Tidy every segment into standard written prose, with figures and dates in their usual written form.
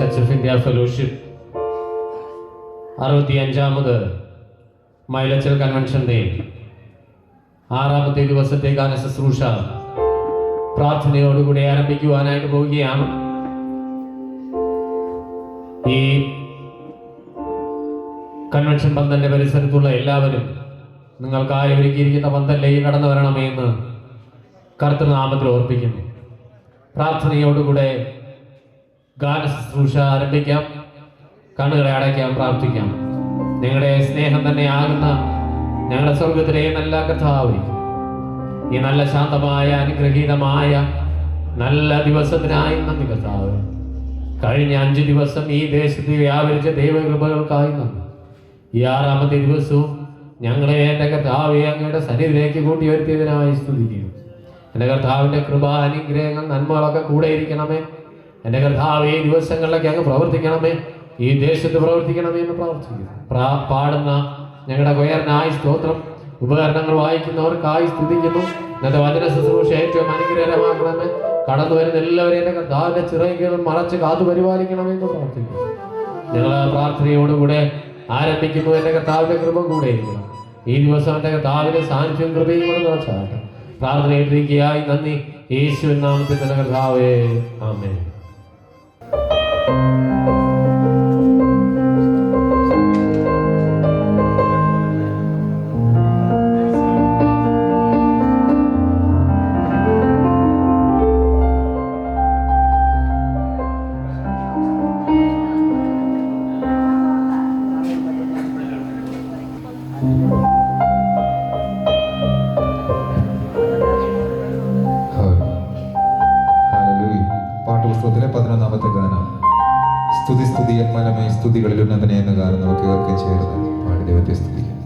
Church of India fellowship 65ാമത് മൈലച്ചൽ കൺവെൻഷന്റെ 6ാമത്തെ ദിവസത്തെ ഗാന ശുശ്രൂഷ പ്രാർത്ഥനയോടുകൂടി ആരംഭിക്കുവാനായിട്ട് പോവുകയാണ്. ഈ കൺവെൻഷൻ പന്തലിന്റെ പരിസരത്തുള്ള എല്ലാവരും നിങ്ങൾക്കായി ഒരുക്കിയിരിക്കുന്ന പന്തലിലേക്ക് കടന്നു വരണമേ എന്ന് കർത്തൃനാമത്തിൽ ഓർപ്പിക്കുന്നു. പ്രാർത്ഥനയോടുകൂടെ ഗാന ശുശ്രൂഷ ആരംഭിക്കാം. കണ്ണുകളെ അടയ്ക്കാം, പ്രാർത്ഥിക്കാം. നിങ്ങളുടെ സ്നേഹം തന്നെ ആകുന്ന ഞങ്ങളുടെ സ്വർഗത്തിലെ നല്ല കർത്താവേ, ഈ നല്ല ശാന്തമായ അനുഗ്രഹീതമായ നല്ല ദിവസത്തിനായി നന്ദി കർത്താവേ. കഴിഞ്ഞ 5 ദിവസം ഈ ദേശത്ത് വ്യാപരിച്ച ദൈവകൃപകൾക്കായി നന്ദി. ഈ 6ാമത്തെ ദിവസവും ഞങ്ങളെ എൻ്റെ കർത്താവേ അങ്ങയുടെ സന്നിധിയിലേക്ക് കൂട്ടിവരുത്തിയതിനായി സ്തുതിക്കുന്നു. എൻ്റെ കർത്താവിൻ്റെ കൃപ, അനുഗ്രഹങ്ങൾ, നന്മകളൊക്കെ കൂടെ ഇരിക്കണമേ. എൻ്റെ കർത്താവേ, ഈ ദിവസങ്ങളിലൊക്കെ അങ്ങ് പ്രവർത്തിക്കണമേ, ഈ ദേശത്ത് പ്രവർത്തിക്കണമേ എന്ന് പ്രാർത്ഥിക്കുന്നു. പാടുന്ന ഞങ്ങളുടെ കൊയറിനായി സ്തോത്രം. ഉപകരണങ്ങൾ വായിക്കുന്നവർക്കായി സ്തുതിക്കുന്നു. ഇന്നത്തെ വചന ശുശ്രൂഷ ഏറ്റവും അനുഗ്രഹമാക്കണമേ. കടന്നു വരുന്ന എല്ലാവരെയും എൻ്റെ കർത്താവിൻ്റെ ചിറകുകൾ മറച്ച് കാത്തു പരിപാലിക്കണമെന്ന് പ്രാർത്ഥിക്കുന്നു. ഞങ്ങൾ പ്രാർത്ഥനയോടുകൂടെ ആരംഭിക്കുന്നു. എൻ്റെ കർത്താവിൻ്റെ കൃപ കൂടെ ഇരിക്കണം. ഈ ദിവസം എൻ്റെ കർത്താവിൻ്റെ സാന്നിധ്യം കൃപയും കൂടെ നിറച്ചാകട്ടെ. പ്രാർത്ഥനയിട്ടിരിക്കുകയായി നന്ദി. യേശുവിൻ നാമത്തിൽ തന്നെ കർത്താവേ, ആമേൻ. പാട്ടുപുസ്തകത്തിലെ 11ാമത്തെ ഗാനം സ്തുതി സ്തുതി എന്മനമേ സ്തുതികളിൽ ഉന്നതനെ എന്ന ഗാനം നമുക്ക് ഏവർക്കും ചേർന്ന് പാടി ദൈവത്തെ സ്തുതിക്കാം.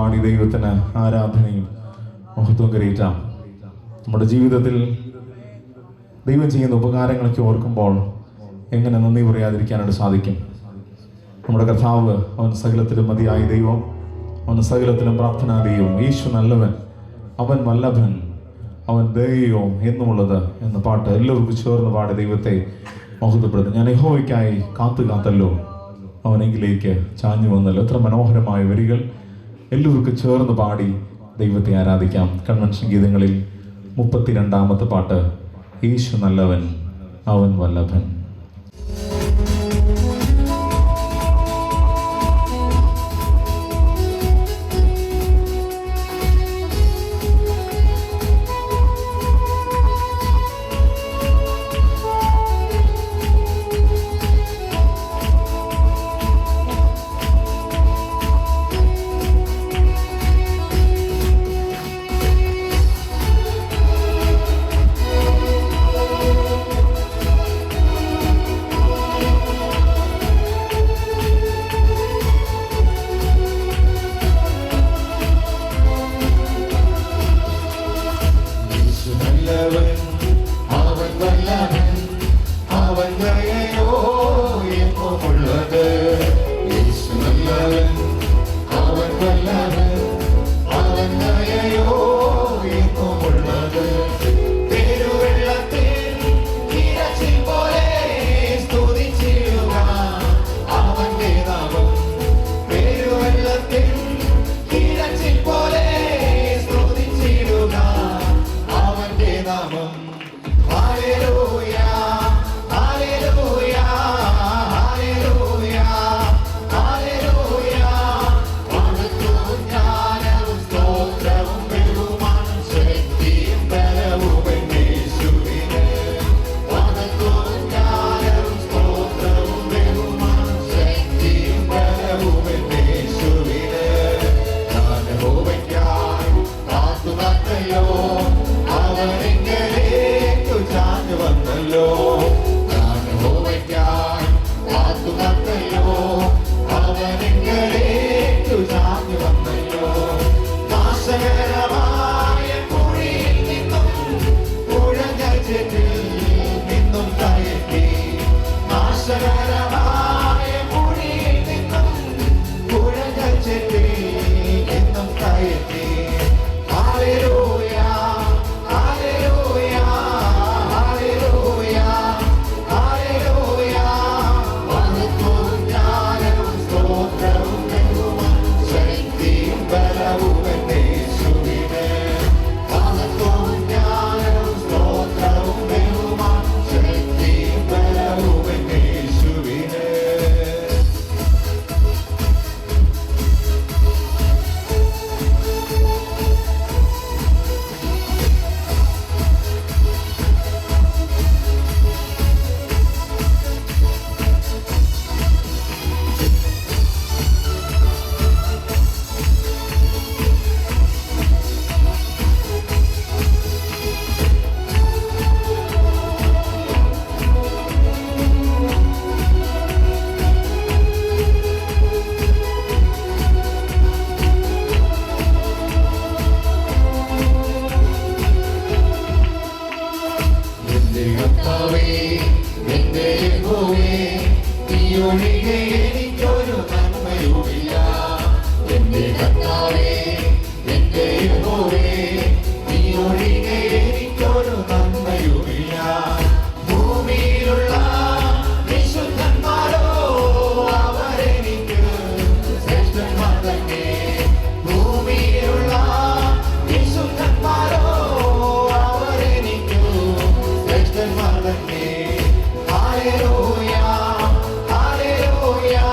പാടി ദൈവത്തിന് ആരാധനയും മഹത്വം കരയിറ്റാം. നമ്മുടെ ജീവിതത്തിൽ ദൈവം ചെയ്യുന്ന ഉപകാരങ്ങളൊക്കെ ഓർക്കുമ്പോൾ എങ്ങനെ നന്ദി പറയാതിരിക്കാനായിട്ട് സാധിക്കും? നമ്മുടെ കർത്താവ്, അവൻ സകലത്തിലും മതിയായ ദൈവം, അവൻ സകലത്തിലും പ്രാർത്ഥനാ ദൈവം. യേശു നല്ലവൻ, അവൻ വല്ലഭൻ, അവൻ ദൈവം എന്നുമുള്ളത് എന്ന പാട്ട് എല്ലാവർക്കും ചേർന്ന് പാടി ദൈവത്തെ മഹത്വപ്പെടുത്തും. ഞാൻ യഹോവയ്ക്കായി കാത്തല്ലോ, അവനെങ്കിലേക്ക് ചാഞ്ഞു വന്നല്ലോ. എത്ര മനോഹരമായ വരികൾ! എല്ലാവർക്കും ചേർന്ന് പാടി ദൈവത്തെ ആരാധിക്കാം. കൺവെൻഷൻ ഗീതങ്ങളിൽ 32ാമത്തെ പാട്ട്, യേശു നല്ലവൻ, അവൻ വല്ലഭൻ. Hallelujah, hallelujah.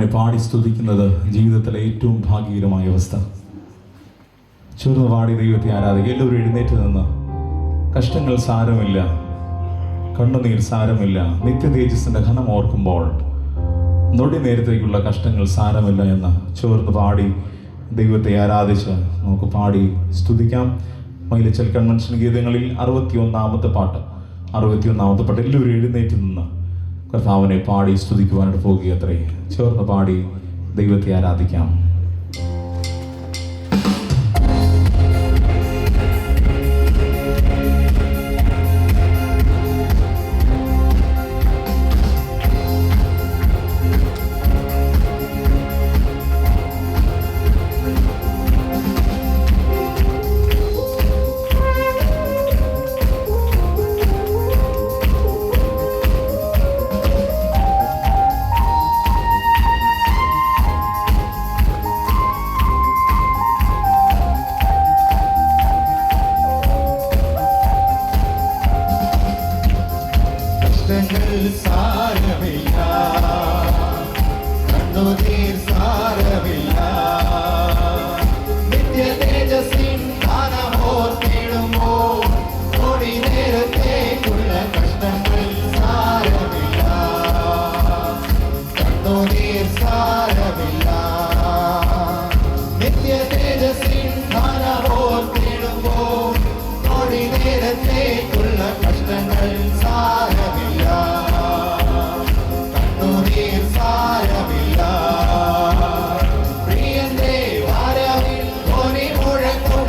അവനെ പാടി സ്തുതിക്കുന്നത് ജീവിതത്തിലെ ഏറ്റവും ഭാഗ്യകരമായ അവസ്ഥ. ചേർന്ന് പാടി ദൈവത്തെ ആരാധിക്കുക. എല്ലാവരും എഴുന്നേറ്റ് നിന്ന് കഷ്ടങ്ങൾ സാരമില്ല, കണ്ണുനീർ സാരമില്ല, നിത്യ തേജസ്സിൻ്റെ ഘനം ഓർക്കുമ്പോൾ നൊടി നേരത്തേക്കുള്ള കഷ്ടങ്ങൾ സാരമില്ല എന്ന് ചേർന്ന് പാടി ദൈവത്തെ ആരാധിച്ച് നമുക്ക് പാടി സ്തുതിക്കാം. മൈലച്ചൽ കൺവെൻഷൻ ഗീതങ്ങളിൽ 61-ാമത്തെ പാട്ട് എല്ലാവരും എഴുന്നേറ്റ് നിന്ന് കർത്താവിനെ പാടി സ്തുതിക്കുവാനായിട്ട് പോകുകയത്രേ. ചേർന്ന് പാടി ദൈവത്തെ ആരാധിക്കാം. സാരമില്ല, കണ്ണുനീർ സാരമില്ല, നിത്യ തേജസ്സിൻ ഘനമോർത്തിടുമോ ഓടി നേരത്തേക്കുള്ള കഷ്ടങ്ങൾ സാരമില്ല, കണ്ണുനീർ സാരമില്ല, നിത്യ തേജസ്സിൻ ഘനമോർത്തിടുമോ ഓടി നേരത്തേക്കുള്ള കഷ്ടങ്ങൾ സാരമില്ല, കണ്ണുനീർ സാരമില്ല. പ്രിയന്റെ വരവിൽ ധ്വനി മുഴക്കും,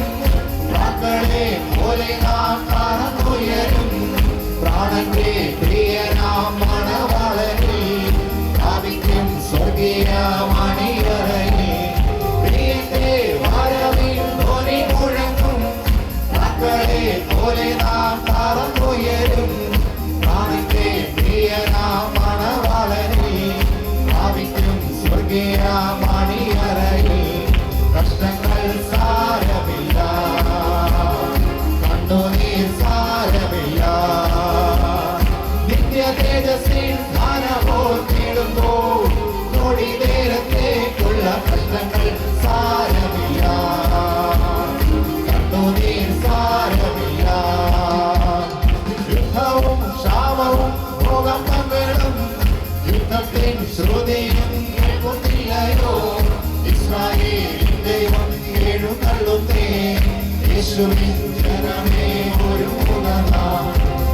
മക്കളെ പോലെ നാം പറന്നുയരും, പ്രാണന്റെ പ്രിയനാം മണവാളനിൽ ഭാവിക്കും സ്വർഗീയ മണിയറയിൽ. പ്രിയന്റെ വരവിൽ ധ്വനി മുഴക്കും, മക്കളെ പോലെ നാം പറന്നുയരും, പ്രാണന്റെ പ്രിയനാം മണവാളനിൽ ഭാവിക്കും സ്വർഗീയ മണിയറയിൽ. കഷ്ടങ്ങൾ സാരമില്ല, കണ്ണുനീർ സാരമില്ല, നിത്യ തേജസ്സിൻ ഘനമോർത്തിടുമ്പോ നൊടി നേരത്തേക്കുള്ള കഷ്ടങ്ങൾ സാരമില്ല, കണ്ണുനീർ സാരമില്ല. യുദ്ധവും ക്ഷാമവും ഭൂകമ്പങ്ങളും യുദ്ധത്തിൻ ശ്രുതിയും കേൾക്കുന്നില്ലയോ, ഇസ്രായേലിൻ ദൈവം എഴുന്നള്ളുന്നേ, യേശുവിൻ ജനമേ ഒരുങ്ങുക.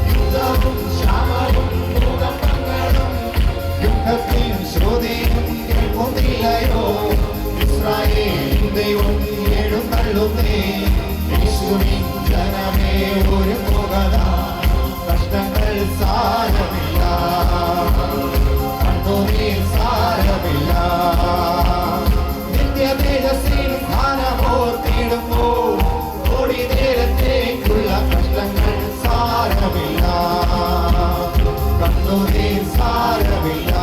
യുദ്ധവും ക്ഷാമവും ഭൂകമ്പങ്ങളും യുദ്ധത്തിൻ ശ്രുതിയും കേൾക്കുന്നില്ലയോ, ഇസ്രായേലിൻ ദൈവം എഴുന്നള്ളുന്നേ, യേശുവിൻ ജനമേ ഒരുങ്ങുക. കഷ്ടങ്ങൾ സാരമില്ല, കണ്ണുനീർ സാരമില്ല, നിത്യ തേജസ്സിൻ ഘനമോർത്തിടുമ്പോ ഓടി നേരത്തേക്കുള്ള കഷ്ടങ്ങൾ സാരമില്ല, കണ്ണുനീർ സാരമില്ല,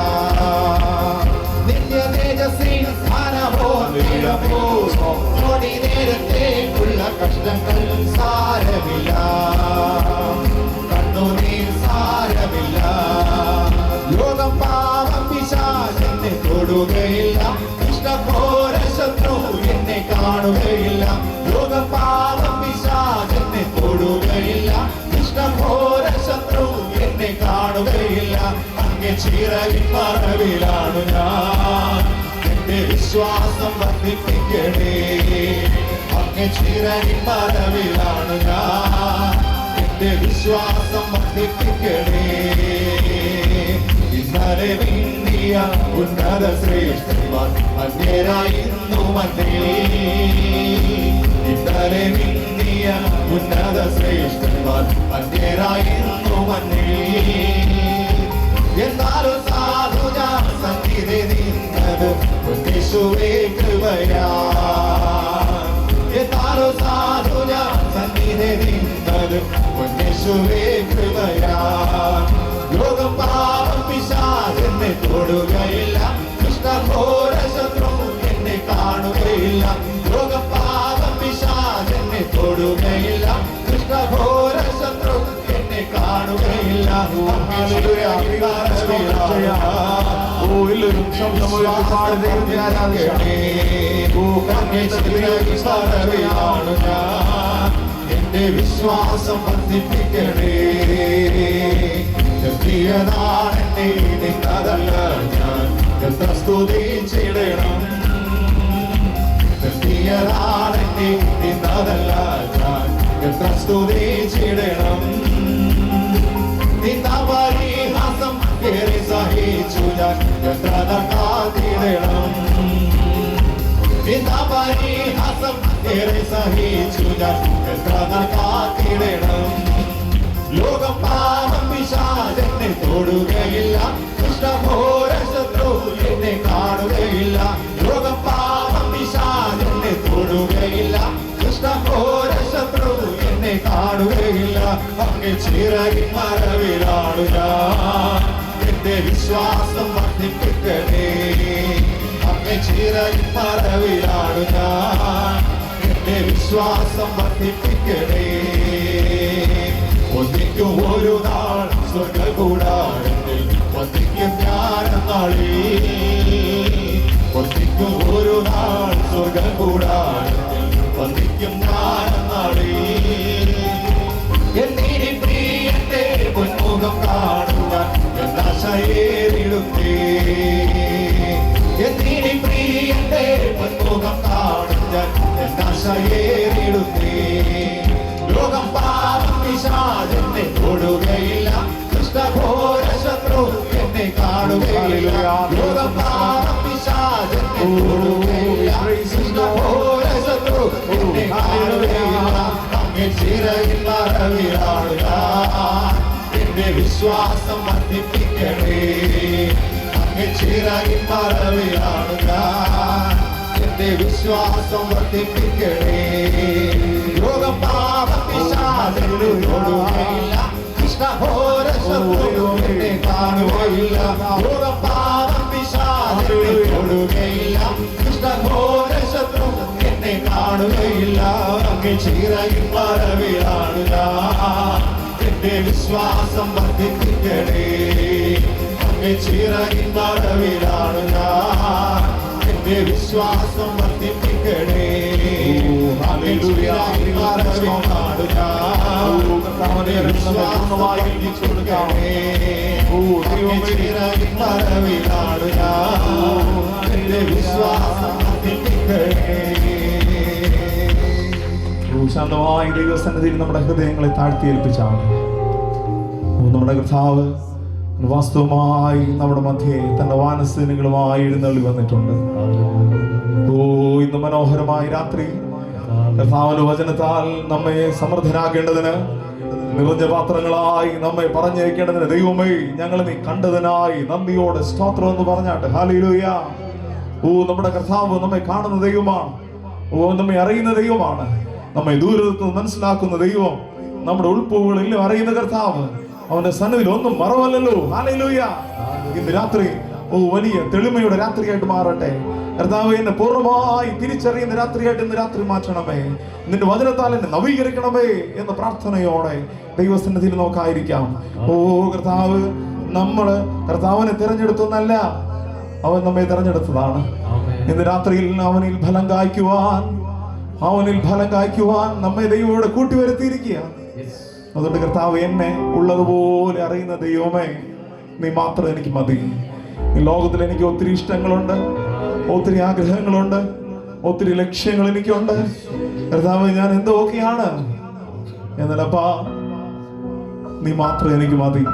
നിത്യ തേജസ്സിൻ ഘനമോർത്തിടുമ്പോ ഓടി നേരത്തേക്കുള്ള കഷ്ടങ്ങൾ സാരമില്ല, കണ്ണുനീർ സാരമില്ല. ലോകം പാപം പിശാച് എന്നെ തൊടുകയില്ല, ഇഷ്ടഘോര ശത്രു എന്നെ കാണുകയില്ല. ലോകം പാപം പിശാച് എന്നെ തൊടുകയില്ല, ഇഷ്ടഘോര ശത്രു എന്നെ കാണുകയില്ല. അങ്ങേ ചിറകിൻ മറവിലാണ് ഞാൻ, എന്റെ വിശ്വാസം വർദ്ധിപ്പിക്കണേ. അങ്ങേ ചിറകിൻ മറവിലാണ് ഞാൻ, എന്റെ വിശ്വാസം വർദ്ധിപ്പിക്കണേ. ഇന്നലെ നീന്തിയ ഉന്നത ശ്രേഷ്ഠന്മാർ അന്യരായിരുന്നു മന്ത്രി, ഇന്നലെ നീന്തിയ ഉന്നത ശ്രേഷ്ഠന്മാർ അന്യരായിരുന്നു മന്ത്രി. എന്നാലും സാധു ഞാൻ സന്നിധി നിന്നത് യേശുവേ കൃപയാ, എന്നാലും സാധു ഞാൻ സന്നിധി നിന്നത് യേശുവേ കൃപയാ. ലോകം പാപം പിശാച് എന്നെ തൊടുകയില്ല, കൃഷ്ണഘോര ശത്രു എന്നെ കാണുകയില്ല. ലോകം പാപം പിശാച് എന്നെ തൊടുകയില്ല, കൃഷ്ണഘോര ശത്രു എന്നെ കാണുകയില്ല. എല്ലാവരും ശബ്ദമുയർത്തി പാടി ദൈവത്തെ ആരാധിക്കണേ. എന്റെ വിശ്വാസം വർദ്ധിപ്പിക്കണേ. എത്തിയതാണെന്നെ നിന്നതല്ല ഞാൻ എത്ര സ്തുതിച്ചിടണം. എത്തിയതാണെന്നെ നിന്നതല്ല ഞാൻ എത്ര സ്തുതിച്ചിടണം. നിന്ന പരിഹാസം ഏറെ സഹിച്ചു ഞാൻ എത്ര കാത്തിടണം. നിന്ന പരിഹാസം ഏറെ സഹിച്ചു ഞാൻ എത്ര കാത്തിടണം. ലോകം പാപം പിശാചെന്നെ തൊടുകയില്ല. കൃഷ്ണഘോര ശത്രു എന്നെ കാണുകയില്ല. ലോകം പാപം പിശാചെന്നെ തൊടുകയില്ല. കൃഷ്ണഘോര ശത്രു എന്നെ കാണുകയില്ല. അങ്ങ് ചിറകിൻ മറവിലാണ് ഞാൻ. എന്റെ വിശ്വാസം വർദ്ധിപ്പിക്കണേ. അങ്ങ് ചിറകിൻ മറവിലാണ് ഞാൻ. എന്റെ വിശ്വാസം വർദ്ധിപ്പിക്കണേ. ഒന്നിക്കും ഒരു നാൾ സ്വർഗ്ഗകൂടാരത്തിൽ ഒന്നിക്കും ഞാനെന്നാളിൽ. ഒന്നിക്കും ഒരു നാൾ സ്വർഗ്ഗകൂടാരത്തിൽ ഒന്നിക്കും ഞാനെന്നാളിൽ. എന്നീ പ്രിയന്റെ പൊന്മുഖം കാണുവാൻ എന്നാശയേറിടുന്നേ. എന്നീ പ്രിയന്റെ പൊന്മുഖം കാണുവാൻ എന്നാശയേറിടുന്നേ. ലോകം പാപം പിശാചെന്നെ തൊടുകയില്ല. കൃഷ്ണഘോര ശത്രു എന്നെ കാണുകയില്ല. ലോകം പാപം പിശാചെന്നെ തൊടുകയില്ല. കൃഷ്ണഘോര ശത്രു എന്നെ കാണുകയില്ല. അങ്ങ് ചിറകിൻ മറവിലാണ് ഞാൻ. എന്റെ വിശ്വാസം വർദ്ധിപ്പിക്കണേ. അങ്ങ് ചിറകിൻ മറവിലാണ് ഞാൻ. എന്റെ വിശ്വാസം വർദ്ധിപ്പിക്കണേ. ലോകം പാപം പിശാചെന്നെ തൊടുകയില്ല. കൃഷ്ണഘോര ശത്രു എന്നെ കാണുകയില്ല. ലോകം പാപം പിശാചെന്നെ തൊടുകയില്ല. കൃഷ്ണഘോര ശത്രു എന്നെ കാണുകയില്ല. അങ്ങ് ചിറകിൻ മറവിലാണ് ഞാൻ. എന്റെ വിശ്വാസം വർദ്ധിപ്പിക്കണേ. അങ്ങ് ചിറകിൻ മറവിലാണ് ഞാൻ. എന്റെ വിശ്വാസം വർദ്ധിപ്പിക്കണേ. ശാന്തമായി ദൈവസന്നിധിയിൽ നമ്മുടെ ഹൃദയങ്ങളെ താഴ്ത്തി ഏൽപ്പിച്ചാണ്. നമ്മുടെ കർത്താവ് വാസ്തവമായി നമ്മുടെ മധ്യേ തന്റെ വാനസേനകളുമായി എഴുന്നള്ളി വന്നിട്ടുണ്ട്. ഇന്ന് മനോഹരമായ രാത്രി കർത്താവിന്റെ വചനത്താൽ നമ്മെ സമൃദ്ധരാക്കേണ്ടതിന്, നിറഞ്ഞ പാത്രങ്ങളായി നമ്മെ പറഞ്ഞയക്കേണ്ടതിന്, ദൈവമേ ഞങ്ങളെ നീ കണ്ടതിനായി നന്ദിയോടെ സ്തോത്രം എന്ന് പറഞ്ഞാട്ട്. ഹല്ലേലൂയ. നമ്മുടെ കർത്താവ് നമ്മെ കാണുന്ന ദൈവമാണ്. നമ്മെ അറിയുന്ന ദൈവമാണ്. നമ്മെ ദൂരത്ത് മനസ്സിലാക്കുന്ന ദൈവം, നമ്മുടെ ഉൾപ്പുകളെല്ലാം അറിയുന്ന കർത്താവ്. അവന്റെ സന്നിധിയിൽ ഒന്നും മറവല്ലല്ലോ. ഹല്ലേലൂയ. ഇന്ന് രാത്രി വലിയ തെളിമയുടെ രാത്രിയായിട്ട് മാറട്ടെ. കർത്താവേ, എന്നെ പൂർണ്ണമായി തിരിച്ചറിയുന്ന രാത്രിയായിട്ട് ഇന്ന് രാത്രി മാറ്റണമേ. നിന്റെ വചനത്താൽ എന്നെ നവീകരിക്കണമേ എന്ന പ്രാർത്ഥനയോടെ ദൈവസന്നിധിയിൽ നോക്കായിരിക്കാം. കർത്താവ്, നമ്മള് കർത്താവിനെ തിരഞ്ഞെടുത്തൊന്നല്ല, അവൻ നമ്മെ തിരഞ്ഞെടുത്തതാണ്. ഇന്ന് രാത്രിയിൽ അവനിൽ ഫലം കായ്ക്കുവാൻ നമ്മെ ദൈവത്തോടെ കൂട്ടിവരുത്തിയിരിക്കുക. അതുകൊണ്ട് കർത്താവ്, എന്നെ ഉള്ളതുപോലെ അറിയുന്ന ദൈവമേ, നീ മാത്രം എനിക്ക് മതി. ഈ ലോകത്തിൽ എനിക്ക് ഒത്തിരി ഇഷ്ടങ്ങളുണ്ട്, ഒത്തിരി ആഗ്രഹങ്ങളുണ്ട്, ഒത്തിരി ലക്ഷ്യങ്ങൾ എനിക്കുണ്ട്. കർത്താവ്, ഞാൻ എന്തൊക്കെയാണ് എന്നല്ലപ്പാ, നീ മാത്രം എനിക്ക് മതി.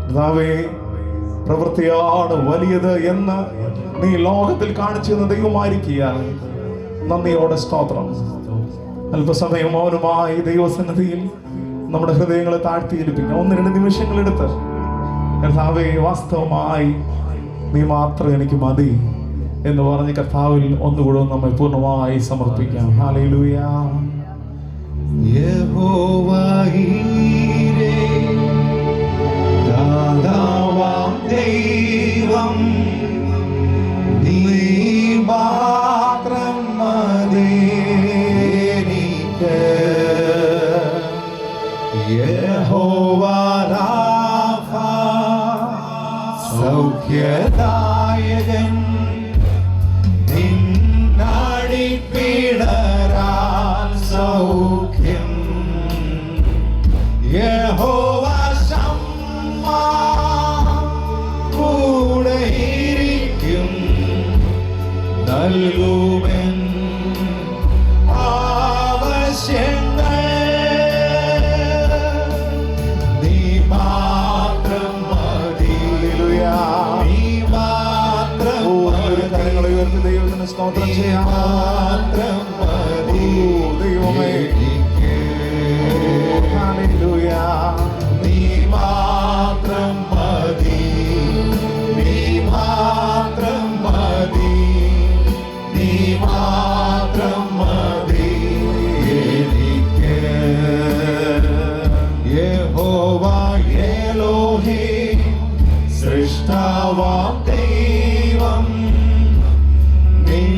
കർത്താവേ, പ്രവൃത്തിയാണ് വലിയത് എന്ന് നീ ലോകത്തിൽ കാണിച്ചു തന്ന ദൈവമായിരിക്കാൻ നന്ദിയോടെ സ്തോത്രം. അല്പസമയം മൗനമായി ദൈവസന്നിധിയിൽ നമ്മുടെ ഹൃദയങ്ങളെ താഴ്ത്തിയിരിപ്പിക്കാം. 1-2 നിമിഷങ്ങളെടുത്ത് കർത്താവേ, വാസ്തവമായി നീ മാത്രം എനിക്ക് മതി എന്ന് പറഞ്ഞ് കർത്താവിൽ ഒന്നുകൂടെ നമ്മെ പൂർണ്ണമായി സമർപ്പിക്കാം. ഹല്ലേലൂയ. യഹോവ ഈരേ, ദാതാവാം ദൈവം, നീ മാത്രം മതി എനിക്ക്. യഹോവ രാഫ സൗഖ്യദായകൻ നിന്നടിപ്പിടരാൻ സൗഖ്യം യഹോവ ശമ്മ കൂടെയിരിക്കും നൽകുമെൻ ആവശ്യങ്ങൾ നീ മാത്രം മതി നീ മാത്രം കരങ്ങളെ ഉയർത്തി ദൈവത്തിന് സ്തോത്രം ചെയ്യാം. മാത്രം മതി ദൈവമേ, ഹല്ലേലൂയ. നീ മാത്രം മതി നീ മാത്രം മതി നീ മാത്രം മതി എനിക്ക് യഹോവ എലോഹീം സൃഷ്ടാവാം ദൈവം നിൻ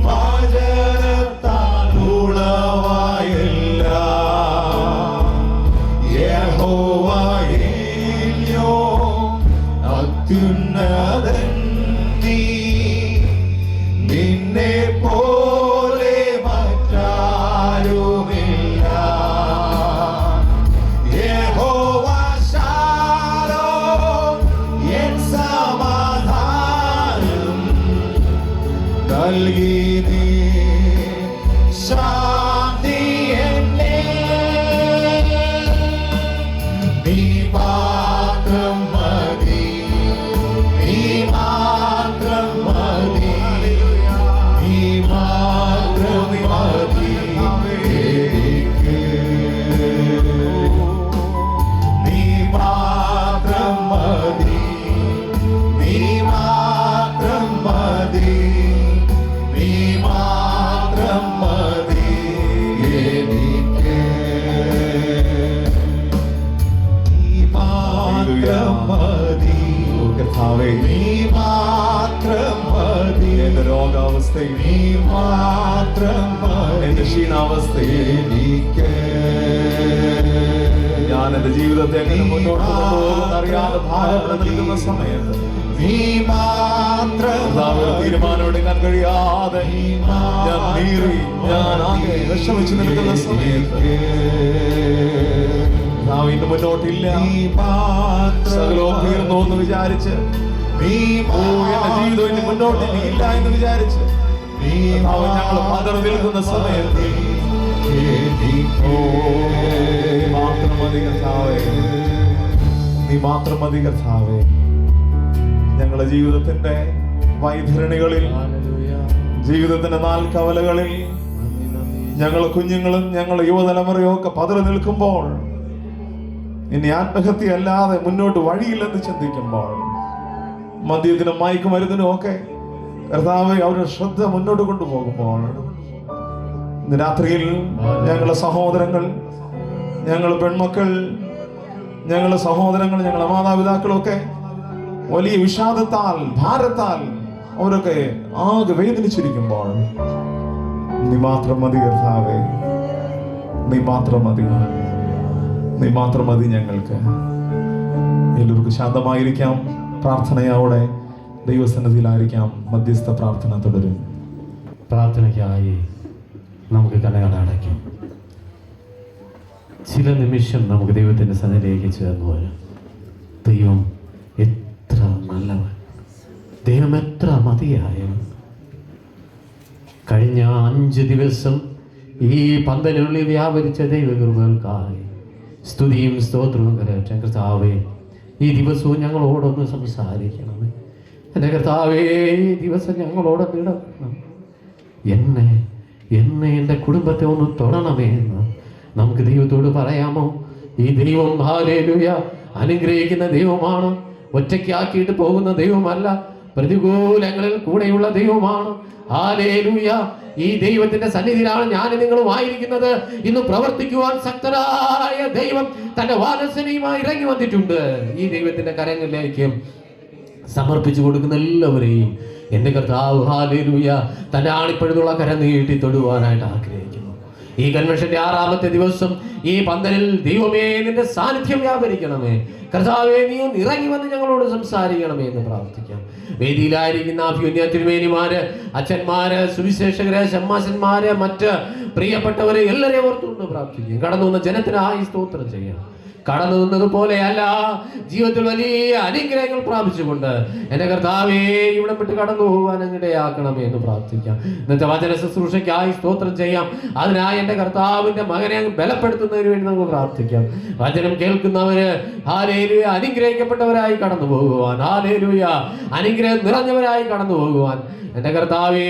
വചനത്താൽ ഉളവായെല്ലാം യഹോവ എല്യോൻ അത്യുന്നതൻ നീ നിന്നെ പോലെ മറ്റാരുമില്ല യഹോവ ശാലോം എൻ സമാധാനം നൽകി നീ ശാന്തി എന്നെ നീ മാത്രം മതി നീ മാത്രം മതി നീ മാത്രം മതി എനിക്ക് നീ മാത്രം മതി നീ മാത്രം മതി നീ മാത്രം മതി എനിക്ക് നീ മാത്രം മതി കർത്താവേ, നീ മാത്രം മതി എന്റെ രോഗാവസ്ഥയിൽ, നീ മാത്രം എന്റെ മതി ക്ഷീണാവസ്ഥയിൽ എനിക്ക് ഞാൻ എന്റെ ജീവിതത്തെ എങ്ങനെ മുന്നോട്ട് കൊണ്ടുപോകുമെന്ന് അറിയാതെ ഭാരപ്പെട്ട് നിൽക്കുന്ന സമയത്ത് നീ മാത്രം കർത്താവേ, ഒരു തീരുമാനമെടുക്കാൻ കഴിയാതെ ഞാൻ നീറി, ഞാൻ ആകെ വിഷമിച്ച് നിൽക്കുന്ന സമയത്ത് കർത്താവ് ഇന്ന് മുന്നോട്ടില്ല, സകലവും തീർന്നു എന്ന് വിചാരിച്ച്, ഓ എന്റെ ജീവിതം ഇനി മുന്നോട്ട് ഇല്ല എന്ന് വിചാരിച്ച് കർത്താവ് ഞങ്ങൾ പതറി നിൽക്കുന്ന സമയത്ത് ഓ മാത്രം മതി കർത്താവേ, നീ മാത്രം മതി കർത്താവേ. ഞങ്ങളുടെ ജീവിതത്തിന്റെ വൈതരണികളിൽ, ജീവിതത്തിന്റെ നാൽക്കവലകളിൽ ഞങ്ങൾ കുഞ്ഞുങ്ങളും ഞങ്ങളുടെ യുവതലമുറയും ഒക്കെ പതറി നിൽക്കുമ്പോൾ, ഇനി ആത്മഹത്യ അല്ലാതെ മുന്നോട്ട് വഴിയില്ലെന്ന് ചിന്തിക്കുമ്പോൾ, മദ്യത്തിനും മയക്കുമരുന്നിനും ഒക്കെ കർത്താവേ അവരുടെ ശ്രദ്ധ മുന്നോട്ട് കൊണ്ടുപോകുമ്പോൾ, ഇന്ന് രാത്രിയിൽ ഞങ്ങളുടെ സഹോദരങ്ങൾ, ഞങ്ങളുടെ പെൺമക്കൾ, ഞങ്ങളുടെ സഹോദരങ്ങൾ, ഞങ്ങളുടെ മാതാപിതാക്കളൊക്കെ വലിയ വിഷാദത്താൽ, ഭാരത്താൽ അവരൊക്കെ ആകെ വേദനിച്ചിരിക്കുമ്പോൾ, നീ മാത്രം മതി കർത്താവേ, നീ മാത്രം മതി, നീ മാത്രം മതി ഞങ്ങൾക്ക്. എല്ലാവർക്കും ശാന്തമായിരിക്കാം, പ്രാർത്ഥനയോടെ ദൈവസന്നിധിയിലായിരിക്കാം. മധ്യസ്ഥ പ്രാർത്ഥന തുടരും. പ്രാർത്ഥനയ്ക്കായി നമുക്ക് കണ്ണുകൾ അടയ്ക്കാം. ചില നിമിഷം നമുക്ക് ദൈവത്തിൻ്റെ സന്നിധിയിലേക്ക് ചേർന്ന് വരാം. ദൈവം എത്ര നല്ലവൻ, ദൈവം എത്ര മതിയായവൻ. കഴിഞ്ഞ 5 ദിവസം ഈ പന്തലിനുള്ളിൽ വ്യാപരിച്ച ദൈവകൃപകൾക്കായി സ്തുതിയും സ്തോത്രവും കരയറ്റ കർത്താവേ, ഈ ദിവസവും ഞങ്ങളോടൊന്ന് സംസാരിക്കണമേ. എൻ്റെ കർത്താവേ, ഈ ദിവസം ഞങ്ങളോടൊന്ന് ഇടപെടണം. എന്നെ എൻ്റെ കുടുംബത്തെ ഒന്ന് തൊടണമേ എന്ന് നമുക്ക് ദൈവത്തോട് പറയാമോ? ഈ ദൈവം ഹല്ലേലൂയ അനുഗ്രഹിക്കുന്ന ദൈവമാണ്, ഒറ്റയ്ക്കാക്കിയിട്ട് പോകുന്ന ദൈവമല്ല, പ്രതികൂലങ്ങളിൽ കൂടെയുള്ള ദൈവമാണ്. ഹല്ലേലൂയ. ഈ ദൈവത്തിന്റെ സന്നിധിയിലാണ് ഞാൻ നിങ്ങളും ആയിരിക്കുന്നത്. ഇന്ന് പ്രവർത്തിക്കുവാൻ ശക്തനായ ദൈവം തന്റെ വാനസനയുമായി ഇറങ്ങി വന്നിട്ടുണ്ട്. ഈ ദൈവത്തിന്റെ കരങ്ങളിലേക്ക് സമർപ്പിച്ചു കൊടുക്കുന്ന എല്ലാവരെയും എൻ്റെ കർത്താവ് ഹല്ലേലൂയ തന്റെ ആണിപ്പഴുതുള്ള കരം നീട്ടി തൊടുവാനായിട്ട് ആഗ്രഹിക്കുന്നു. ഈ കൺവെൻഷന്റെ 6ാമത്തെ ദിവസം ഈ പന്തലിൽ ദൈവമേ നിന്റെ സാന്നിധ്യം വ്യാപരിക്കണമേ. കർത്താവേ നീ ഒന്ന് ഇറങ്ങി വന്ന് ഞങ്ങളോട് സംസാരിക്കണമേ എന്ന് പ്രാർത്ഥിക്കാം. വേദിയിലായിരിക്കുന്ന അഭിമന്യ തിരുമേനിമാര്, അച്ഛന്മാര്, സുവിശേഷകര്, ശമ്മാശന്മാര്, മറ്റ് പ്രിയപ്പെട്ടവരെ എല്ലാവരെയും ഓർത്തുകൊണ്ട് പ്രാർത്ഥിക്കും. കടന്നു വന്ന ജനത്തിനായി സ്തോത്രം ചെയ്യാം. കടന്നു നിന്നതുപോലെയല്ല, ജീവിതത്തിൽ വലിയ അനുഗ്രഹങ്ങൾ പ്രാപിച്ചുകൊണ്ട് എൻ്റെ കർത്താവേ ഇവിടെ വിട്ട് കടന്നു പോകാൻ ഇടയാക്കണമേ എന്ന് പ്രാർത്ഥിക്കാം. ഇന്നത്തെ വചന ശുശ്രൂഷയ്ക്കായി സ്തോത്രം ചെയ്യാം. അതിനായി എൻ്റെ കർത്താവിൻ്റെ മകനെ ബലപ്പെടുത്തുന്നതിന് വേണ്ടി നമുക്ക് പ്രാർത്ഥിക്കാം. വചനം കേൾക്കുന്നവര് ഹല്ലേലൂയ അനുഗ്രഹിക്കപ്പെട്ടവരായി കടന്നു പോകുവാൻ, ഹല്ലേലൂയ അനുഗ്രഹം നിറഞ്ഞവരായി കടന്നു പോകുവാൻ എൻ്റെ കർത്താവേ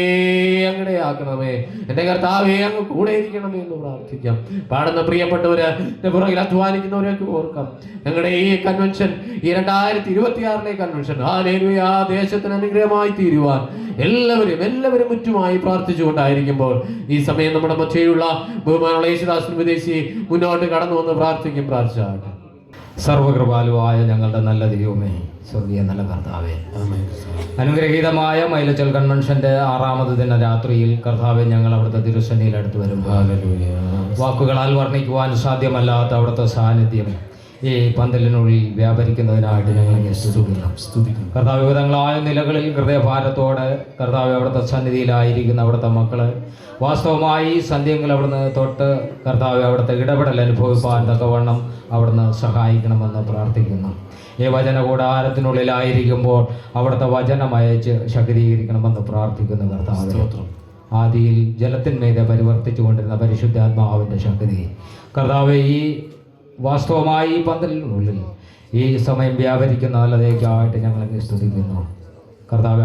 അങ്ങടെ ആക്കണമേ. എൻ്റെ കർത്താവേ അങ്ങ് കൂടെ ഇരിക്കണമേ എന്ന് പ്രാർത്ഥിക്കാം. പാടുന്ന പ്രിയപ്പെട്ടവര്, പുറകിൽ അധ്വാനിക്കുന്നവരെയൊക്കെ ഓർക്കാം. ഞങ്ങളുടെ ഈ കൺവെൻഷൻ, ഈ 2026 കൺവെൻഷൻ ഹല്ലേലൂയ ദേശത്തിന് അനുഗ്രഹമായി തീരുവാൻ എല്ലാവരും മുറ്റുമായി പ്രാർത്ഥിച്ചുകൊണ്ടായിരിക്കുമ്പോൾ ഈ സമയം നമ്മുടെ മധ്യയുള്ള ബഹുമാനുള്ള യേശുദാസൻ വിദേശി മുന്നോട്ട് കടന്നു വന്ന് പ്രാർത്ഥിച്ചാട്ടെ. സർവകൃപാലുവായ ഞങ്ങളുടെ നല്ല ദൈവമേ, സ്വർഗീയ നല്ല കർത്താവേ, അനുഗ്രഹീതമായ മൈലച്ചൽ കൺവെൻഷന്റെ 6ാമത് ദിന രാത്രിയിൽ കർത്താവെ ഞങ്ങൾ അവിടുത്തെ തിരുസന്നിധിയിൽ അടുത്ത് വരുമ്പോൾ വാക്കുകളാൽ വർണ്ണിക്കുവാൻ സാധ്യമല്ലാത്ത അവിടുത്തെ സാന്നിധ്യം ഈ പന്തലിനുള്ളിൽ വ്യാപരിക്കുന്നതിനായിട്ട് ഞങ്ങൾ സ്തുതിക്കുന്നു. കർത്താവ് വിവിധങ്ങളായ നിലകളിൽ ഹൃദയഭാരത്തോടെ കർത്താവ് അവിടുത്തെ സന്നിധിയിലായിരിക്കുന്ന അവിടുത്തെ മക്കള് വാസ്തവമായി സന്ധ്യങ്ങൾ അവിടുന്ന് തൊട്ട് കർത്താവ് അവിടുത്തെ ഇടപെടൽ അനുഭവിപ്പാൻ തക്കവണ്ണം അവിടുന്ന് സഹായിക്കണമെന്ന് പ്രാർത്ഥിക്കുന്നു. ഈ വചന കൂടാരത്തിനുള്ളിലായിരിക്കുമ്പോൾ അവിടുത്തെ വചനം അയച്ച് ശക്തീകരിക്കണമെന്ന് പ്രാർത്ഥിക്കുന്നു. കർത്താവ് ആദിയിൽ ജലത്തിന്മീതെ പരിവർത്തിച്ചു കൊണ്ടിരുന്ന പരിശുദ്ധാത്മാവിൻ്റെ ശക്തി കർത്താവ് ഈ വാസ്തവമായി ഈ പന്തലിനുള്ളിൽ ഈ സമയം വ്യാപരിക്കുന്ന നല്ലതേക്കായിട്ട് ഞങ്ങളെ സ്തുതിക്കുന്നു. കർത്താവ്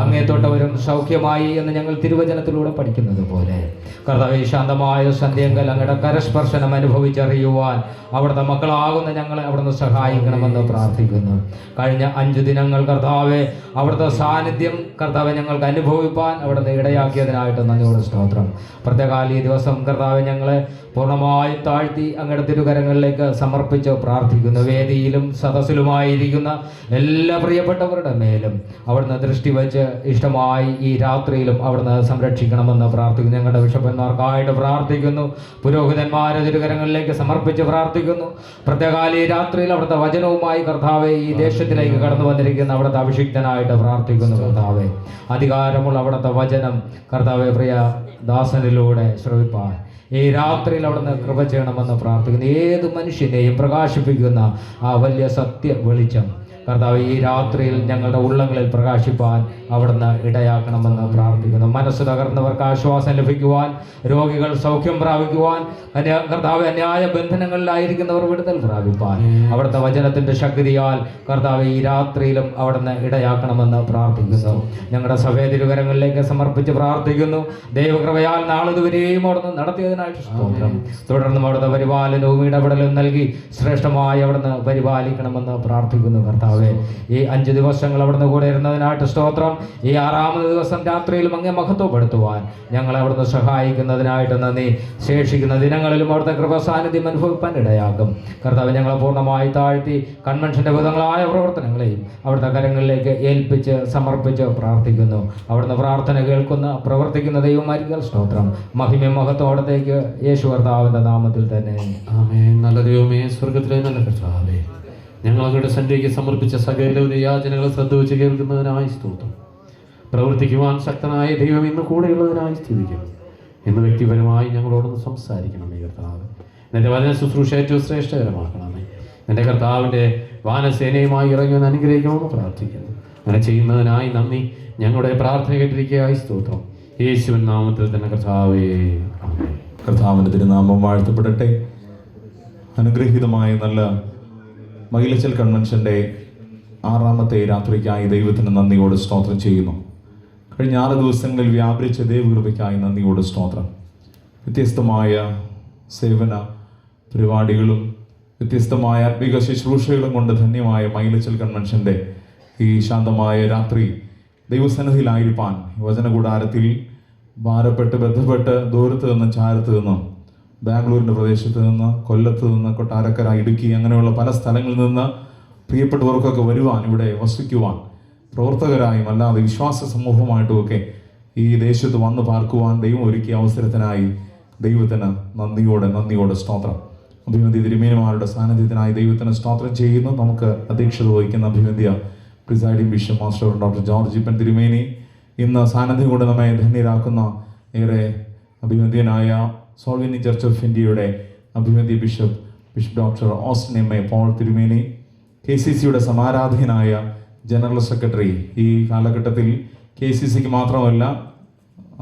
അങ്ങേ തൊട്ടവരും സൗഖ്യമായി എന്ന് ഞങ്ങൾ തിരുവചനത്തിലൂടെ പഠിക്കുന്നത് പോലെ കർത്താവേ ശാന്തമായ സന്ധ്യങ്കൽ അങ്ങയുടെ കരസ്പർശനം അനുഭവിച്ചറിയുവാൻ അവിടുത്തെ മക്കളാകുന്ന ഞങ്ങളെ അവിടുന്ന് സഹായിക്കണമെന്ന് പ്രാർത്ഥിക്കുന്നു. കഴിഞ്ഞ 5 ദിനങ്ങൾ കർത്താവെ അവിടുത്തെ സാന്നിധ്യം കർത്താവെ ഞങ്ങൾക്ക് അനുഭവിപ്പാൻ അവിടുന്ന് ഇടയാക്കിയതിനായിട്ട് നന്ദിയോട് സ്തോത്രം. പ്രത്യേകാല ഈ ദിവസം കർത്താവെ ഞങ്ങളെ പൂർണ്ണമായി താഴ്ത്തി അങ്ങയുടെ തിരുകരങ്ങളിലേക്ക് സമർപ്പിച്ച് പ്രാർത്ഥിക്കുന്നു. വേദിയിലും സദസ്സിലുമായിരിക്കുന്ന എല്ലാ പ്രിയപ്പെട്ടവരുടെ മേലും അവിടുന്ന് ദൃഷ്ടി വെച്ച് ഇഷ്ടമായി ഈ രാത്രിയിലും അവിടുന്ന് സംരക്ഷിക്കണമെന്ന് പ്രാർത്ഥിക്കുന്നു. ഞങ്ങളുടെ ബിഷപ്പന്മാർക്കായിട്ട് പ്രാർത്ഥിക്കുന്നു. പുരോഹിതന്മാരെ തിരുകരങ്ങളിലേക്ക് സമർപ്പിച്ച് പ്രാർത്ഥിക്കുന്നു. പ്രത്യേകാല ഈ രാത്രിയിൽ അവിടുത്തെ വചനവുമായി കർത്താവെ ഈ ദേശത്തിലേക്ക് കടന്നു വന്നിരിക്കുന്ന അവിടുത്തെ അഭിഷിക്തനായിട്ട് പ്രാർത്ഥിക്കുന്നു. കർത്താവെ അധികാരമുള്ള അവിടുത്തെ വചനം കർത്താവെ പ്രിയ ദാസനിലൂടെ ശ്രവിപ്പാൻ ഈ രാത്രിയിൽ അവിടുന്ന് കൃപ ചെയ്യണമെന്ന് പ്രാർത്ഥിക്കുന്നു. ഏത് മനുഷ്യനെയും പ്രകാശിപ്പിക്കുന്ന ആ വലിയ സത്യ വെളിച്ചം കർത്താവ് ഈ രാത്രിയിൽ ഞങ്ങളുടെ ഉള്ളങ്ങളിൽ പ്രകാശിപ്പാൻ അവിടുന്ന് ഇടയാക്കണമെന്ന് പ്രാർത്ഥിക്കുന്നു. മനസ്സ് തകർന്നവർക്ക് ആശ്വാസം ലഭിക്കുവാൻ, രോഗികൾ സൗഖ്യം പ്രാപിക്കുവാൻ, കർത്താവ് അന്യായ ബന്ധനങ്ങളിലായിരിക്കുന്നവർ വിടുതൽ പ്രാപിപ്പാൻ അവിടുത്തെ വചനത്തിൻ്റെ ശക്തിയാൽ കർത്താവ് ഈ രാത്രിയിലും അവിടുന്ന് ഇടയാക്കണമെന്ന് പ്രാർത്ഥിക്കുന്നു. ഞങ്ങളുടെ സഭേതിരുകരങ്ങളിലേക്ക് സമർപ്പിച്ച് പ്രാർത്ഥിക്കുന്നു. ദൈവകൃപയാൽ നാളിതുവരെയും അവിടുന്ന് നടത്തിയതിനായിട്ട് സ്തോത്രം. തുടർന്നും അവിടുത്തെ പരിപാലനവും ഇടപെടലും നൽകി ശ്രേഷ്ഠമായി അവിടുന്ന് പരിപാലിക്കണമെന്ന് പ്രാർത്ഥിക്കുന്നു. കർത്താവ് ഈ 5 ദിവസങ്ങൾ അവിടുന്ന് കൂടെ ഇരുന്നതിനായിട്ട് സ്തോത്രം. ഈ 6ാമത് ദിവസം രാത്രിയിലും അങ്ങേ മഹത്വപ്പെടുത്തുവാൻ ഞങ്ങളെ അവിടുന്ന് സഹായിക്കുന്നതിനായിട്ട് നന്ദി. ശേഷിക്കുന്ന ദിനങ്ങളിലും അവിടുത്തെ കൃപസാന്നിധ്യം അനുഭവിപ്പാൻ ഇടയാക്കും. കർത്താവ് ഞങ്ങളെ പൂർണ്ണമായി താഴ്ത്തി കൺവെൻഷന്റെ വിധങ്ങളായ പ്രവർത്തനങ്ങളെയും അവിടുത്തെ കരങ്ങളിലേക്ക് ഏൽപ്പിച്ച് സമർപ്പിച്ച് പ്രാർത്ഥിക്കുന്നു. അവിടുന്ന് പ്രാർത്ഥന കേൾക്കുന്ന പ്രവർത്തിക്കുന്ന ദൈവമായിരിക്കും സ്തോത്രം. മഹിമ മഹത്വത്തോടത്തേക്ക് യേശു കർത്താവിന്റെ നാമത്തിൽ തന്നെ ആമേൻ. നല്ല ദൈവമേ, സ്വർഗത്തിലെ നല്ല കർത്താവേ, ഞങ്ങൾ അങ്ങയുടെ സന്നിധിക്ക് സമർപ്പിച്ച സകല യാചനകളെ ശ്രദ്ധ വെച്ച് കേൾക്കുന്നതിനായി സ്തോത്രം. പ്രവർത്തിക്കുവാൻ ശക്തനായ ദൈവം ഇന്ന് കൂടെയുള്ളതിനായി സ്തുതിക്കുന്നു. ഇന്ന് വ്യക്തിപരമായി ഞങ്ങളോടൊന്ന് സംസാരിക്കണമേ കർത്താവ്. എൻ്റെ വചന ശുശ്രൂഷ ഏറ്റവും ശ്രേഷ്ഠകരമാക്കണമേ. എൻ്റെ കർത്താവിൻ്റെ വാനസേനയുമായി ഇറങ്ങി അനുഗ്രഹിക്കണമെന്ന് പ്രാർത്ഥിക്കുന്നു. അങ്ങനെ ചെയ്യുന്നതിനായി നന്ദി. ഞങ്ങളുടെ പ്രാർത്ഥന കേട്ടിരിക്കുകയായി സ്തോത്രം. യേശുവിൻ നാമത്തിൽ തന്നെ കർത്താവേ, ആമേൻ. കർത്താവിൻ്റെ തിരുനാമം വാഴ്ത്തപ്പെടട്ടെ. അനുഗ്രഹീതമായ നല്ല മൈലച്ചൽ കൺവെൻഷൻ്റെ 6ാമത്തെ രാത്രിക്കായി ദൈവത്തിന് നന്ദിയോട് സ്തോത്രം ചെയ്യുന്നു. കഴിഞ്ഞ 6 ദിവസങ്ങളിൽ വ്യാപരിച്ച ദൈവകൃപയ്ക്കായി നന്ദിയോട് സ്തോത്രം. വ്യത്യസ്തമായ സേവന പരിപാടികളും വ്യത്യസ്തമായ ആത്മീക ശുശ്രൂഷകളും കൊണ്ട് ധന്യമായ മൈലച്ചൽ കൺവെൻഷൻ്റെ ഈ ശാന്തമായ രാത്രി ദൈവസന്നിധിയിലായിരിക്കാൻ വചനകൂടാരത്തിൽ ഭാരപ്പെട്ട് ബന്ധപ്പെട്ട് ദൂരത്ത് നിന്നും ചാരത്ത് നിന്നും ബാംഗ്ലൂരിൻ്റെ പ്രദേശത്ത് നിന്ന്, കൊല്ലത്ത് നിന്ന്, കൊട്ടാരക്കര, ഇടുക്കി അങ്ങനെയുള്ള പല സ്ഥലങ്ങളിൽ നിന്ന് പ്രിയപ്പെട്ടവർക്കൊക്കെ വരുവാൻ, ഇവിടെ വസിക്കുവാൻ, പ്രവർത്തകരായും അല്ലാതെ വിശ്വാസ സമൂഹമായിട്ടുമൊക്കെ ഈ ദേശത്ത് വന്ന് പാർക്കുവാൻ ദൈവം ഒരുക്കിയ അവസരത്തിനായി ദൈവത്തിന് നന്ദിയോടെ സ്തോത്രം. അഭിവന്ധ്യ തിരുമേനിമാരുടെ സാന്നിധ്യത്തിനായി ദൈവത്തിന് സ്തോത്രം ചെയ്യുന്നു. നമുക്ക് അധ്യക്ഷത വഹിക്കുന്ന അഭിവന്ധ്യ presiding bishop master doctor George Eapen തിരുമേനി ഇന്ന് സാന്നിധ്യം കൊണ്ട് നമ്മെ ധന്യരാക്കുന്ന ഏറെ അഭിവന്ധ്യനായ സോൾവിനി ചർച്ച് ഓഫ് ഇന്ത്യയുടെ അഭിവന്ധ്യ bishop doctor Austin M A Paul തിരുമേനി, KCCയുടെ സമാരാധ്യനായ ജനറൽ സെക്രട്ടറി, ഈ കാലഘട്ടത്തിൽ KCCക്ക് മാത്രമല്ല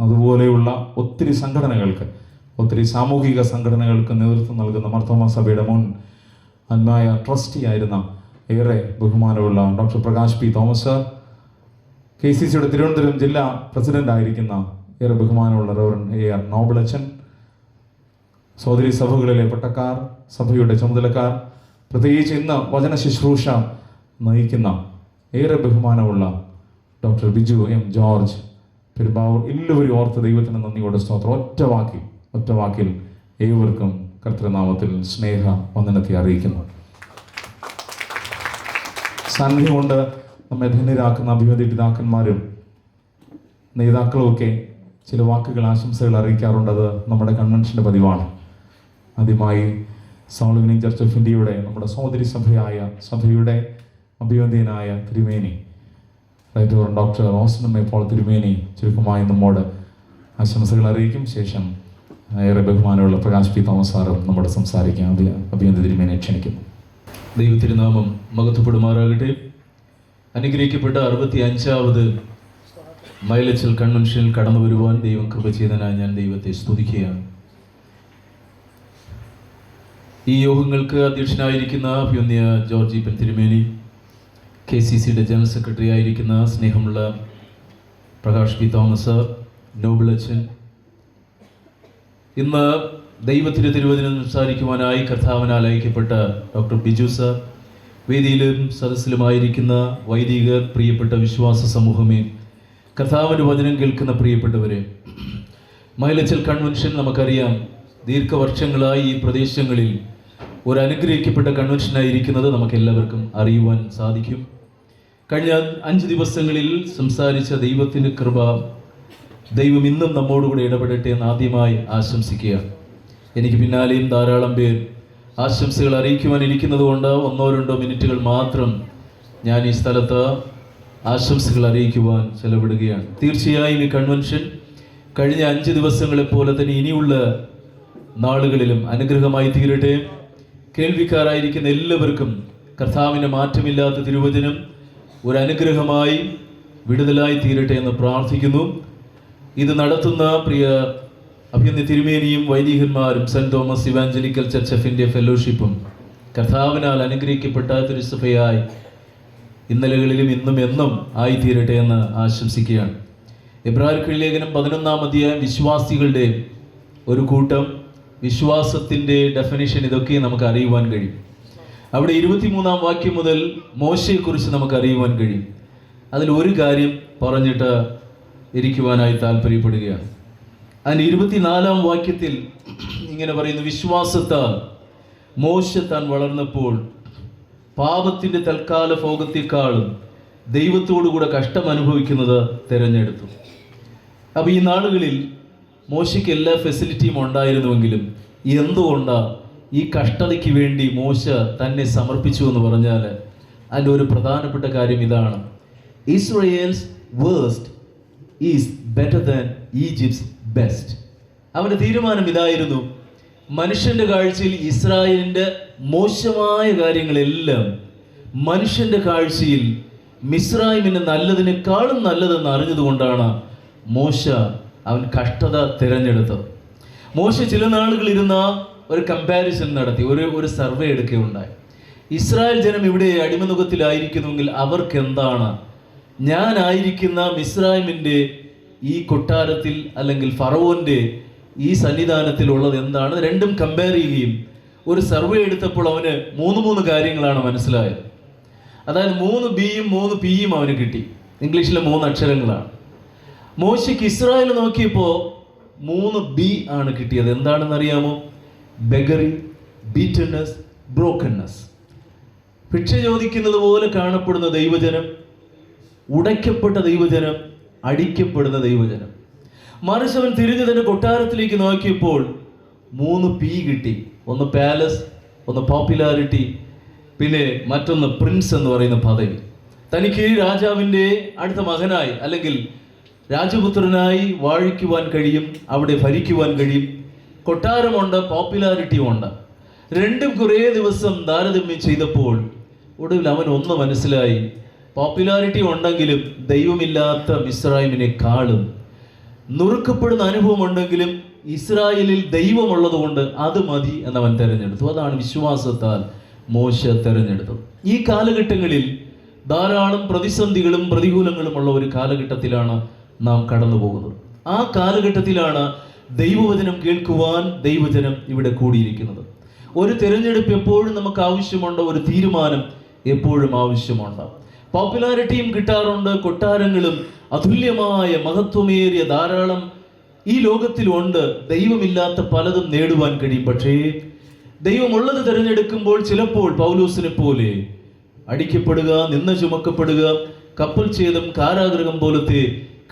അതുപോലെയുള്ള ഒത്തിരി സംഘടനകൾക്ക്, ഒത്തിരി സാമൂഹിക സംഘടനകൾക്ക് നേതൃത്വം നൽകുന്ന മാർത്തോമാ സഭയുടെ മുൻ ആത്മായ ട്രസ്റ്റി ആയിരുന്ന ഏറെ ബഹുമാനമുള്ള ഡോക്ടർ പ്രകാശ് പി തോമസ്, KCCയുടെ തിരുവനന്തപുരം ജില്ലാ പ്രസിഡന്റ് ആയിരിക്കുന്ന ഏറെ ബഹുമാനമുള്ള റവറൻഡ് AR നോബിളച്ചൻ, സഹോദരി സഭകളിലെ പട്ടക്കാർ, സഭയുടെ ചുമതലക്കാർ, പ്രത്യേകിച്ച് ഇന്ന് വചന ശുശ്രൂഷ നയിക്കുന്ന ഏറെ ബഹുമാനമുള്ള doctor Biju M George Perumbavoor, എല്ലാവരും ഓർത്ത് ദൈവത്തിന് നന്ദിയോടെ സ്തോത്രം. ഒറ്റ വാക്കിൽ ഏവർക്കും കർത്തൃനാമത്തിൽ സ്നേഹ വന്ദനത്തെ അറിയിക്കുന്നു. സാന്നിധ്യം കൊണ്ട് നമ്മെ ധന്യരാക്കുന്ന അഭിവന്ധ്യ പിതാക്കന്മാരും നേതാക്കളുമൊക്കെ ചില വാക്കുകൾ, ആശംസകൾ അറിയിക്കാറുണ്ടത് നമ്മുടെ കൺവെൻഷൻ്റെ പതിവാണ്. ആദ്യമായി സോൾവിനി ചർച്ച് ഓഫ് ഇന്ത്യയുടെ നമ്മുടെ സഹോദരി സഭയുടെ അഭിവന്ധ്യനായ തിരുമേനി doctor Austin M A Paul തിരുമേനി ചുരുക്കമായി നമ്മോട് ആശംസകൾ അറിയിക്കും. ശേഷം ഏറെ ബഹുമാനമുള്ള പ്രകാശ് പി തോമസ് സാറും നമ്മോട് സംസാരിക്കാൻ അഭിവന്ധ്യ തിരുമേനിയെ ക്ഷണിക്കുന്നു. ദൈവത്തിരുനാമം മഹത്വപ്പെടുമാറാകട്ടെ. അനുഗ്രഹിക്കപ്പെട്ട 65ാമത് മൈലച്ചൽ കൺവെൻഷനിൽ കടന്നു വരുവാൻ ദൈവം കൃപ ചെയ്തതിനായി ഞാൻ ദൈവത്തെ സ്തുതിക്കുകയാണ്. ഈ യോഗങ്ങൾക്ക് അധ്യക്ഷനായിരിക്കുന്ന അഭിവന്ധ്യ ജോർജ് ഈപ്പൻ തിരുമേനി, KCCയുടെ ജനറൽ സെക്രട്ടറി ആയിരിക്കുന്ന സ്നേഹമുള്ള പ്രകാശ് പി തോമസ്, നോബിളച്ചൻ, ഇന്ന് ദൈവത്തിൻ്റെ തിരുവചനം സംസാരിക്കുവാനായി കർത്താവിനാൽ അയക്കപ്പെട്ട ഡോക്ടർ ബിജു സർ, വേദിയിലും സദസ്സിലുമായിരിക്കുന്ന വൈദികർ, പ്രിയപ്പെട്ട വിശ്വാസ സമൂഹമേ, കർത്താവിൻ്റെ വചനം കേൾക്കുന്ന പ്രിയപ്പെട്ടവരെ, മൈലച്ചൽ കൺവെൻഷൻ നമുക്കറിയാം ദീർഘവർഷങ്ങളായി ഈ പ്രദേശങ്ങളിൽ ഒരു അനുഗ്രഹിക്കപ്പെട്ട കൺവെൻഷനായിരിക്കുന്നത് നമുക്കെല്ലാവർക്കും അറിയുവാൻ സാധിക്കും. കഴിഞ്ഞ 5 ദിവസങ്ങളിൽ സംസാരിച്ച ദൈവത്തിൻ്റെ കൃപ, ദൈവം ഇന്നും നമ്മോടുകൂടെ ഇടപെടട്ടെ എന്ന് ആദ്യമായി ആശംസിക്കുക. എനിക്ക് പിന്നാലെയും ധാരാളം പേർ ആശംസകൾ അറിയിക്കുവാനിരിക്കുന്നത് കൊണ്ട് 1-2 മിനിറ്റുകൾ മാത്രം ഞാൻ ഈ സ്ഥലത്ത് ആശംസകൾ അറിയിക്കുവാൻ ചെലവിടുകയാണ്. തീർച്ചയായും ഈ കൺവെൻഷൻ കഴിഞ്ഞ 5 ദിവസങ്ങളെപ്പോലെ തന്നെ ഇനിയുള്ള നാളുകളിലും അനുഗ്രഹമായി തീരട്ടെ. കേൾവിക്കാരായിരിക്കുന്ന എല്ലാവർക്കും കർത്താവിൻ്റെ മാറ്റമില്ലാത്ത തിരുവചനം ഒരു അനുഗ്രഹമായി വിടുതലായി തീരട്ടെ എന്ന് പ്രാർത്ഥിക്കുന്നു. ഇത് നടത്തുന്ന പ്രിയ അഭിവന്ധ്യ തിരുമേനിയും വൈദികന്മാരും saint Thomas evangelical church of India ഫെലോഷിപ്പും കർത്താവിനാൽ അനുഗ്രഹിക്കപ്പെട്ട തിരുസഭയായി ഇന്നലകളിലും ഇന്നും എന്നും ആയിത്തീരട്ടെ എന്ന് ആശംസിക്കുകയാണ്. എബ്രായർക്കുള്ള ലേഖനം 11-ാം അധ്യായം വിശ്വാസികളുടെ ഒരു കൂട്ടം, വിശ്വാസത്തിൻ്റെ ഡെഫിനിഷൻ ഇതൊക്കെ നമുക്ക് അറിയുവാൻ കഴിയും. അവിടെ 23-ാം വാക്യം മുതൽ മോശയെക്കുറിച്ച് നമുക്ക് അറിയുവാൻ കഴിയും. അതിൽ ഒരു കാര്യം പറഞ്ഞിട്ട് ഇരിക്കുവാനായി താല്പര്യപ്പെടുകയാണ്. അതിന് 24-ാം വാക്യത്തിൽ ഇങ്ങനെ പറയുന്നു: വിശ്വാസത്താൽ മോശ താൻ വളർന്നപ്പോൾ പാപത്തിൻ്റെ തൽക്കാല ഭോഗത്തെക്കാളും ദൈവത്തോടുകൂടെ കഷ്ടം അനുഭവിക്കുന്നത് തിരഞ്ഞെടുത്തു. അപ്പോൾ ഈ നാളുകളിൽ മോശയ്ക്ക് എല്ലാ ഫെസിലിറ്റിയും ഉണ്ടായിരുന്നുവെങ്കിലും എന്തുകൊണ്ടാണ് ഈ കഷ്ടതയ്ക്ക് വേണ്ടി മോശ തന്നെ സമർപ്പിച്ചു എന്ന് പറഞ്ഞാൽ അതിൻ്റെ ഒരു പ്രധാനപ്പെട്ട കാര്യം ഇതാണ്: Israel's worst is better than Egypt's best. അവൻ്റെ തീരുമാനം ഇതായിരുന്നു: മനുഷ്യൻ്റെ കാഴ്ചയിൽ ഇസ്രായേലിൻ്റെ മോശമായ കാര്യങ്ങളെല്ലാം മനുഷ്യൻ്റെ കാഴ്ചയിൽ മിസ്രൈമിന് നല്ലതിനേക്കാളും നല്ലതെന്ന് അറിഞ്ഞതുകൊണ്ടാണ് മോശ അവൻ കഷ്ടത തിരഞ്ഞെടുത്തത്. മോശ ചില നാളുകൾ ഇരുന്ന ഒരു കമ്പാരിസൺ നടത്തി, ഒരു സർവേ എടുക്കുകയുണ്ടായി. ഇസ്രായേൽ ജനം ഇവിടെ അടിമനുഖത്തിലായിരിക്കുന്നുവെങ്കിൽ അവർക്ക് എന്താണ് ഞാനായിരിക്കുന്ന മിസ്രൈമിൻ്റെ ഈ കൊട്ടാരത്തിൽ അല്ലെങ്കിൽ ഫറവോൻ്റെ ഈ സന്നിധാനത്തിലുള്ളത് എന്താണ്, രണ്ടും കമ്പയർ ചെയ്യുകയും ഒരു സർവേ എടുത്തപ്പോൾ അവന് 3 കാര്യങ്ങളാണ് മനസ്സിലായത്. അതായത് 3 ബിയും 3 പിയും അവന് കിട്ടി. ഇംഗ്ലീഷിലെ 3 അക്ഷരങ്ങളാണ്. മോശയ്ക്ക് ഇസ്രായേൽ നോക്കിയപ്പോൾ 3 ബി ആണ് കിട്ടിയത്. എന്താണെന്ന് അറിയാമോ? ബെഗറി, ബീറ്റൻനെസ്, ബ്രോക്കൺനെസ്. ഭിക്ഷ ചോദിക്കുന്നത് പോലെ കാണപ്പെടുന്ന ദൈവജനം, ഉടയ്ക്കപ്പെട്ട ദൈവജനം, അടിക്കപ്പെടുന്ന ദൈവജനം. മറിച്ച് അവൻ തിരിഞ്ഞു തന്നെ കൊട്ടാരത്തിലേക്ക് നോക്കിയപ്പോൾ 3 P കിട്ടി. ഒന്ന് പാലസ്, ഒന്ന് പോപ്പുലാരിറ്റി, പിന്നെ മറ്റൊന്ന് പ്രിൻസ് എന്ന് പറയുന്ന പദവി. തനിക്ക് രാജാവിൻ്റെ അടുത്ത മകനായി അല്ലെങ്കിൽ രാജപുത്രനായി വാഴിക്കുവാൻ കഴിയും, അവിടെ ഭരിക്കുവാൻ കഴിയും. കൊട്ടാരമുണ്ട്, പോപ്പുലാരിറ്റിയും ഉണ്ട്. രണ്ടും കുറേ ദിവസം താരതമ്യം ചെയ്തപ്പോൾ ഒടുവിൽ അവൻ ഒന്ന് മനസ്സിലായി. പോപ്പുലാരിറ്റി ഉണ്ടെങ്കിലും ദൈവമില്ലാത്ത മിസ്രൈമിനെക്കാളും നുറുക്കപ്പെടുന്ന അനുഭവം ഉണ്ടെങ്കിലും ഇസ്രായേലിൽ ദൈവമുള്ളത് കൊണ്ട് അത് മതി എന്നവൻ തിരഞ്ഞെടുത്തു. അതാണ് വിശ്വാസത്താൽ മോശ തിരഞ്ഞെടുത്തത്. ഈ കാലഘട്ടങ്ങളിൽ ധാരാളം പ്രതിസന്ധികളും പ്രതികൂലങ്ങളും ഉള്ള ഒരു കാലഘട്ടത്തിലാണ് നാം കടന്നു പോകുന്നത്. ആ കാലഘട്ടത്തിലാണ് ദൈവവചനം കേൾക്കുവാൻ ദൈവജനം ഇവിടെ കൂടിയിരിക്കുന്നത്. ഒരു തിരഞ്ഞെടുപ്പ് എപ്പോഴും നമുക്ക് ആവശ്യമുണ്ട്, ഒരു തീരുമാനം എപ്പോഴും ആവശ്യമുണ്ട്. പോപ്പുലാരിറ്റിയും കിട്ടാറുണ്ട്, കൊട്ടാരങ്ങളും അതുല്യമായ മഹത്വമേറിയ ധാരാളം ഈ ലോകത്തിലുണ്ട്. ദൈവമില്ലാത്ത പലതും നേടുവാൻ കഴിയും. പക്ഷേ ദൈവമുള്ളത് തിരഞ്ഞെടുക്കുമ്പോൾ ചിലപ്പോൾ പൗലോസിനെ പോലെ അടിക്കപ്പെടുക, നിന്ന ചുമക്കപ്പെടുക, കപ്പൽ ഛേദം, കാരാഗൃഹം പോലത്തെ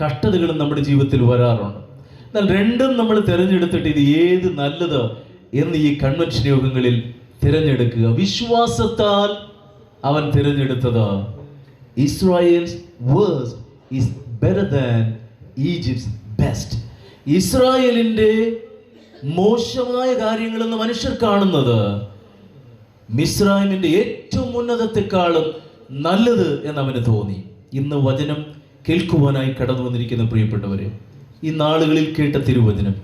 കഷ്ടതകളും നമ്മുടെ ജീവിതത്തിൽ വരാറുണ്ട്. എന്നാൽ രണ്ടും നമ്മൾ തിരഞ്ഞെടുത്തിട്ട് ഇത് ഏത് നല്ലത് എന്ന് ഈ കൺവെൻഷൻ യോഗങ്ങളിൽ തിരഞ്ഞെടുക്കുക. വിശ്വാസത്താൽ അവൻ തിരഞ്ഞെടുത്തത് Israel's worse is better than Egypt's best. ഇസ്രായേലിൻ്റെ മോശമായ കാര്യങ്ങളെന്ന് മനുഷ്യർ കാണുന്നത് മിസ്രൈമിൻ്റെ ഏറ്റവും ഉന്നതത്തെക്കാളും നല്ലത് എന്നവന് തോന്നി. ഇന്ന് വചനം കേൾക്കുവാനായി കടന്നു വന്നിരിക്കുന്ന പ്രിയപ്പെട്ടവരെ, ഈ നാളുകളിൽ കേട്ട തിരുവചനം,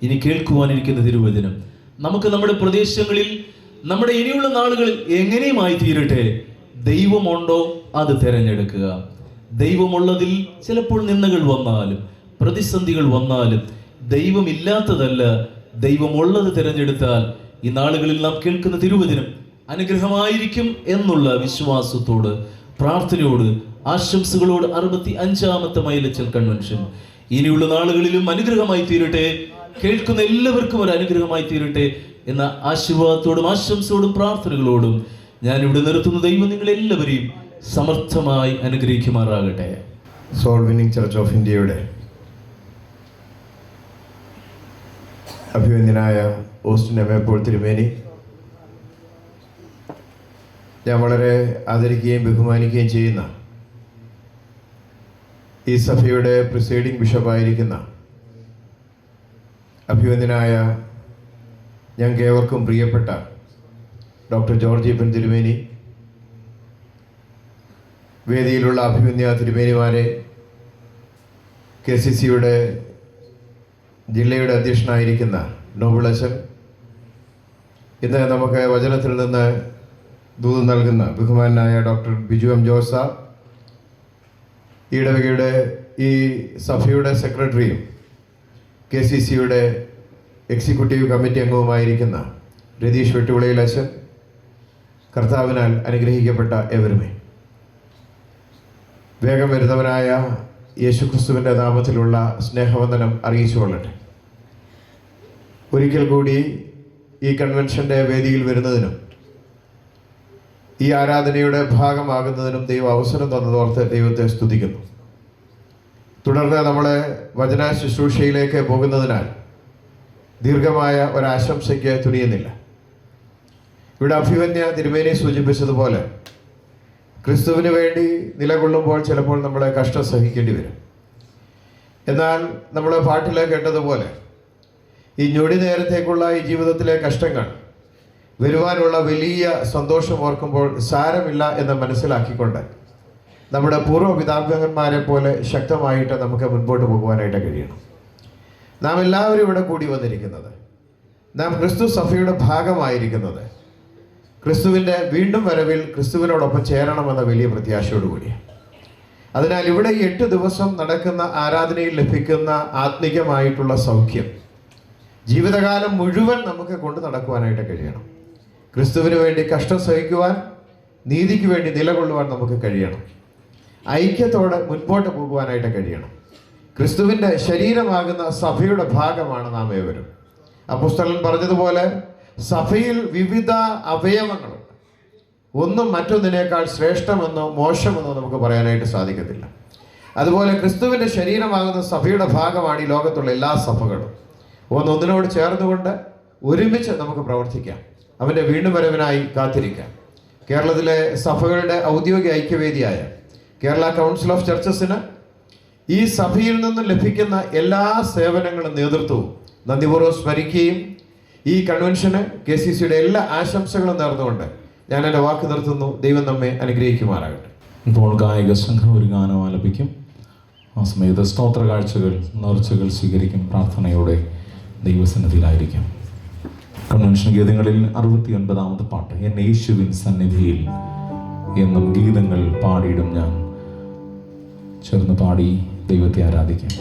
ഇനി കേൾക്കുവാനിരിക്കുന്ന തിരുവചനം നമുക്ക് നമ്മുടെ പ്രദേശങ്ങളിൽ, നമ്മുടെ ഇനിയുള്ള നാളുകളിൽ എങ്ങനെയുമായി തീരട്ടെ. ദൈവമുണ്ടോ അത് തിരഞ്ഞെടുക്കുക. ദൈവമുള്ളതിൽ ചിലപ്പോൾ നിന്ദകൾ വന്നാലും പ്രതിസന്ധികൾ വന്നാലും ദൈവമില്ലാത്തതല്ല, ദൈവമുള്ളത് തിരഞ്ഞെടുത്താൽ ഈ നാളുകളിൽ നാം കേൾക്കുന്ന തിരുവചനം അനുഗ്രഹമായിരിക്കും എന്നുള്ള വിശ്വാസത്തോട്, പ്രാർത്ഥനയോട്, ആശംസകളോട് 65ാമത്തെ മൈലച്ചൽ കൺവെൻഷൻ ഇനിയുള്ള നാളുകളിലും അനുഗ്രഹമായി തീരട്ടെ, കേൾക്കുന്ന എല്ലാവർക്കും ഒരു അനുഗ്രഹമായി തീരട്ടെ എന്ന ആശീർവാദത്തോടും ആശംസയോടും പ്രാർത്ഥനകളോടും ഞാനിവിടെ നിർത്തുന്ന ദൈവം നിങ്ങളെല്ലാവരെയും സമർത്ഥമായി അനുഗ്രഹിക്കുമാറാകട്ടെ. സോൾ വിന്നിംഗ് ചർച്ച് ഓഫ് ഇന്ത്യയുടെ അഭിവന്ദ്യനായ ഓസ്റ്റിൻ എമേപ്പോൾ തിരുമേനി, ഞാൻ വളരെ ആദരിക്കുകയും ബഹുമാനിക്കുകയും ചെയ്യുന്ന ഈ സഭയുടെ പ്രിസൈഡിംഗ് ബിഷപ്പായിരിക്കുന്ന അഭിവന്ദ്യനായ ഞങ്ങൾക്ക് ഏവർക്കും പ്രിയപ്പെട്ട ഡോക്ടർ ജോർജ് ഇപ്പൻ തിരുമേനി, വേദിയിലുള്ള അഭിമന്യ തിരുമേനിമാരെ, KCCയുടെ ജില്ലയുടെ അധ്യക്ഷനായിരിക്കുന്ന നോബിളച്ചൻ, ഇന്ന് നമുക്ക് വചനത്തിൽ നിന്ന് ദൂത് നൽകുന്ന ബഹുമാനായ ഡോക്ടർ ബിജു എം ജോസ, ഇടവകയുടെ ഈ സഭയുടെ സെക്രട്ടറിയും KCCയുടെ എക്സിക്യൂട്ടീവ് കമ്മിറ്റി അംഗവുമായിരിക്കുന്ന രതീഷ് വെട്ടുവിളയിൽ അച്ഛൻ, കർത്താവിനാൽ അനുഗ്രഹിക്കപ്പെട്ട എവരുമേ, വേഗം വരുന്നവനായ യേശുക്രിസ്തുവിൻ്റെ നാമത്തിലുള്ള സ്നേഹവന്ദനം അറിയിച്ചുകൊള്ളട്ടെ. ഒരിക്കൽ കൂടി ഈ കൺവെൻഷൻ്റെ വേദിയിൽ വരുന്നതിനും ഈ ആരാധനയുടെ ഭാഗമാകുന്നതിനും ദൈവം അവസരം തന്നതോർത്ത് ദൈവത്തെ സ്തുതിക്കുന്നു. തുടർന്ന് നമ്മളെ വചന ശുശ്രൂഷയിലേക്ക് പോകുന്നതിനാൽ ദീർഘമായ ഒരാശംസയ്ക്ക് തുനിയുന്നില്ല. ഇവിടെ അഭിവന്യ തിരുമേനി സൂചിപ്പിച്ചതുപോലെ ക്രിസ്തുവിന് വേണ്ടി നിലകൊള്ളുമ്പോൾ ചിലപ്പോൾ നമ്മളെ കഷ്ടം സഹിക്കേണ്ടി വരും. എന്നാൽ നമ്മൾ പാട്ടിൽ കേട്ടതുപോലെ ഈ ഞൊടി നേരത്തേക്കുള്ള ഈ ജീവിതത്തിലെ കഷ്ടങ്ങൾ വരുവാനുള്ള വലിയ സന്തോഷം ഓർക്കുമ്പോൾ സാരമില്ല എന്ന് മനസ്സിലാക്കിക്കൊണ്ട് നമ്മുടെ പൂർവ്വപിതാമഹന്മാരെ പോലെ ശക്തമായിട്ട് നമുക്ക് മുൻപോട്ട് പോകുവാനായിട്ട് കഴിയണം. നാം എല്ലാവരും ഇവിടെ കൂടി വന്നിരിക്കുന്നത്, നാം ക്രിസ്തു സഭയുടെ ഭാഗമായിരിക്കുന്നത് ക്രിസ്തുവിൻ്റെ വീണ്ടും വരവിൽ ക്രിസ്തുവിനോടൊപ്പം ചേരണമെന്ന വലിയ പ്രത്യാശയോടുകൂടി. അതിനാൽ ഇവിടെ 8 ദിവസം നടക്കുന്ന ആരാധനയിൽ ലഭിക്കുന്ന ആത്മികമായിട്ടുള്ള സൗഖ്യം ജീവിതകാലം മുഴുവൻ നമുക്ക് കൊണ്ട് നടക്കുവാനായിട്ട് കഴിയണം. ക്രിസ്തുവിന് വേണ്ടി കഷ്ടം സഹിക്കുവാൻ, നീതിക്ക് വേണ്ടി നിലകൊള്ളുവാൻ നമുക്ക് കഴിയണം. ഐക്യത്തോടെ മുൻപോട്ട് പോകുവാനായിട്ട് കഴിയണം. ക്രിസ്തുവിൻ്റെ ശരീരമാകുന്ന സഭയുടെ ഭാഗമാണ് നാം ഏവരും. അപ്പോസ്തലൻ പറഞ്ഞതുപോലെ സഭയിൽ വിവിധ അവയവങ്ങളുണ്ട്. ഒന്നും മറ്റൊന്നിനേക്കാൾ ശ്രേഷ്ഠമെന്നോ മോശമെന്നോ നമുക്ക് പറയാനായിട്ട് സാധിക്കത്തില്ല. അതുപോലെ ക്രിസ്തുവിൻ്റെ ശരീരമാകുന്ന സഭയുടെ ഭാഗമാണ് ഈ ലോകത്തുള്ള എല്ലാ സഭകളും. ഒന്നിനോട് ചേർന്നുകൊണ്ട് ഒരുമിച്ച് നമുക്ക് പ്രവർത്തിക്കാം. അവൻ്റെ വീണ്ടും വരവിനായി കാത്തിരിക്കാം. കേരളത്തിലെ സഭകളുടെ ഔദ്യോഗിക ഐക്യവേദിയായ കേരള കൗൺസിൽ ഓഫ് ചർച്ചസിന് ഈ സഭയിൽ നിന്നും ലഭിക്കുന്ന എല്ലാ സേവനങ്ങളും നേതൃത്വവും നന്ദിപൂർവ്വം സ്മരിക്കുകയും ഈ കൺവെൻഷന് KCCയുടെ എല്ലാ ആശംസകളും നേർന്നുകൊണ്ട് ഞാൻ എൻ്റെ വാക്ക് നിർത്തുന്നു. ദൈവം നമ്മെ അനുഗ്രഹിക്കുമാറാകട്ടെ. ഇപ്പോൾ ഗായക സംഘം ഒരു ഗാനം ആലപിക്കും. ആ സമയത്ത് സ്തോത്ര കാഴ്ചകൾ, നേർച്ചകൾ സ്വീകരിക്കും. പ്രാർത്ഥനയോടെ ദൈവസന്നിധിയിലായിരിക്കും. കൺവെൻഷൻ ഗീതങ്ങളിൽ 69ാമത്തെ പാട്ട്, എൻ യേശുവിൻ സന്നിധിയിൽ എന്നും ഗീതങ്ങൾ പാടിയിടും ഞാൻ. ചേർന്ന് പാടി ദൈവത്തെ ആരാധിക്കാം.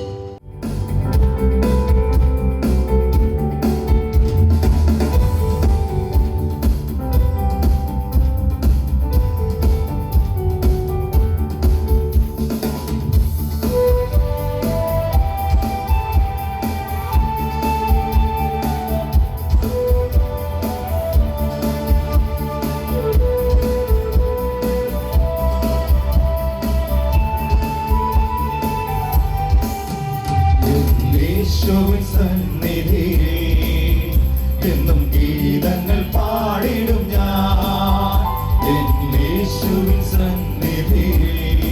യേശുവിൻ സന്നിധിയിൽ എന്നും ഗീതങ്ങൾ പാടിടും ഞാൻ. യേശുവിൻ സന്നിധിയിൽ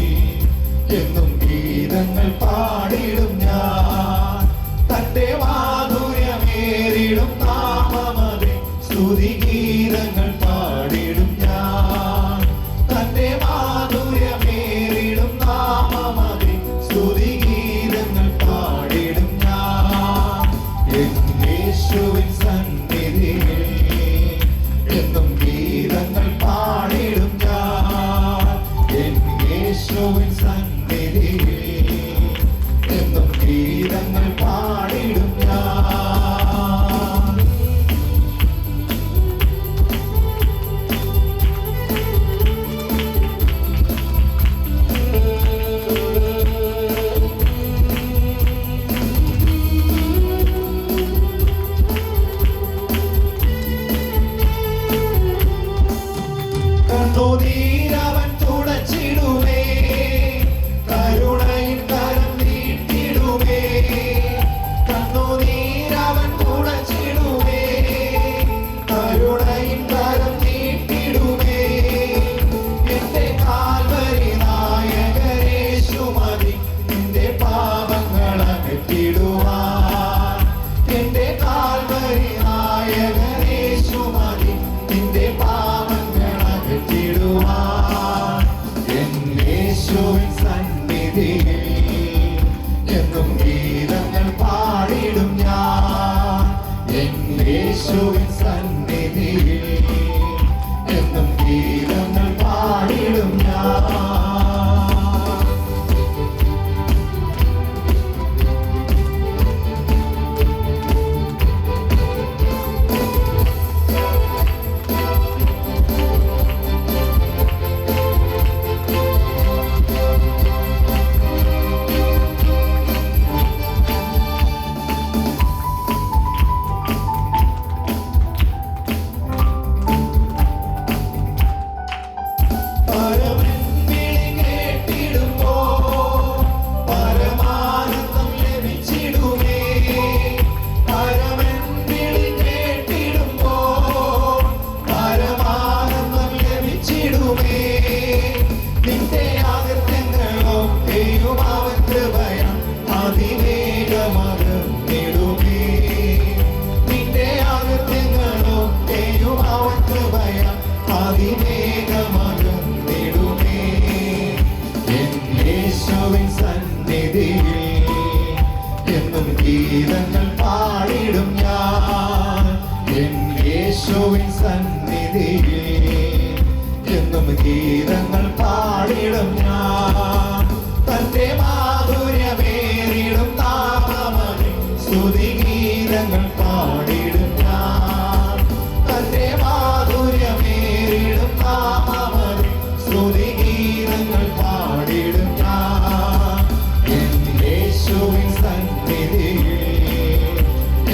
എന്നും ഗീതങ്ങൾ പാടിടും ഞാൻ. തന്റെ മാധുര്യമേറിടും നാമമതേ സ്തുതി ഗീതങ്ങൾ പാടിടും ഞാൻ. തന്റെ മാധുര്യമേറിടും നാമമതേ സ്തുതി ഗീതങ്ങൾ പാടിടും ഞാൻ. യേശുവിൻ സന്നിധിയിൽ എന്നും ഗീതങ്ങൾ പാടിടും ഞാൻ. യേശുവിൻ സന്നിധിയിൽ എന്നും ഗീതങ്ങൾ പാടിടും ഞാൻ. കണ്ണുനീരവൻ തുടച്ചിടുമേ, കരുണയിൻ കരം നീട്ടിടുമേ. കണ്ണുനീരവൻ തുടച്ചിടുമേ, കരുണയിൻ കരം നീട്ടിടുമേ. എന്റെ കാൽവരി നായകനേശു മതി നിന്റെ പാപങ്ങൾ അകറ്റിടുവാൻ. എന്റെ കാൽവരി നായകനേശു മതി നിന്റെ പാപങ്ങൾ അകറ്റിടുവാൻ. യേശുവിൻ സന്നിധിയിൽ എന്നും ഗീതങ്ങൾ പാടിടും ഞാൻ. യേശുവിൻ സന്നിധിയിൽ എന്നും ഗീതങ്ങൾ പാടിടും ഞാൻ. പരമൻ വിളി കേട്ടിടുമ്പോൾ പരമാനന്ദം ലഭിച്ചിടുമേ. പരമൻ വിളി കേട്ടിടുമ്പോൾ പരമാനന്ദം ലഭിച്ചിടുമേ. നിന്റെ അകൃത്യങ്ങളോ ദൈവം അവൻ കൃപയാൽ അതിവേഗമകന്നിടുമേ. നിന്റെ അകൃത്യങ്ങളോ ദൈവം അവൻ കൃപയാൽ അതിവേഗമകന്നിടുമേ. യേശുവിൻ സന്നിധിയിൽ എന്നും ഗീതങ്ങൾ പാടിടും ഞാൻ. യേശുവിൻ സന്നിധിയിൽ എന്നും ഗീതങ്ങൾ പാടിടും ഞാൻ. തന്റെ മാധുര്യമേറിടും നാമമതേ സ്തുതി ഗീതങ്ങൾ പാടിടും ഞാൻ. തന്റെ മാധുര്യമേറിടും നാമമതേ സ്തുതി ഗീതങ്ങൾ പാടിടും ഞാൻ. യേശുവിൻ സന്നിധിയിൽ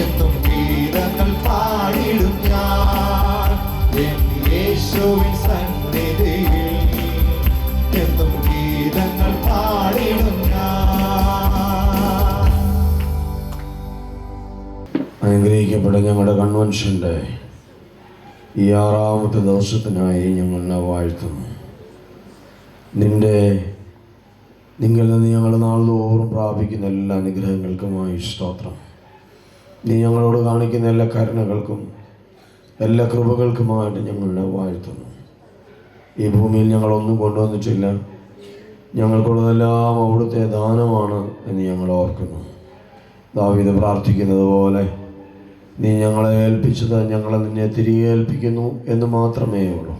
എന്നും ഗീതങ്ങൾ പാടിടും ഞാൻ. യേശുവിൻ സന്നിധിയിൽ ഇവിടെ ഞങ്ങളുടെ കൺവെൻഷൻ്റെ ഈ 6ാമത്തെ ദിവസത്തിനായി ഞങ്ങളെ വാഴ്ത്തുന്നു. നിങ്ങളിൽ നിന്ന് ഞങ്ങൾ നാൾതോറും പ്രാപിക്കുന്ന എല്ലാ അനുഗ്രഹങ്ങൾക്കുമായി സ്തോത്രം. നീ ഞങ്ങളോട് കാണിക്കുന്ന എല്ലാ കരുണകൾക്കും എല്ലാ കൃപകൾക്കുമായിട്ട് ഞങ്ങളെ വാഴ്ത്തുന്നു. ഈ ഭൂമിയിൽ ഞങ്ങളൊന്നും കൊണ്ടുവന്നിട്ടില്ല, ഞങ്ങൾക്കുള്ളതെല്ലാം അവിടുത്തെ ദാനമാണ് എന്ന് ഞങ്ങൾ ഓർക്കുന്നു. ദാവീദ് പ്രാർത്ഥിക്കുന്നത് പോലെ നീ ഞങ്ങളെ ഏൽപ്പിച്ചത് ഞങ്ങളെ നിന്നെ തിരികെ ഏൽപ്പിക്കുന്നു എന്ന് മാത്രമേ ഉള്ളൂ.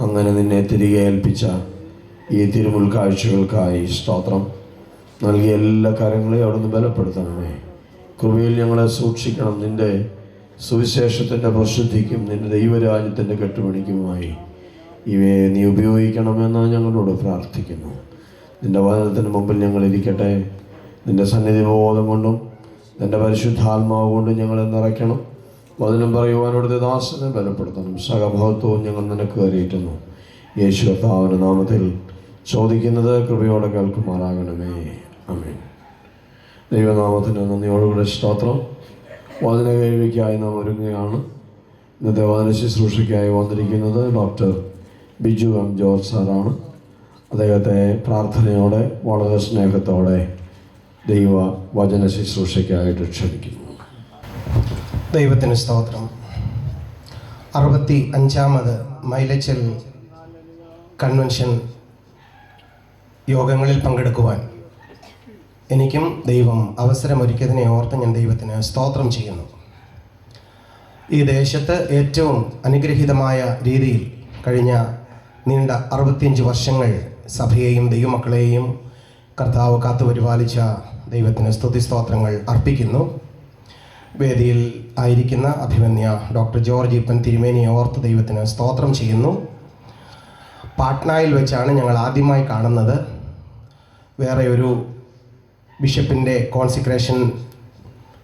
അങ്ങനെ നിന്നെ തിരികെ ഏൽപ്പിച്ച ഈ തിരുമുൽ കാഴ്ചകൾക്കായി സ്തോത്രം. നൽകിയ എല്ലാ കാര്യങ്ങളെയും അവിടുന്ന് ബലപ്പെടുത്തണമേ. കൃപയിൽ ഞങ്ങളെ സൂക്ഷിക്കണം. നിൻ്റെ സുവിശേഷത്തിൻ്റെ പ്രസിദ്ധിക്കും നിൻ്റെ ദൈവരാജ്യത്തിൻ്റെ കെട്ടുപണിക്കുമായി ഇവയെ നീ ഉപയോഗിക്കണമെന്ന് ഞങ്ങളോട് പ്രാർത്ഥിക്കുന്നു. നിൻ്റെ വചനത്തിന് മുമ്പിൽ ഞങ്ങളിരിക്കട്ടെ. നിൻ്റെ സന്നിധി ബോധം കൊണ്ടും നിൻ്റെ പരിശുദ്ധാത്മാവ് കൊണ്ടും ഞങ്ങളെ നിറയ്ക്കണം. വചനം പറയുവാനോടുത്തെ ദാസനെ ബലപ്പെടുത്തണം. സകമഹത്വവും ഞങ്ങൾ നിനക്ക് കയറിയിട്ടുന്നു. യേശു കർത്താവിൻ്റെ നാമത്തിൽ ചോദിക്കുന്നത് കൃപയോടെ കേൾക്കുമാറാകണമേ. ആമേൻ. ദൈവനാമത്തിന് നന്ദിയോടുകൂടെ സ്തോത്രം. വചന കേൾവിക്കായി നാം ഒരുങ്ങുകയാണ്. ഇന്നത്തെ വചന ശുശ്രൂഷയ്ക്കായി വന്നിരിക്കുന്നത് ഡോക്ടർ ബിജു എം ജോർജ് സാറാണ്. അദ്ദേഹത്തെ പ്രാർത്ഥനയോടെ വളരെ സ്നേഹത്തോടെ ദൈവ വചന ശുശ്രൂഷയ്ക്കായിട്ട് ക്ഷണിക്കുന്നു. ദൈവത്തിന് സ്തോത്രം. 65ാമത് മൈലച്ചൽ കൺവെൻഷൻ യോഗങ്ങളിൽ പങ്കെടുക്കുവാൻ എനിക്കും ദൈവം അവസരമൊരുക്കിയതിനെ ഓർത്ത് ഞാൻ ദൈവത്തിന് സ്തോത്രം ചെയ്യുന്നു. ഈ ദേശത്ത് ഏറ്റവും അനുഗ്രഹീതമായ രീതിയിൽ കഴിഞ്ഞ നീണ്ട 65 വർഷങ്ങൾ സഭയെയും ദൈവമക്കളെയും കർത്താവ് കാത്തുപരിപാലിച്ച ദൈവത്തിന് സ്തുതി സ്തോത്രങ്ങൾ അർപ്പിക്കുന്നു. വേദിയിൽ ആയിരിക്കുന്ന അഭിമന്യ ഡോക്ടർ ജോർജ് ഈപ്പൻ തിരുമേനിയെ ഓർത്ത് ദൈവത്തിന് സ്തോത്രം ചെയ്യുന്നു. പാട്നയിൽ വെച്ചാണ് ഞങ്ങൾ ആദ്യമായി കാണുന്നത്. വേറെ ഒരു ബിഷപ്പിൻ്റെ കോൺസിക്രേഷൻ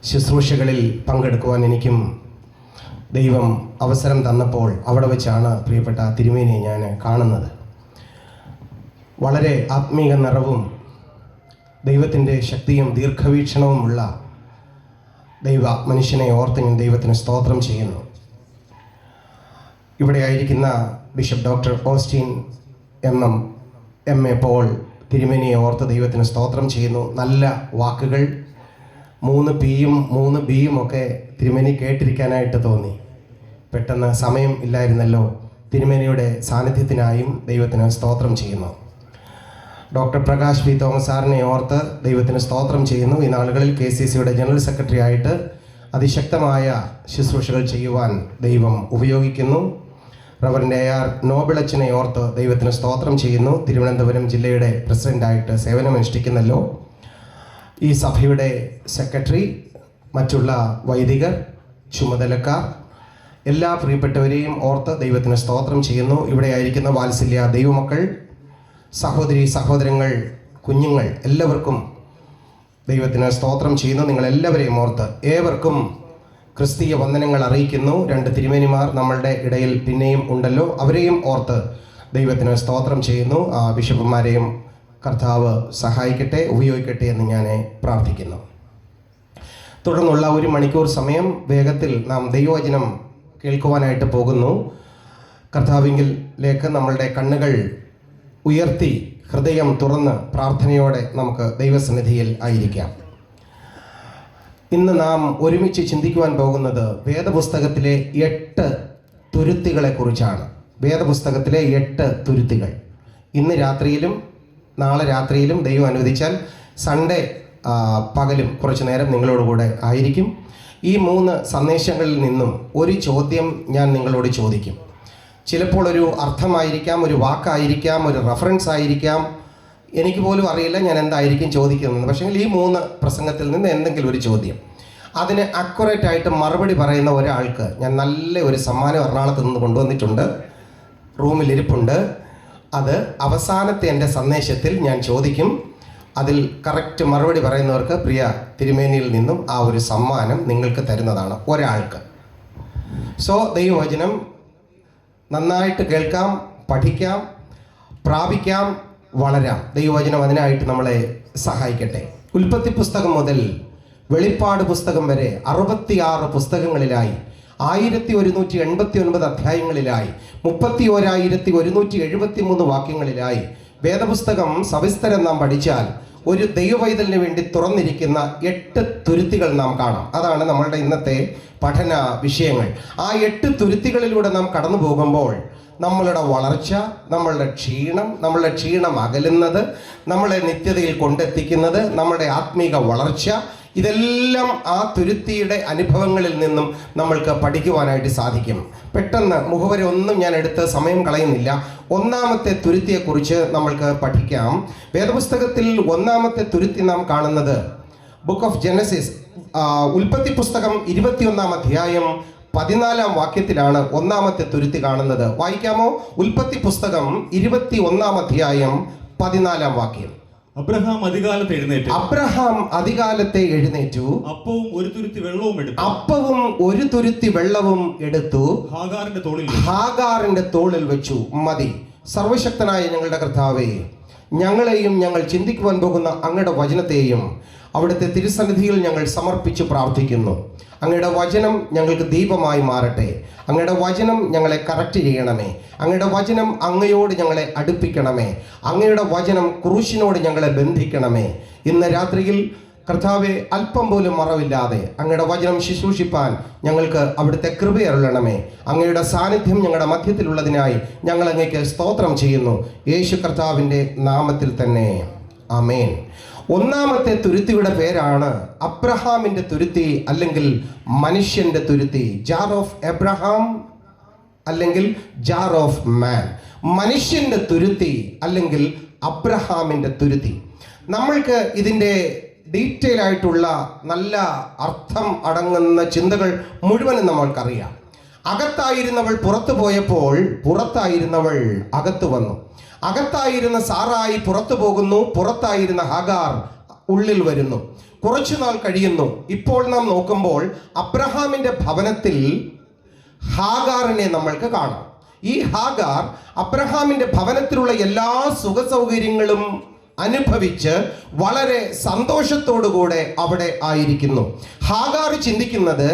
ശുശ്രൂഷകളിൽ പങ്കെടുക്കുവാൻ എനിക്കും ദൈവം അവസരം തന്നപ്പോൾ അവിടെ വെച്ചാണ് പ്രിയപ്പെട്ട തിരുമേനിയെ ഞാൻ കാണുന്നത്. വളരെ ആത്മീക നിറവും ദൈവത്തിൻ്റെ ശക്തിയും ദീർഘവീക്ഷണവുമുള്ള ദൈവ മനുഷ്യനെ ഓർത്ത് ഞാൻ ദൈവത്തിന് സ്തോത്രം ചെയ്യുന്നു. ഇവിടെ ആയിരിക്കുന്ന bishop doctor Austin M A. Paul തിരുമേനിയെ ഓർത്ത് ദൈവത്തിന് സ്തോത്രം ചെയ്യുന്നു. നല്ല വാക്കുകൾ 3 Pയും 3 Bയും ഒക്കെ തിരുമേനി കേട്ടിരിക്കാനായിട്ട് തോന്നി. പെട്ടെന്ന് സമയം ഇല്ലായിരുന്നല്ലോ. തിരുമേനിയുടെ സാന്നിധ്യത്തിനായും ദൈവത്തിന് സ്തോത്രം ചെയ്യുന്നു. ഡോക്ടർ പ്രകാശ് പി തോമസ് സാറിനെ ഓർത്ത് ദൈവത്തിന് സ്തോത്രം ചെയ്യുന്നു. ഈ നാളുകളിൽ KCCയുടെ ജനറൽ സെക്രട്ടറി ആയിട്ട് അതിശക്തമായ ശുശ്രൂഷകൾ ചെയ്യുവാൻ ദൈവം ഉപയോഗിക്കുന്നു. റവറൻഡ് AR നോബിളച്ചനെ ഓർത്ത് ദൈവത്തിന് സ്തോത്രം ചെയ്യുന്നു. തിരുവനന്തപുരം ജില്ലയുടെ പ്രസിഡൻ്റായിട്ട് സേവനമനുഷ്ഠിക്കുന്നല്ലോ. ഈ സഭയുടെ സെക്രട്ടറി, മറ്റുള്ള വൈദികർ, ചുമതലക്കാർ, എല്ലാ പ്രിയപ്പെട്ടവരെയും ഓർത്ത് ദൈവത്തിന് സ്തോത്രം ചെയ്യുന്നു. ഇവിടെ ആയിരിക്കുന്ന വാത്സല്യ ദൈവമക്കൾ, സഹോദരി സഹോദരങ്ങൾ, കുഞ്ഞുങ്ങൾ, എല്ലാവർക്കും ദൈവത്തിന് സ്തോത്രം ചെയ്യുന്നു. നിങ്ങളെല്ലാവരെയും ഓർത്ത് ഏവർക്കും ക്രിസ്തീയ വന്ദനങ്ങൾ അറിയിക്കുന്നു. 2 തിരുമേനിമാർ നമ്മളുടെ ഇടയിൽ പിന്നെയും ഉണ്ടല്ലോ, അവരെയും ഓർത്ത് ദൈവത്തിന് സ്തോത്രം ചെയ്യുന്നു. ആ ബിഷപ്പുമാരെയും കർത്താവ് സഹായിക്കട്ടെ, ഉപയോഗിക്കട്ടെ എന്ന് ഞാൻ പ്രാർത്ഥിക്കുന്നു. തുടർന്നുള്ള 1 മണിക്കൂർ സമയം വേഗത്തിൽ നാം ദൈവവചനം കേൾക്കുവാനായിട്ട് പോകുന്നു. കർത്താവിങ്കിലേക്ക് നമ്മളുടെ കണ്ണുകൾ ഉയർത്തി ഹൃദയം തുറന്ന് പ്രാർത്ഥനയോടെ നമുക്ക് ദൈവസന്നിധിയിൽ ആയിരിക്കാം. ഇന്ന് നാം ഒരുമിച്ച് ചിന്തിക്കുവാൻ പോകുന്നത് വേദപുസ്തകത്തിലെ 8 തുരുത്തികളെക്കുറിച്ചാണ്. വേദപുസ്തകത്തിലെ 8 തുരുത്തികൾ. ഇന്ന് രാത്രിയിലും നാളെ രാത്രിയിലും ദൈവം അനുവദിച്ചാൽ സൺഡേ പകലും കുറച്ചു നേരം നിങ്ങളോടുകൂടെ ആയിരിക്കും. ഈ 3 സന്ദേശങ്ങളിൽ നിന്നും ഒരു ചോദ്യം ഞാൻ നിങ്ങളോട് ചോദിക്കും. ചിലപ്പോൾ ഒരു അർത്ഥമായിരിക്കാം, ഒരു വാക്കായിരിക്കാം, ഒരു റെഫറൻസ് ആയിരിക്കാം, എനിക്ക് പോലും അറിയില്ല ഞാൻ എന്തായിരിക്കും ചോദിക്കുന്നത്. പക്ഷേ ഈ 3 പ്രസംഗത്തിൽ നിന്ന് എന്തെങ്കിലും ഒരു ചോദ്യം, അതിന് അക്യുറേറ്റ് ആയിട്ട് മറുപടി പറയുന്ന ഒരാൾക്ക് ഞാൻ നല്ല ഒരു സമ്മാനം എറണാകുളത്ത് നിന്ന് കൊണ്ടുവന്നിട്ടുണ്ട്, റൂമിലിരിപ്പുണ്ട്. അത് അവസാനത്തെ എൻ്റെ സന്ദേശത്തിൽ ഞാൻ ചോദിക്കും. അതിൽ കറക്റ്റ് മറുപടി പറയുന്നവർക്ക് പ്രിയ തിരുമേനിയിൽ നിന്നും ആ ഒരു സമ്മാനം നിങ്ങൾക്ക് തരുന്നതാണ്, ഒരാൾക്ക്. സോ ദൈവവചനം നന്നായിട്ട് കേൾക്കാം, പഠിക്കാം, പ്രാപിക്കാം, വളരാം. ദൈവവചനം അതിനായിട്ട് നമ്മളെ സഹായിക്കട്ടെ. ഉൽപ്പത്തി പുസ്തകം മുതൽ വെളിപ്പാട് പുസ്തകം വരെ 66 പുസ്തകങ്ങളിലായി 1189 അധ്യായങ്ങളിലായി 31,173 വാക്യങ്ങളിലായി വേദപുസ്തകം സവിസ്തരം നാം പഠിച്ചാൽ ഒരു ദൈവവൈതലിന് വേണ്ടി തുറന്നിരിക്കുന്ന 8 തുരുത്തികൾ നാം കാണാം. അതാണ് നമ്മളുടെ ഇന്നത്തെ പഠന വിഷയങ്ങൾ. ആ 8 തുരുത്തികളിലൂടെ നാം കടന്നു പോകുമ്പോൾ നമ്മളുടെ വളർച്ച, നമ്മളുടെ ക്ഷീണം അകലുന്നത്, നമ്മളെ നിത്യതയിൽ കൊണ്ടെത്തിക്കുന്നത്, നമ്മുടെ ആത്മീക വളർച്ച, ഇതെല്ലാം ആ തുരുത്തിയുടെ അനുഭവങ്ങളിൽ നിന്നും നമ്മൾക്ക് പഠിക്കുവാനായിട്ട് സാധിക്കും. പെട്ടെന്ന് മുഖവരെ ഒന്നും ഞാൻ എടുത്ത് സമയം കളയുന്നില്ല. ഒന്നാമത്തെ തുരുത്തിയെക്കുറിച്ച് നമ്മൾക്ക് പഠിക്കാം. വേദപുസ്തകത്തിൽ ഒന്നാമത്തെ തുരുത്തി നാം കാണുന്നത് ബുക്ക് ഓഫ് ജെനസിസ്, ഉൽപ്പത്തി പുസ്തകം 21-ാം അധ്യായം 14-ാം വാക്യത്തിലാണ് ഒന്നാമത്തെ തുരുത്തി കാണുന്നത്. വായിക്കാമോ? ഉൽപ്പത്തി പുസ്തകം 21-ാം അധ്യായം 14-ാം വാക്യം. അബ്രഹാം അതികാലത്തെ എഴുന്നേറ്റു അപ്പവും ഒരു തുരുത്തി വെള്ളവും എടുത്തു ഹാഗാറിന്റെ തോളിൽ വെച്ചു. മതി. സർവശക്തനായ ഞങ്ങളുടെ കർത്താവേ, ഞങ്ങളെയും ഞങ്ങൾ ചിന്തിക്കുവാൻ പോകുന്ന അങ്ങയുടെ വചനത്തെയും അവിടുത്തെ തിരുസന്നിധിയിൽ ഞങ്ങൾ സമർപ്പിച്ച് പ്രാർത്ഥിക്കുന്നു. അങ്ങയുടെ വചനം ഞങ്ങൾക്ക് ദീപമായി മാറട്ടെ. അങ്ങയുടെ വചനം ഞങ്ങളെ കറക്റ്റ് ചെയ്യണമേ. അങ്ങയുടെ വചനം അങ്ങയോട് ഞങ്ങളെ അടുപ്പിക്കണമേ. അങ്ങയുടെ വചനം ക്രൂശിനോട് ഞങ്ങളെ ബന്ധിക്കണമേ. ഇന്ന് രാത്രിയിൽ കർത്താവെ, അല്പം പോലും മറവില്ലാതെ അങ്ങയുടെ വചനം ശുശ്രൂഷിപ്പാൻ ഞങ്ങൾക്ക് അവിടുത്തെ കൃപയരുളണമേ. അങ്ങയുടെ സാന്നിധ്യം ഞങ്ങളുടെ മധ്യത്തിലുള്ളതിനായി ഞങ്ങൾ അങ്ങേക്ക് സ്തോത്രം ചെയ്യുന്നു. യേശു കർത്താവിൻ്റെ നാമത്തിൽ തന്നെ ആമേൻ. ഒന്നാമത്തെ തുരുത്തിയുടെ പേരാണ് അബ്രഹാമിൻ്റെ തുരുത്തി, അല്ലെങ്കിൽ മനുഷ്യൻ്റെ തുരുത്തി. ജാർ ഓഫ് എബ്രഹാം അല്ലെങ്കിൽ ജാർ ഓഫ് മാൻ. മനുഷ്യൻ്റെ തുരുത്തി അല്ലെങ്കിൽ അബ്രഹാമിൻ്റെ തുരുത്തി. നമ്മൾക്ക് ഇതിൻ്റെ ഡീറ്റെയിൽ ആയിട്ടുള്ള നല്ല അർത്ഥം അടങ്ങുന്ന ചിന്തകൾ മുഴുവനും നമ്മൾക്കറിയാം. അകത്തായിരുന്നവൾ പുറത്തു പോയപ്പോൾ പുറത്തായിരുന്നവൾ അകത്ത് വന്നു. അകത്തായിരുന്ന സാറായി പുറത്തു പോകുന്നു, പുറത്തായിരുന്ന ഹാഗാർ ഉള്ളിൽ വരുന്നു. കുറച്ചുനാൾ കഴിയുന്നു. ഇപ്പോൾ നാം നോക്കുമ്പോൾ അബ്രഹാമിൻ്റെ ഭവനത്തിൽ ഹാഗാറിനെ നമ്മൾക്ക് കാണാം. ഈ ഹാഗാർ അബ്രഹാമിൻ്റെ ഭവനത്തിലുള്ള എല്ലാ സുഖ സൗകര്യങ്ങളും അനുഭവിച്ച് വളരെ സന്തോഷത്തോടുകൂടെ അവിടെ ആയിരിക്കുന്നു. ഹാഗാർ ചിന്തിക്കുന്നത്,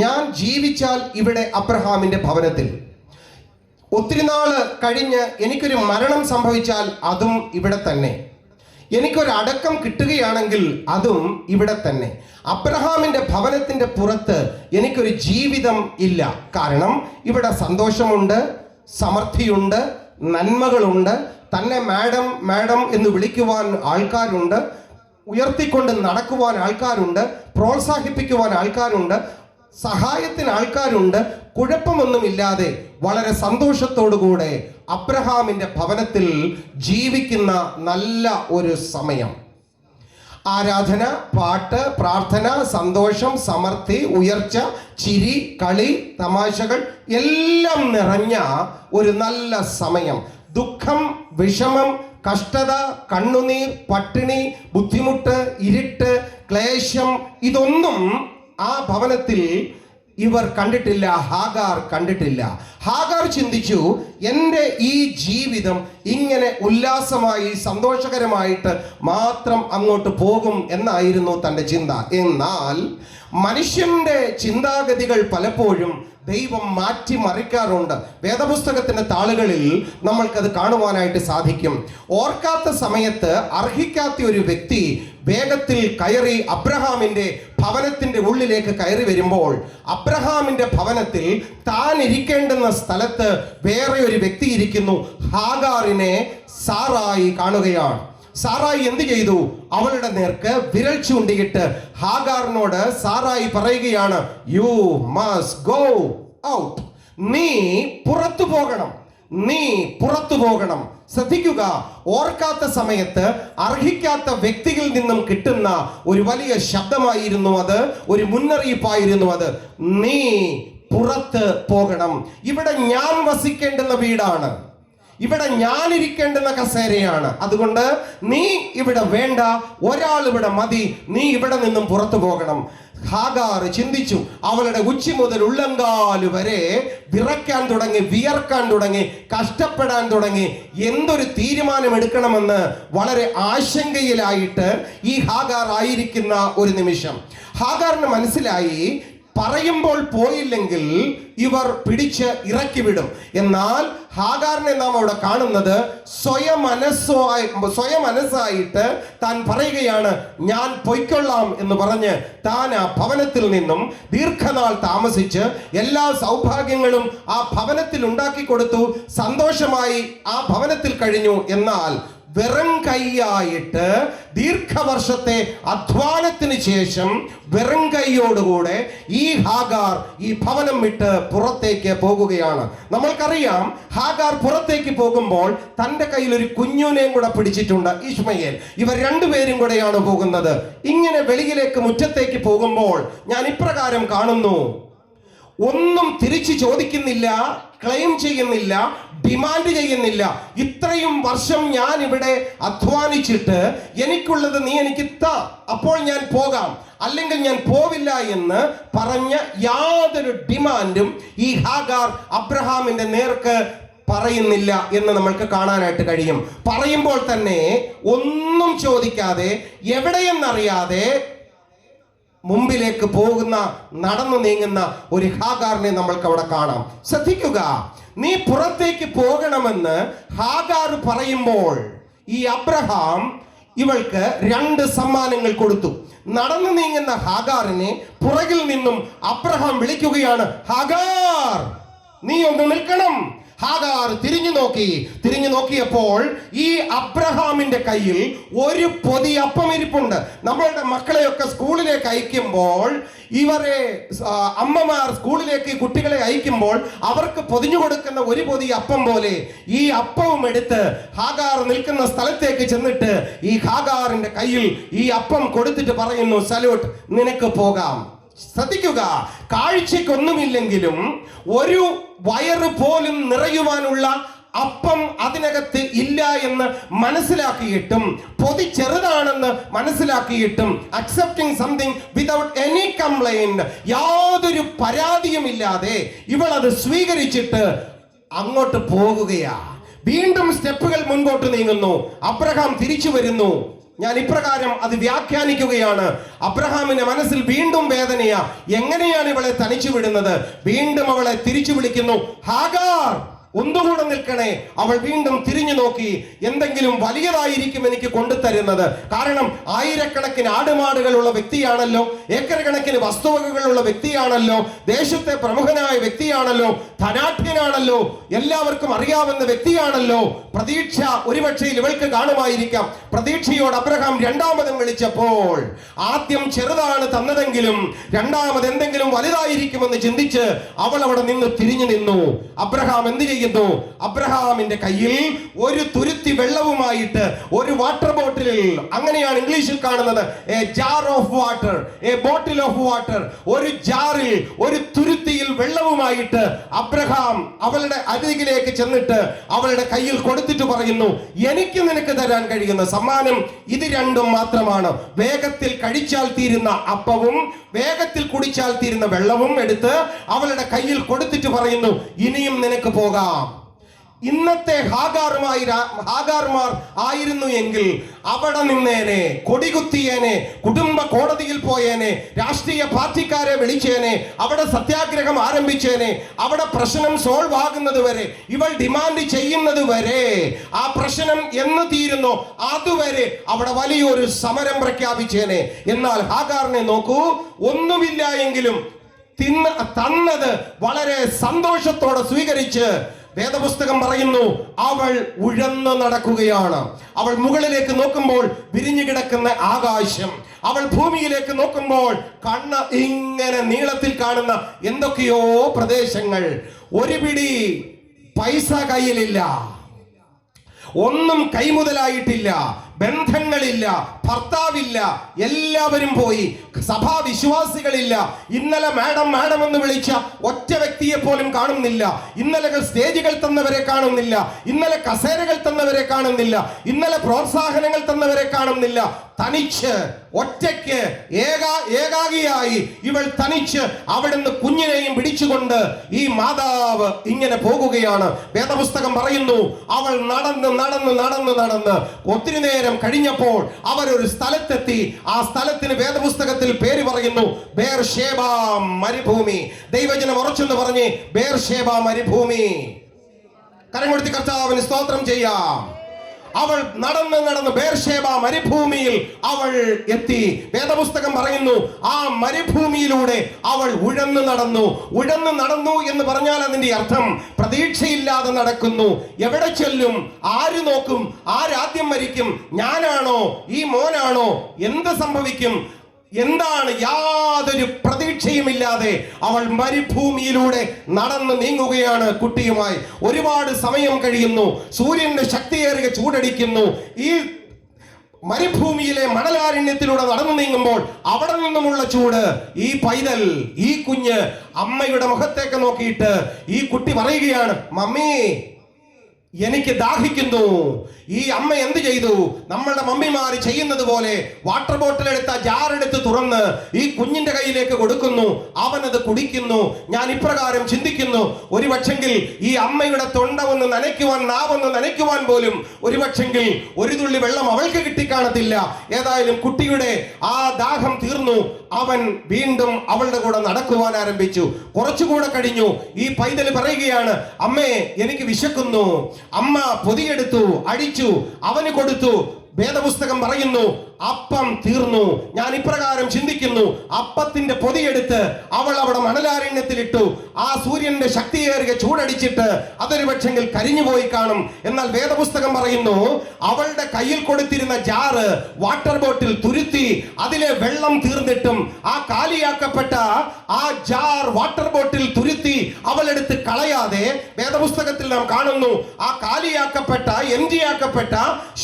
ഞാൻ ജീവിച്ചാൽ ഇവിടെ അബ്രഹാമിൻ്റെ ഭവനത്തിൽ, ഒത്തിരി നാള് കഴിഞ്ഞ് എനിക്കൊരു മരണം സംഭവിച്ചാൽ അതും ഇവിടെ തന്നെ, എനിക്കൊരു അടക്കം കിട്ടുകയാണെങ്കിൽ അതും ഇവിടെ തന്നെ. അബ്രഹാമിൻ്റെ ഭവനത്തിൻ്റെ പുറത്ത് എനിക്കൊരു ജീവിതം ഇല്ല. കാരണം ഇവിടെ സന്തോഷമുണ്ട്, സമൃദ്ധിയുണ്ട്, നന്മകളുണ്ട്, തന്നെ മാഡം മാഡം എന്ന് വിളിക്കുവാൻ ആൾക്കാരുണ്ട്, ഉയർത്തിക്കൊണ്ട് നടക്കുവാൻ ആൾക്കാരുണ്ട്, പ്രോത്സാഹിപ്പിക്കുവാൻ ആൾക്കാരുണ്ട്, സഹായത്തിന് ആൾക്കാരുണ്ട്. കുഴപ്പമൊന്നുമില്ലാതെ വളരെ സന്തോഷത്തോടുകൂടെ അബ്രഹാമിൻ്റെ ഭവനത്തിൽ ജീവിക്കുന്ന നല്ല ഒരു സമയം. ആരാധന, പാട്ട്, പ്രാർത്ഥന, സന്തോഷം, സമൃദ്ധി, ഉയർച്ച, ചിരി, കളി, തമാശകൾ എല്ലാം നിറഞ്ഞ ഒരു നല്ല സമയം. ദുഃഖം, വിഷമം, കഷ്ടത, കണ്ണുനീർ, പട്ടിണി, ബുദ്ധിമുട്ട്, ഇരുട്ട്, ക്ലേശം, ഇതൊന്നും ആ ഭവനത്തിൽ ഇവർ കണ്ടിട്ടില്ല. ഹാഗാർ കണ്ടിട്ടില്ല. ഹാഗാർ ചിന്തിച്ചു, എൻ്റെ ഈ ജീവിതം ഇങ്ങനെ ഉല്ലാസമായി സന്തോഷകരമായിട്ട് മാത്രം അങ്ങോട്ട് പോകും എന്നായിരുന്നു തൻ്റെ ചിന്ത. എന്നാൽ മനുഷ്യൻ്റെ ചിന്താഗതികൾ പലപ്പോഴും ദൈവം മാറ്റിമറിക്കാറുണ്ട്. വേദപുസ്തകത്തിൻ്റെ താളുകളിൽ നമ്മൾക്കത് കാണുവാനായിട്ട് സാധിക്കും. ഓർക്കാത്ത സമയത്ത് അർഹിക്കാത്ത ഒരു വ്യക്തി വേഗത്തിൽ കയറി അബ്രഹാമിൻ്റെ ഭവനത്തിൻ്റെ ഉള്ളിലേക്ക് കയറി വരുമ്പോൾ, അബ്രഹാമിൻ്റെ ഭവനത്തിൽ താൻ ഇരിക്കേണ്ടുന്ന സ്ഥലത്ത് വേറെ ഒരു വ്യക്തി ഇരിക്കുന്നു. ഹാഗാറിനെ സാറായി കാണുകയാണ്. സാറായി എന്ത് ചെയ്തു? അവളുടെ നേർക്ക് വിരൽ ചൂണ്ടിയിട്ട് ഹാഗാറിനോട് സാറായി പറയുകയാണ്, യു മസ്റ്റ് ഗോ ഔട്ട്. നീ പുറത്തു പോകണം, നീ പുറത്തു പോകണം. ശ്രദ്ധിക്കുക, ഓർക്കാത്ത സമയത്ത് അർഹിക്കാത്ത വ്യക്തിയിൽ നിന്നും കിട്ടുന്ന ഒരു വലിയ ശബ്ദമായിരുന്നു അത്, ഒരു മുന്നറിയിപ്പായിരുന്നു അത്. നീ പുറത്ത് പോകണം. ഇവിടെ ഞാൻ വസിക്കേണ്ടുന്ന വീടാണ്, ഇവിടെ ഞാനിരിക്കേണ്ടുന്ന കസേരയാണ്. അതുകൊണ്ട് നീ ഇവിടെ വേണ്ട, ഒരാൾ ഇവിടെ മതി, നീ ഇവിടെ നിന്നും പുറത്തു പോകണം. ഹാഗാർ ചിന്തിച്ചു. അവളുടെ ഉച്ചി മുതൽ ഉള്ളങ്കാല് വരെ വിറയ്ക്കാൻ തുടങ്ങി, വിയർക്കാൻ തുടങ്ങി, കഷ്ടപ്പെടാൻ തുടങ്ങി. എന്തൊരു തീരുമാനം എടുക്കണമെന്ന് വളരെ ആശങ്കയിലായിട്ട് ഈ ഹാഗാർ ആയിരിക്കുന്ന ഒരു നിമിഷം ഹാഗാറിന് മനസ്സിലായി, പറയുമ്പോൾ പോയില്ലെങ്കിൽ ഇവർ പിടിച്ച് ഇറക്കി വിടും. എന്നാൽ ഹാഗാറിനെ നാം അവിടെ കാണുന്നത് സ്വയം മനസ്സായിട്ട് താൻ പറയുകയാണ്, ഞാൻ പൊയ്ക്കൊള്ളാം എന്ന് പറഞ്ഞ് താൻ ആ ഭവനത്തിൽ നിന്നും ദീർഘനാൾ താമസിച്ച് എല്ലാ സൗഭാഗ്യങ്ങളും ആ ഭവനത്തിൽ ഉണ്ടാക്കി കൊടുത്തു. സന്തോഷമായി ആ ഭവനത്തിൽ കഴിഞ്ഞു. എന്നാൽ വെറും കൈയായിട്ട് ദീർഘവർഷത്തെ അധ്വാനത്തിന് ശേഷം വെറും കൈയോടുകൂടെ ഈ ഹാഗാർ ഈ ഭവനം വിട്ട് പുറത്തേക്ക് പോകുകയാണ്. നമ്മൾക്കറിയാം, ഹാഗാർ പുറത്തേക്ക് പോകുമ്പോൾ തൻ്റെ കയ്യിൽ ഒരു കുഞ്ഞുനെയും കൂടെ പിടിച്ചിട്ടുണ്ട്, ഇശ്മയേൽ. ഇവർ രണ്ടുപേരും കൂടെയാണ് പോകുന്നത്. ഇങ്ങനെ വെളിയിലേക്ക് മുറ്റത്തേക്ക് പോകുമ്പോൾ ഞാൻ ഇപ്രകാരം കാണുന്നു, ഒന്നും തിരിച്ചു ചോദിക്കുന്നില്ല, ക്ലെയിം ചെയ്യുന്നില്ല, ഡിമാൻഡ് ചെയ്യുന്നില്ല. ഇത്രയും വർഷം ഞാൻ ഇവിടെ അധ്വാനിച്ചിട്ട് എനിക്കുള്ളത് നീ എനിക്ക് താ, അപ്പോൾ ഞാൻ പോകാം, അല്ലെങ്കിൽ ഞാൻ പോവില്ല എന്ന് പറഞ്ഞ യാതൊരു ഡിമാൻഡും ഈ ഹാഗാർ അബ്രഹാമിന്റെ നേർക്ക് പറയുന്നില്ല എന്ന് നമ്മൾക്ക് കാണാനായിട്ട് കഴിയും. പറയുമ്പോൾ തന്നെ ഒന്നും ചോദിക്കാതെ, എവിടെയെന്നറിയാതെ മുമ്പിലേക്ക് പോകുന്ന, നടന്നു നീങ്ങുന്ന ഒരു ഹാഗാറിനെ നമ്മൾക്ക് അവിടെ കാണാം. ശ്രദ്ധിക്കുക, നീ പുറത്തേക്ക് പോകണമെന്ന് ഹാഗാർ പറയുമ്പോൾ ഈ അബ്രഹാം ഇവൾക്ക് 2 സമ്മാനങ്ങൾ കൊടുത്തു. നടന്നു നീങ്ങുന്ന ഹാഗാറിനെ പുറകിൽ നിന്നും അബ്രഹാം വിളിക്കുകയാണ്, ഹാഗാർ നീ ഒന്ന് നിൽക്കണം. ഹാഗാർ തിരിഞ്ഞു നോക്കിയപ്പോൾ ഈ അബ്രഹാമിന്റെ കയ്യിൽ ഒരു പൊതി അപ്പം ഇരിപ്പുണ്ട്. നമ്മളുടെ മക്കളെയൊക്കെ സ്കൂളിലേക്ക് അയക്കുമ്പോൾ, ഇവരെ അമ്മമാർ സ്കൂളിലേക്ക് കുട്ടികളെ അയക്കുമ്പോൾ അവർക്ക് പൊതിഞ്ഞു കൊടുക്കുന്ന ഒരു പൊതി അപ്പം പോലെ ഈ അപ്പവും എടുത്ത് ഹാഗാർ നിൽക്കുന്ന സ്ഥലത്തേക്ക് ചെന്നിട്ട് ഈ ഹാഗാറിന്റെ കയ്യിൽ ഈ അപ്പം കൊടുത്തിട്ട് പറയുന്നു, സല്യൂട്ട്, നിനക്ക് പോകാം. ശ്രദ്ധിക്കുക, കാഴ്ചക്കൊന്നുമില്ലെങ്കിലും ഒരു വയറ് പോലും നിറയുവാനുള്ള അപ്പം അതിനകത്ത് ഇല്ല എന്ന് മനസ്സിലാക്കിയിട്ടും, പൊതി ചെറുതാണെന്ന് മനസ്സിലാക്കിയിട്ടും, accepting something without any complaint, യാതൊരു പരാതിയുമില്ലാതെ ഇവൾ അത് സ്വീകരിച്ചിട്ട് അങ്ങോട്ട് പോകുകയാ. വീണ്ടും സ്റ്റെപ്പുകൾ മുൻപോട്ട് നീങ്ങുന്നു. അബ്രഹാം തിരിച്ചു വരുന്നു. ഞാൻ ഇപ്രകാരം അത് വ്യാഖ്യാനിക്കുകയാണ്. അബ്രഹാമിന്റെ മനസ്സിൽ വീണ്ടും വേദനയാ. എങ്ങനെയാണ് ഇവളെ തനിച്ചു വിടുന്നത്? വീണ്ടും അവളെ തിരിച്ചു വിളിക്കുന്നു, ഹാഗാർ ഒന്നുകൂടെ നിൽക്കണേ. അവൾ വീണ്ടും തിരിഞ്ഞു നോക്കി. എന്തെങ്കിലും വലിയതായിരിക്കും എനിക്ക് കൊണ്ടുതരുന്നത്. കാരണം ആയിരക്കണക്കിന് ആടുമാടുകളുള്ള വ്യക്തിയാണല്ലോ, ഏക്കർ കണക്കിന് വസ്തുവകകളുള്ള വ്യക്തിയാണല്ലോ, ദേശത്തെ പ്രമുഖനായ വ്യക്തിയാണല്ലോ, ധനാഢ്യനാണല്ലോ, എല്ലാവർക്കും അറിയാവുന്ന വ്യക്തിയാണല്ലോ. പ്രതീക്ഷ ഒരുപക്ഷെ ഇവൾക്ക് കാണുമായിരിക്കാം. പ്രതീക്ഷയോട് അബ്രഹാം രണ്ടാമതും വിളിച്ചപ്പോൾ ആദ്യം ചെറുതാണ് തന്നതെങ്കിലും രണ്ടാമത് എന്തെങ്കിലും വലുതായിരിക്കുമെന്ന് ചിന്തിച്ച് അവൾ അവിടെ നിന്ന് തിരിഞ്ഞു നിന്നു. അബ്രഹാം എന്ത് ചെയ്യുന്നു? അബ്രഹാമിന്റെ കയ്യിൽ ഒരു തുരുത്തി വെള്ളവുമായിട്ട് ഒരു വാട്ടർ ബോട്ടിലിൽ, അങ്ങനെയാണ് ഇംഗ്ലീഷിൽ കാണുന്നത്, A jar of water, A bottle of water, ഒരു ജാറിൽ ഒരു തുരുത്തിയിൽ വെള്ളവുമായിട്ട് അബ്രഹാം അവളുടെ അരികിലേക്ക് ചെന്നിട്ട് അവളുടെ കയ്യിൽ കൊടുത്തിട്ട് പറയുന്നു, എനിക്ക് നിനക്ക് തരാൻ കഴിയുന്ന സമ്മാനം ഇത് രണ്ടും മാത്രമാണ്. വേഗത്തിൽ കഴിച്ചാൽ തീരുന്ന അപ്പവും വേഗത്തിൽ കുടിച്ചാൽ തീരുന്ന വെള്ളവും എടുത്ത് അവളുടെ കയ്യിൽ കൊടുത്തിട്ട് പറയുന്നു, ഇനിയും നിനക്ക് പോകാം. ഇന്നത്തെ ഹാഗാർമാർ ആയിരുന്നു എങ്കിൽ അവിടെ നിന്നേനെ, കൊടികുത്തിയേനെ, കുടുംബ കോടതിയിൽ പോയേനെ, രാഷ്ട്രീയ പാർട്ടിക്കാരെ വിളിച്ചേനെ, അവിടെ സത്യാഗ്രഹം ആരംഭിച്ചേനെ, അവിടെ പ്രശ്നം സോൾവ് ആകുന്നത് വരെ, ഇവൾ ഡിമാൻഡ് ചെയ്യുന്നത് വരെ, ആ പ്രശ്നം എന്ന് തീരുന്നോ അതുവരെ അവിടെ വലിയൊരു സമരം പ്രഖ്യാപിച്ചേനെ. എന്നാൽ ഹാഗാറിനെ നോക്കൂ, ഒന്നുമില്ല എങ്കിലും തന്നത് വളരെ സന്തോഷത്തോടെ സ്വീകരിച്ച് വേദപുസ്തകം പറയുന്നു, അവൾ ഉഴന്നു നടക്കുകയാണ്. അവൾ മുകളിലേക്ക് നോക്കുമ്പോൾ വിരിഞ്ഞു കിടക്കുന്ന ആകാശം, അവൾ ഭൂമിയിലേക്ക് നോക്കുമ്പോൾ കണ്ണ് ഇങ്ങനെ നീളത്തിൽ കാണുന്ന എന്തൊക്കെയോ പ്രദേശങ്ങൾ. ഒരു പിടി പൈസ കയ്യിലില്ല, ഒന്നും കൈമുതലായിട്ടില്ല, ബന്ധങ്ങളില്ല, ഭർത്താവില്ല, എല്ലാവരും പോയി, സഭാവിശ്വാസികളില്ല. ഇന്നലെ മാഡം എന്ന് വിളിച്ച ഒറ്റ വ്യക്തിയെ പോലും കാണുന്നില്ല. ഇന്നലെ സ്റ്റേജുകൾ തന്നവരെ കാണുന്നില്ല, ഇന്നലെ കസേരകൾ തന്നവരെ കാണുന്നില്ല, ഇന്നലെ പ്രോത്സാഹനങ്ങൾ തന്നവരെ കാണുന്നില്ല. തനിച്ച് ഒറ്റയ്ക്ക് ഏകാഗിയായി ഇവൾ തനിച്ച് അവിടുന്ന് കുഞ്ഞിനെയും പിടിച്ചുകൊണ്ട് ഈ മാതാവ് ഇങ്ങനെ പോകുകയാണ്. വേദപുസ്തകം പറയുന്നു, അവൾ നടന്ന് ഒത്തിരി നേരം കഴിഞ്ഞപ്പോൾ അവരൊരു സ്ഥലത്തെത്തി. ആ സ്ഥലത്തിന് വേദപുസ്തകത്തിൽ പേര് പറയുന്നു ബേർഷേബ മരുഭൂമി. ദൈവജനം ഉറച്ചെന്ന് പറഞ്ഞ് ബേർഷേബ മരുഭൂമി. കരം കൊടുത്തി കർത്താവിന് സ്തോത്രം ചെയ്യാം. അവൾ നടന്ന് ബേർഷേബ മരുഭൂമിയിൽ അവൾ എത്തി. വേദപുസ്തകം പറയുന്നു ആ മരുഭൂമിയിലൂടെ അവൾ ഉഴന്നു നടന്നു എന്ന് പറഞ്ഞാൽ അതിന്റെ അർത്ഥം പ്രതീക്ഷയില്ലാതെ നടക്കുന്നു. എവിടെ ചെല്ലും? ആര് നോക്കും? ആരാദ്യം മരിക്കും? ഞാനാണോ? ഈ മോനാണോ? എന്ത് സംഭവിക്കും? എന്താണ്? യാതൊരു പ്രതീക്ഷയുമില്ലാതെ അവൾ മരുഭൂമിയിലൂടെ നടന്ന് നീങ്ങുകയാണ് കുട്ടിയുമായി. ഒരുപാട് സമയം കഴിയുന്നു. സൂര്യന്റെ ശക്തിയേറിയ ചൂടടിക്കുന്നു. ഈ മരുഭൂമിയിലെ മണലാരണ്യത്തിലൂടെ നടന്നു നീങ്ങുമ്പോൾ അവിടെ നിന്നുമുള്ള ചൂട്, ഈ പൈതൽ, ഈ കുഞ്ഞ് അമ്മയുടെ മുഖത്തേക്ക് നോക്കിയിട്ട് ഈ കുട്ടി പറയുകയാണ്, മമ്മി എനിക്ക് ദാഹിക്കുന്നു. ഈ അമ്മ എന്ത് ചെയ്തു? നമ്മളുടെ മമ്മിമാര് ചെയ്യുന്നത് പോലെ വാട്ടർ ബോട്ടിൽ എടുത്ത ജാറെടുത്ത് തുറന്ന് ഈ കുഞ്ഞിന്റെ കയ്യിലേക്ക് കൊടുക്കുന്നു. അവനത് കുടിക്കുന്നു. ഞാൻ ഇപ്രകാരം ചിന്തിക്കുന്നു, ഒരു പക്ഷെങ്കിൽ ഈ അമ്മയുടെ തൊണ്ട ഒന്ന് നനയ്ക്കുവാൻ, നാവൊന്ന് നനയ്ക്കുവാൻ പോലും ഒരു പക്ഷെങ്കിൽ ഒരു തുള്ളി വെള്ളം അവൾക്ക് കിട്ടിക്കാണത്തില്ല. ഏതായാലും കുട്ടിയുടെ ആ ദാഹം തീർന്നു. അവൻ വീണ്ടും അവളുടെ കൂടെ നടക്കുവാൻ ആരംഭിച്ചു. കുറച്ചുകൂടെ കഴിഞ്ഞു. ഈ പൈതൽ പറയുകയാണ്, അമ്മേ എനിക്ക് വിശക്കുന്നു. അമ്മ പൊതിയെടുത്തു, അടിച്ചു, അവന് കൊടുത്തു. വേദപുസ്തകം പറയുന്നു അപ്പം തീർന്നു. ഞാൻ ഇപ്രകാരം ചിന്തിക്കുന്നു, അപ്പത്തിന്റെ പൊതിയെടുത്ത് അവൾ അവിടെ മണലാരണ്യത്തിലിട്ടു. ആ സൂര്യന്റെ ശക്തിയേറിയ ചൂടടിച്ചിട്ട് അതൊരു പക്ഷെങ്കിൽ കരിഞ്ഞു പോയി കാണും. എന്നാൽ വേദപുസ്തകം പറയുന്നു അവളുടെ കയ്യിൽ കൊടുത്തിരുന്ന ജാറ്, വാട്ടർ ബോട്ടിൽ തുരുത്തി അതിലെ വെള്ളം തീർന്നിട്ടും ആ കാലിയാക്കപ്പെട്ട ആ ജാർ, വാട്ടർ ബോട്ടിൽ തുരുത്തി അവൾ എടുത്ത് കളയാതെ വേദപുസ്തകത്തിൽ നാം കാണുന്നു ആ കാലിയാക്കപ്പെട്ട, എംറ്റിയാക്കപ്പെട്ട,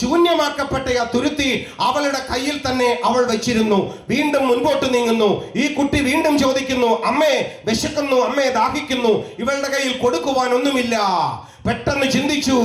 ശൂന്യമാക്കപ്പെട്ട ആ തുരുത്തി അവളുടെ കയ്യിൽ തന്നെ അവൾ വെച്ചിരുന്നു. വീണ്ടും മുൻപോട്ട് നീങ്ങുന്നു. ഈ കുട്ടി വീണ്ടും ചോദിക്കുന്നു, അമ്മേ വിശക്കുന്നു, അമ്മേ ദാഹിക്കുന്നു. ഇവളുടെ കയ്യിൽ കൊടുക്കുവാൻ ഒന്നുമില്ല. പെട്ടെന്ന് ചിന്തിച്ചു,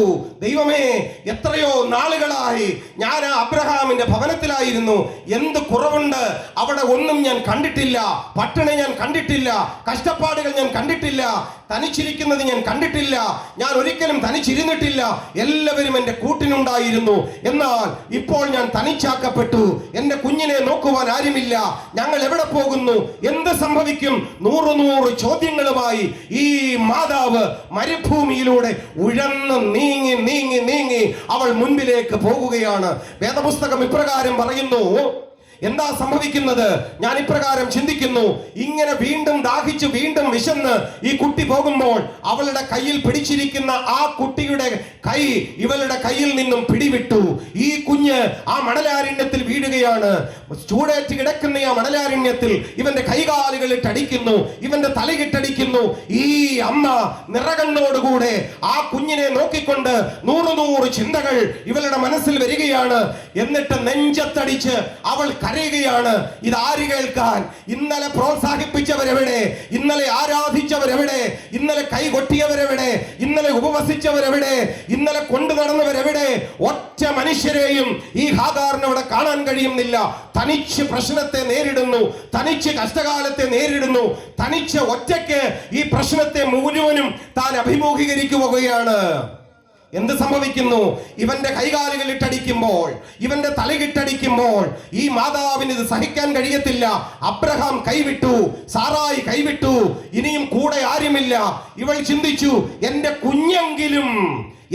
ദൈവമേ എത്രയോ നാളുകളായി ഞാൻ ആ അബ്രഹാമിന്റെ ഭവനത്തിലായിരുന്നു. എന്ത് കുറവുണ്ട്? അവിടെ ഒന്നും ഞാൻ കണ്ടിട്ടില്ല. പട്ടിണി ഞാൻ കണ്ടിട്ടില്ല. കഷ്ടപ്പാടുകൾ ഞാൻ കണ്ടിട്ടില്ല. തനിച്ചിരിക്കുന്നത് ഞാൻ കണ്ടിട്ടില്ല. ഞാൻ ഒരിക്കലും തനിച്ചിരുന്നിട്ടില്ല. എല്ലാവരും എൻ്റെ കൂട്ടിനുണ്ടായിരുന്നു. എന്നാൽ ഇപ്പോൾ ഞാൻ തനിച്ചാക്കപ്പെട്ടു. എൻ്റെ കുഞ്ഞിനെ നോക്കുവാൻ ആരുമില്ല. ഞങ്ങൾ എവിടെ പോകുന്നു? എന്ത് സംഭവിക്കും? 100 ചോദ്യങ്ങളുമായി ഈ മാതാവ് മരുഭൂമിയിലൂടെ ഉഴന്ന് നീങ്ങി അവൾ മുൻപിലേക്ക് പോകുകയാണ്. വേദപുസ്തകം ഇപ്രകാരം പറയുന്നു, എന്താ സംഭവിക്കുന്നത്? ഞാൻ ഇപ്രകാരം ചിന്തിക്കുന്നു, ഇങ്ങനെ വീണ്ടും ദാഹിച്ചു, വീണ്ടും വിശന്ന് ഈ കുട്ടി പോകുമ്പോൾ അവളുടെ കയ്യിൽ പിടിച്ചിരിക്കുന്ന ആ കുട്ടിയുടെ കൈ ഇവളുടെ കയ്യിൽ നിന്നും പിടിവിട്ടു. ഈ കുഞ്ഞ് ആ മണലാരണ്യത്തിൽ വീഴുകയാണ്. ചൂടേറ്റ് കിടക്കുന്ന ആ മണലാരണ്യത്തിൽ ഇവന്റെ കൈകാലുകളിട്ട് അടിക്കുന്നു, ഇവന്റെ തലയിട്ടടിക്കുന്നു. ഈ അമ്മ നിറകണ്ണോടുകൂടെ ആ കുഞ്ഞിനെ നോക്കിക്കൊണ്ട് 100 ചിന്തകൾ ഇവളുടെ മനസ്സിൽ വരികയാണ്. എന്നിട്ട് നെഞ്ചത്തടിച്ച് അവൾ കരയുകയാണ്. ഇതാര് കേൾക്കാൻ? ഇന്നലെ പ്രോത്സാഹിപ്പിച്ചവരെവിടെ? ഇന്നലെ ആരാധിച്ചവരെവിടെ? ഇന്നലെ കൈകൊട്ടിയവരെവിടെ? ഇന്നലെ ഉപവസിച്ചവരെവിടെ? ഇന്നലെ കൊണ്ടു നടന്നവരെവിടെ? ഒറ്റ മനുഷ്യരെയും ഈ ഹാഗാറിനെ അവിടെ കാണാൻ കഴിയുന്നില്ല. തനിച്ച് പ്രശ്നത്തെ നേരിടുന്നു, തനിച്ച് കഷ്ടകാലത്തെ നേരിടുന്നു, തനിച്ച് ഒറ്റയ്ക്ക് ഈ പ്രശ്നത്തെ മുഴുവനും താൻ അഭിമുഖീകരിക്കുകയാണ്. എന്ത് സംഭവിക്കുന്നു? ഇവന്റെ കൈകാലുകൾ ഇട്ടടിക്കുമ്പോൾ, ഇവന്റെ തലകിട്ടടിക്കുമ്പോൾ ഈ മാതാവിന് ഇത് സഹിക്കാൻ കഴിയത്തില്ല. അബ്രഹാം കൈവിട്ടു, സാറായി കൈവിട്ടു, ഇനിയും കൂടെ ആരുമില്ല. ഇവൾ ചിന്തിച്ചു, എന്റെ കുഞ്ഞെങ്കിലും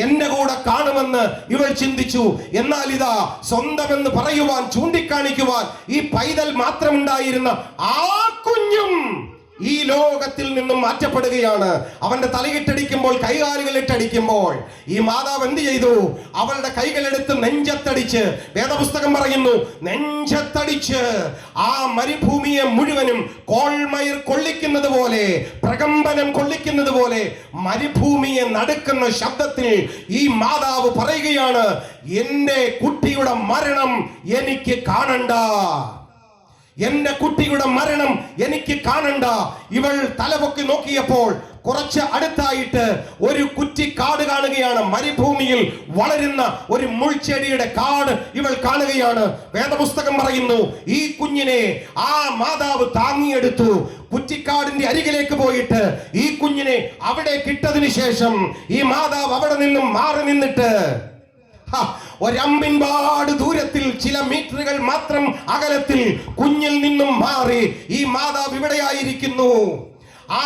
എന്റെ കൂടെ കാണുമെന്ന് ഇവൾ ചിന്തിച്ചു. എന്നാൽ ഇതാ സ്വന്തമെന്ന് പറയുവാൻ, ചൂണ്ടിക്കാണിക്കുവാൻ ഈ പൈതൽ മാത്രമുണ്ടായിരുന്ന ആ കുഞ്ഞും ഈ ലോകത്തിൽ നിന്നും മാറ്റപ്പെടുകയാണ്. അവന്റെ തലയിട്ടടിക്കുമ്പോൾ, കൈകാലുകൾ ഇട്ടടിക്കുമ്പോൾ ഈ മാതാവ് എന്ത് ചെയ്തു? അവളുടെ കൈകളെടുത്ത് നെഞ്ചത്തടിച്ച്, വേദപുസ്തകം പറയുന്നു നെഞ്ചത്തടിച്ച് ആ മരുഭൂമിയെ മുഴുവനും കോൾമയിർ കൊള്ളിക്കുന്നത് പോലെ, പ്രകമ്പനം കൊള്ളിക്കുന്നത് പോലെ മരുഭൂമിയെ നടുക്കുന്ന ശബ്ദത്തിൽ ഈ മാതാവ് പറയുകയാണ്, എന്റെ കുട്ടിയുടെ മരണം എനിക്ക് കാണണ്ട, എന്റെ കുട്ടിയുടെ മരണം എനിക്ക് കാണണ്ട. ഇവൾ തലപൊക്കി നോക്കിയപ്പോൾ കുറച്ച് അടുത്തായിട്ട് ഒരു കുറ്റിക്കാട് കാണുകയാണ്. മരുഭൂമിയിൽ വളരുന്ന ഒരു മുൾച്ചെടിയുടെ കാട് ഇവൾ കാണുകയാണ്. വേദപുസ്തകം പറയുന്നു, ഈ കുഞ്ഞിനെ ആ മാതാവ് താങ്ങിയെടുത്തു. കുറ്റിക്കാടിന്റെ അരികിലേക്ക് പോയിട്ട് ഈ കുഞ്ഞിനെ അവിടെ കിട്ടതിന് ശേഷം ഈ മാതാവ് അവിടെ നിന്നും മാറി നിന്നിട്ട് ഒരമ്പിൻപാട് ദൂരത്തിൽ, ചില മീറ്ററുകൾ മാത്രം അകലത്തിൽ കുഞ്ഞിൽ നിന്നും മാറി ഈ മാതാവ് ഇവിടെയായിരിക്കുന്നു. ആ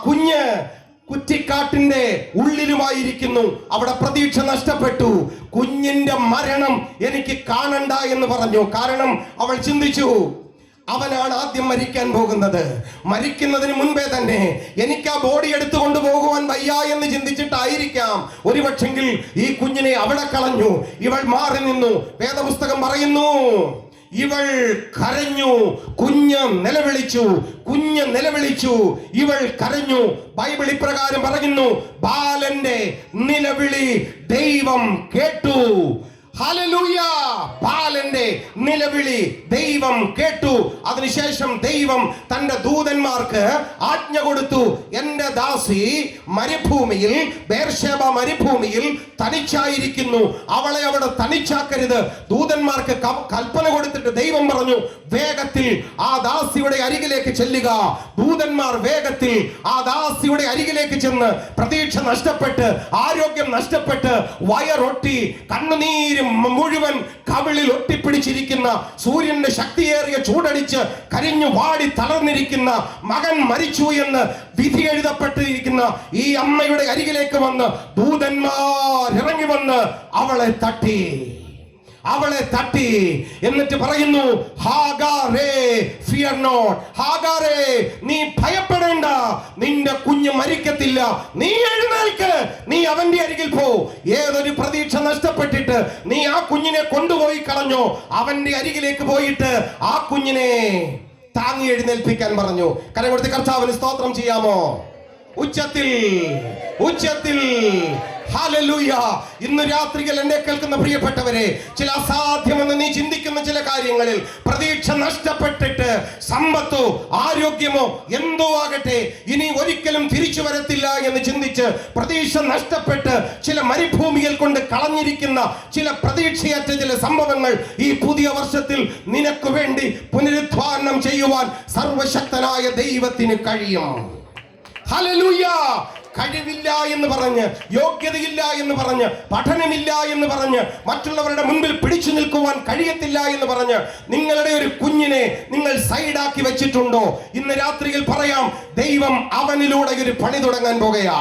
കുഞ്ഞ് കുറ്റിക്കാട്ടിന്റെ ഉള്ളിലുമായിരിക്കുന്നു. അവിടെ പ്രതീക്ഷ നഷ്ടപ്പെട്ടു. കുഞ്ഞിന്റെ മരണം എനിക്ക് കാണണ്ട എന്ന് പറഞ്ഞു. കാരണം അവൾ ചിന്തിച്ചു, അവനാണ് ആദ്യം മരിക്കാൻ പോകുന്നത്. മരിക്കുന്നതിന് മുൻപേ തന്നെ എനിക്ക് ആ ബോഡി എടുത്തുകൊണ്ട് പോകുവാൻ വയ്യ എന്ന് ചിന്തിച്ചിട്ടായിരിക്കാം ഒരുപക്ഷെങ്കിൽ ഈ കുഞ്ഞിനെ അവിടെ കളഞ്ഞു. ഇവൾ മാറി നിന്നു. വേദപുസ്തകം പറയുന്നു, ഇവൾ കരഞ്ഞു, കുഞ്ഞ് നിലവിളിച്ചു, ഇവൾ കരഞ്ഞു. ബൈബിൾ ഇപ്രകാരം പറയുന്നു, ബാലന്റെ നിലവിളി ദൈവം കേട്ടു. ഹല്ലേലൂയ! ബാലന്റെ നിലവിളി ദൈവം കേട്ടു. അതിനുശേഷം ദൈവം തന്റെ ദൂതന്മാർക്ക് ആജ്ഞ കൊടുത്തു, എന്റെ ദാസി മരുഭൂമിയിൽ, ബേർശേബ മരുഭൂമിയിൽ തനിച്ചായിരിക്കുന്നു, അവളെ അവിടെ തനിച്ചാക്കരുത്. ദൂതന്മാർക്ക് കൽപ്പന കൊടുത്തിട്ട് ദൈവം പറഞ്ഞു, വേഗത്തിൽ ആ ദാസിയുടെ അരികിലേക്ക് ചെല്ലുക. ദൂതന്മാർ വേഗത്തിൽ ആ ദാസിയുടെ അരികിലേക്ക് ചെന്ന് പ്രതീക്ഷ നഷ്ടപ്പെട്ട്, ആരോഗ്യം നഷ്ടപ്പെട്ട്, വയറൊട്ടി, കണ്ണുനീരും മുഴുവൻ കവിളിൽ ഒട്ടിപ്പിടിച്ചിരിക്കുന്ന, സൂര്യന്റെ ശക്തിയേറിയ ചൂടടിച്ച് കരിഞ്ഞു വാടി തളർന്നിരിക്കുന്ന മകൻ മരിച്ചു എന്ന് വിധി എഴുതപ്പെട്ടിരിക്കുന്ന ഈ അമ്മയുടെ അരികിലേക്ക് വന്ന് ദൂതന്മാർ ഇറങ്ങി വന്ന് അവളെ തട്ടി എന്നിട്ട് പറയുന്നു, ഹാഗാരേ ഫിയർ നോട്ട്, ഹാഗാരേ നീ ഭയപ്പെടേണ്ട, നിന്റെ കുഞ്ഞ് മരിക്കത്തില്ല, നീ എഴുന്നേൽക്ക്, നീ അവന്റെ അരികിൽ പോ. ഏതൊരു പ്രതീക്ഷ നഷ്ടപ്പെട്ടിട്ട് നീ ആ കുഞ്ഞിനെ കൊണ്ടുപോയി കളഞ്ഞോ, അവന്റെ അരികിലേക്ക് പോയിട്ട് ആ കുഞ്ഞിനെ താങ്ങി എഴുന്നേൽപ്പിക്കാൻ പറഞ്ഞു. കരം കൊടുത്ത് കർത്താവിന് സ്തോത്രം ചെയ്യാമോ? ഉച്ചത്തിൽ ഹല്ലേലൂയ! ഇന്ന് രാത്രിയിൽ എന്നെ കേൾക്കുന്ന പ്രിയപ്പെട്ടവരെ, ചില അസാധ്യമെന്ന് നീ ചിന്തിക്കുന്ന ചില കാര്യങ്ങളിൽ പ്രതീക്ഷ നഷ്ടപ്പെട്ടിട്ട്, സമ്പത്തോ ആരോഗ്യമോ എന്തോ ആകട്ടെ ഇനി ഒരിക്കലും തിരിച്ചു വരത്തില്ല എന്ന് ചിന്തിച്ച് പ്രതീക്ഷ നഷ്ടപ്പെട്ട് ചില മരുഭൂമിയിൽ കൊണ്ട് കളഞ്ഞിരിക്കുന്ന ചില പ്രതീക്ഷയറ്റ ചില സംഭവങ്ങൾ ഈ പുതിയ വർഷത്തിൽ നിനക്ക് വേണ്ടി പുനരുദ്ധാരണം ചെയ്യുവാൻ സർവശക്തനായ ദൈവത്തിന് കഴിയും. ഹല്ലേലൂയ! കഴിവില്ല എന്ന് പറഞ്ഞ്, യോഗ്യതയില്ല എന്ന് പറഞ്ഞ്, പഠനമില്ല എന്ന് പറഞ്ഞ്, മറ്റുള്ളവരുടെ മുൻപിൽ പിടിച്ചു നിൽക്കുവാൻ കഴിയത്തില്ല എന്ന് പറഞ്ഞ് നിങ്ങളുടെ ഒരു കുഞ്ഞിനെ നിങ്ങൾ സൈഡാക്കി വെച്ചിട്ടുണ്ടോ? ഇന്ന് രാത്രിയിൽ പറയാം, ദൈവം അവനിലൂടെ ഒരു പണി തുടങ്ങാൻ പോകുകയാ.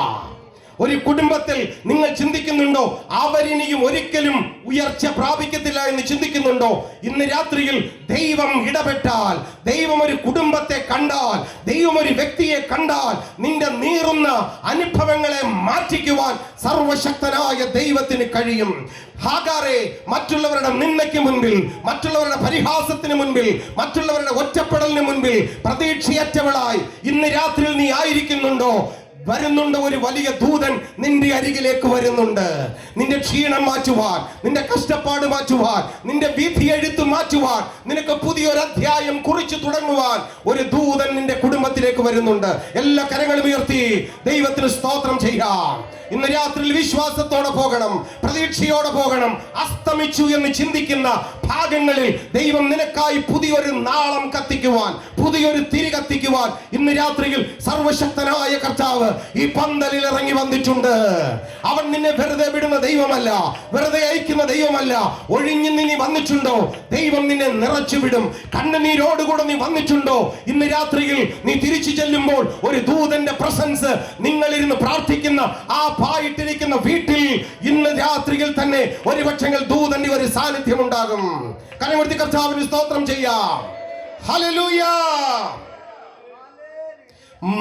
ഒരു കുടുംബത്തിൽ നിങ്ങൾ ചിന്തിക്കുന്നുണ്ടോ അവരിനിയും ഒരിക്കലും ഉയർച്ച പ്രാപിക്കത്തില്ല എന്ന് ചിന്തിക്കുന്നുണ്ടോ? ഇന്ന് രാത്രിയിൽ ദൈവം ഇടപെട്ടാൽ, ദൈവം ഒരു കുടുംബത്തെ കണ്ടാൽ, ദൈവം ഒരു വ്യക്തിയെ കണ്ടാൽ, നിന്റെ നീറുന്ന അനുഭവങ്ങളെ മാറ്റിക്കുവാൻ സർവശക്തനായ ദൈവത്തിന് കഴിയും. ഹാഗാരേ, മറ്റുള്ളവരുടെ നിന്ദയ്ക്ക് മുൻപിൽ, മറ്റുള്ളവരുടെ പരിഹാസത്തിന് മുൻപിൽ, മറ്റുള്ളവരുടെ ഒറ്റപ്പെടലിന് മുൻപിൽ പ്രതീക്ഷയറ്റവളായി ഇന്ന് രാത്രിയിൽ നീ ആയിരിക്കുന്നുണ്ടോ? വരുന്നുണ്ട് ഒരു വലിയ ദൂതൻ നിന്റെ അരികിലേക്ക് വരുന്നുണ്ട്. നിന്റെ ക്ഷീണം മാറ്റുവാൻ, നിന്റെ കഷ്ടപ്പാട് മാറ്റുവാൻ, നിന്റെ വിധി എഴുത്ത് മാറ്റുവാൻ, നിനക്ക് പുതിയൊരു അധ്യായം കുറിച്ചു തുടങ്ങുവാൻ ഒരു ദൂതൻ നിന്റെ കുടുംബത്തിലേക്ക് വരുന്നുണ്ട്. എല്ലാ കരങ്ങളും ഉയർത്തി ദൈവത്തിന് സ്തോത്രം ചെയ്യാം. ഇന്ന് രാത്രിയിൽ വിശ്വാസത്തോടെ പോകണം, പ്രതീക്ഷയോടെ പോകണം. അസ്തമിച്ചു എന്ന് ചിന്തിക്കുന്ന ഭാഗങ്ങളിൽ ദൈവം നിനക്കായി പുതിയൊരു നാളം കത്തിക്കുവാൻ, പുതിയൊരു തിരി കത്തിക്കുവാൻ ഇന്ന് രാത്രിയിൽ സർവശക്തനായ കർത്താവ് ഈ പന്തലിൽ ഇറങ്ങി വന്നിട്ടുണ്ട്. അവൻ നിന്നെ വെറുതെ വിടുന്ന ദൈവമല്ല, വെറുതെ അയക്കുന്ന ദൈവമല്ല. ഒഴിഞ്ഞു നീ വന്നിട്ടുണ്ടോ, ദൈവം നിന്നെ നിറച്ചു വിടും. കണ്ണുനീരോടുകൂടെ നീ വന്നിട്ടുണ്ടോ, ഇന്ന് രാത്രിയിൽ നീ തിരിച്ചു ചെല്ലുമ്പോൾ ഒരു ദൂതന്റെ പ്രസൻസ് നിങ്ങളിരുന്ന് പ്രാർത്ഥിക്കുന്ന ആ പായിട്ടിരിക്കുന്ന വീട്ടിൽ ഇന്ന് രാത്രിയിൽ തന്നെ ഒരുപക്ഷെങ്കിൽ ദൂതന്റെ ഒരു സാന്നിധ്യം ഉണ്ടാകും. കരമുയർത്തി കർത്താവിന് സ്തോത്രം ചെയ്യാം. ഹല്ലേലൂയ!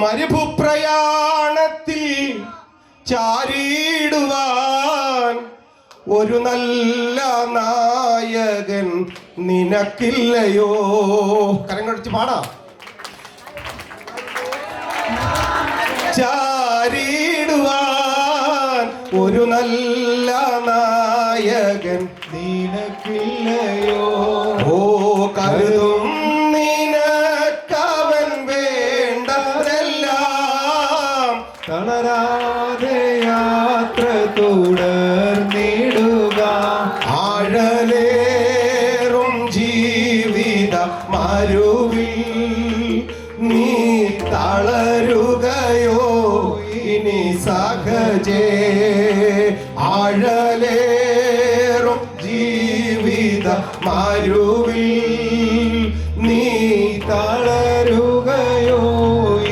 മരുഭൂപ്രയാണത്തിൽ ചാരിടുവാൻ ഒരു നല്ല നായകൻ നിനക്കില്ലയോ? കരങ്ങളടിച്ച് പാടാം. ചാരിടുവാൻ ഒരു നല്ല നായകൻ നിനക്കില്ലയോ? ഓ കരുതും നിനക്കവൻ വേണ്ടതെല്ലാം അലലേറും ജീവിത മരുവിൽ നീ തളരുകയോ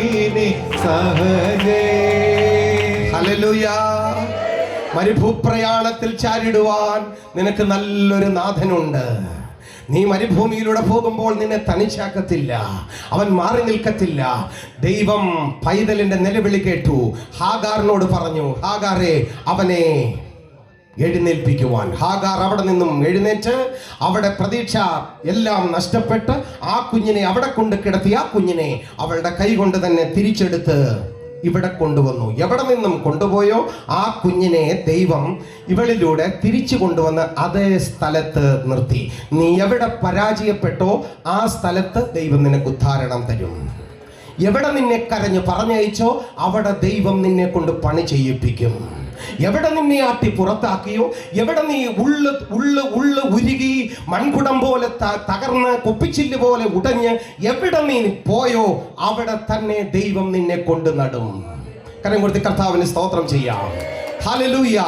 ഇനി സഹജേ. ഹല്ലേലൂയ. മരുഭൂപ്രയാണത്തിൽ ചാരിടുവാൻ നിനക്ക് നല്ലൊരു നാഥനുണ്ട്. നീ മരുഭൂമിയിലൂടെ പോകുമ്പോൾ നിന്നെ തനിച്ചാക്കത്തില്ല, അവൻ മാറി നിൽക്കത്തില്ല. ദൈവം പൈതലിന്റെ നിലവിളി കേട്ടു. ഹാഗാറിനോട് പറഞ്ഞു, ഹാഗാറെ അവനെ എഴുന്നേൽപ്പിക്കുവാൻ. ഹാഗാർ അവിടെ നിന്നും എഴുന്നേറ്റ് അവിടെ പ്രതീക്ഷ എല്ലാം നഷ്ടപ്പെട്ട് ആ കുഞ്ഞിനെ അവിടെ കൊണ്ട് കിടത്തി ആ കുഞ്ഞിനെ അവളുടെ കൈ കൊണ്ട് തന്നെ തിരിച്ചെടുത്ത് ഇവിടെ കൊണ്ടുവന്നു. എവിടെ നിന്നും കൊണ്ടുപോയോ ആ കുഞ്ഞിനെ ദൈവം ഇവളിലൂടെ തിരിച്ചു കൊണ്ടുവന്ന് അതേ സ്ഥലത്ത് നിർത്തി. നീ എവിടെ പരാജയപ്പെട്ടോ ആ സ്ഥലത്ത് ദൈവം നിനക്ക് ഉദ്ധാരണം തരും. എവിടെ നിന്നെ കരഞ്ഞു പറഞ്ഞയച്ചോ അവിടെ ദൈവം നിന്നെ കൊണ്ട് പണി ചെയ്യിപ്പിക്കും. എവിടെ നിന്നെ ആട്ടി പുറത്താക്കിയോ, എവിടെ നീ ഉള്ളു ഉരുകി മൺകുടം പോലെ തകർന്ന് കുപ്പിച്ചില്ല് പോലെ ഉടഞ്ഞ് എവിടെ നീ പോയോ അവിടെ തന്നെ ദൈവം നിന്നെ കൊണ്ട് നടും. കരം കൊടുത്ത് കർത്താവിന് സ്തോത്രം ചെയ്യാം. Hallelujah,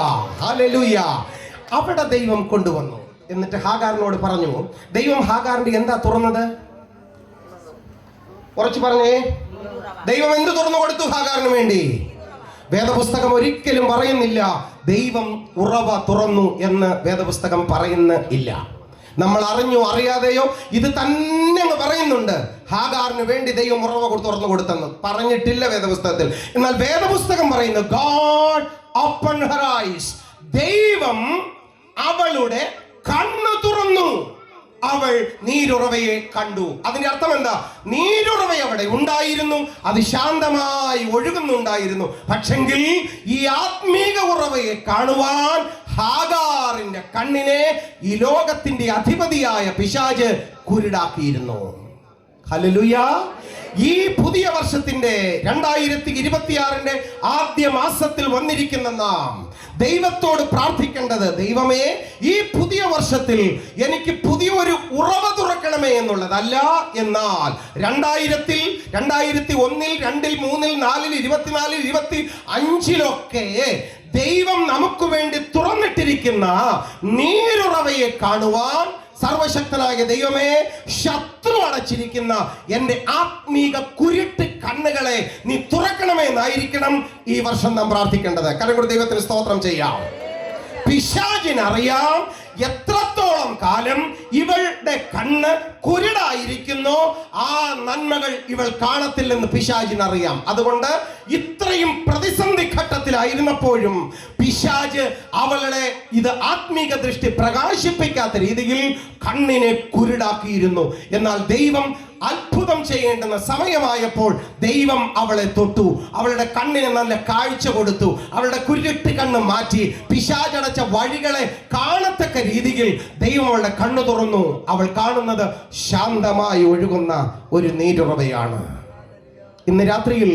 hallelujah. അവിടെ ദൈവം കൊണ്ടുവന്നു. എന്നിട്ട് ഹാഗാറിനോട് പറഞ്ഞു, ദൈവം ഹാഗാറിന്റെ എന്താ തുറന്നത്? ഉറച്ചു പറഞ്ഞേ. ദൈവം എന്ത് തുറന്നു കൊടുത്തു ഹാഗാറിന് വേണ്ടി? വേദപുസ്തകം ഒരിക്കലും പറയുന്നില്ല ദൈവം ഉറവ തുറന്നു എന്ന് വേദപുസ്തകം പറയുന്നില്ല. നമ്മൾ അറിഞ്ഞോ അറിയാതെയോ ഇത് തന്നെ പറയുന്നുണ്ട്. ഹാഗാറിന് വേണ്ടി ദൈവം ഉറവ തുറന്നു കൊടുത്തെന്ന് പറഞ്ഞിട്ടില്ല വേദപുസ്തകത്തിൽ. എന്നാൽ വേദപുസ്തകം പറയുന്നു ഗോഡ് ഓപ്പൺ ഹർ ഐസ്. ദൈവം അവളുടെ കണ്ണ് തുറന്നു. അവൾ നീരുറവയെ കണ്ടു. അതിന്റെ അർത്ഥം എന്താ? നീരുറവ അവിടെ ഉണ്ടായിരുന്നു, അത് ശാന്തമായി ഒഴുകുന്നുണ്ടായിരുന്നു. പക്ഷെങ്കിൽ ഈ ആത്മീക ഉറവയെ കാണുവാൻ ഹാഗാറിന്റെ കണ്ണിനെ ഈ ലോകത്തിന്റെ അധിപതിയായ പിശാച് കുരുടാക്കിയിരുന്നു. ഹല്ലേലൂയ. ഈ പുതിയ വർഷത്തിന്റെ 2026 ആദ്യ മാസത്തിൽ വന്നിരിക്കുന്ന നാം ദൈവത്തോട് പ്രാർത്ഥിക്കേണ്ടത്, ദൈവമേ ഈ പുതിയ വർഷത്തിൽ എനിക്ക് പുതിയൊരു ഉറവ തുറക്കണമേ എന്നുള്ളതല്ല. എന്നാൽ 2000-ൽ 2001-ൽ 2-ൽ 3-ൽ 4-ൽ 24-ൽ 25-ലൊക്കെ ദൈവം നമുക്ക് വേണ്ടി തുറന്നിട്ടിരിക്കുന്ന നീരുറവയെ കാണുവാൻ സർവശക്തനായ ദൈവമേ, ശത്രു അടച്ചിരിക്കുന്ന എൻ്റെ ആത്മീക കുരുട്ട് കണ്ണുകളെ നീ തുറക്കണമേ എന്നായിരിക്കണം ഈ വർഷം നാം പ്രാർത്ഥിക്കേണ്ടത്. കരം കൊണ്ട് ദൈവത്തിന് സ്തോത്രം ചെയ്യാം. പിശാചിനറിയാം എത്രത്തോളം കാലം ഇവളുടെ കണ്ണ് കുരുടായിരിക്കുന്നു, ആ നന്മകൾ ഇവൾ കാണത്തില്ലെന്ന് പിശാചിനറിയാം. അതുകൊണ്ട് ഇത്രയും പ്രതിസന്ധി ഘട്ടത്തിലായിരുന്നപ്പോഴും പിശാച് അവളുടെ ഇത് ആത്മീക ദൃഷ്ടി പ്രകാശിപ്പിക്കാത്ത രീതിയിൽ കണ്ണിനെ കുരുടാക്കിയിരുന്നു. എന്നാൽ ദൈവം അത്ഭുതം ചെയ്യേണ്ടുന്ന സമയമായപ്പോൾ ദൈവം അവളെ തൊട്ടു. അവളുടെ കണ്ണിന് നല്ല കാഴ്ച കൊടുത്തു. അവളുടെ കുരുട്ട് കണ്ണ് മാറ്റി പിശാചടച്ച വഴികളെ കാണത്തക്ക രീതിയിൽ ദൈവം അവളുടെ കണ്ണ് തുറന്നു. അവൾ കാണുന്നത് ശാന്തമായി ഒഴുകുന്ന ഒരു നീരുറവയാണ്. ഇന്ന് രാത്രിയിൽ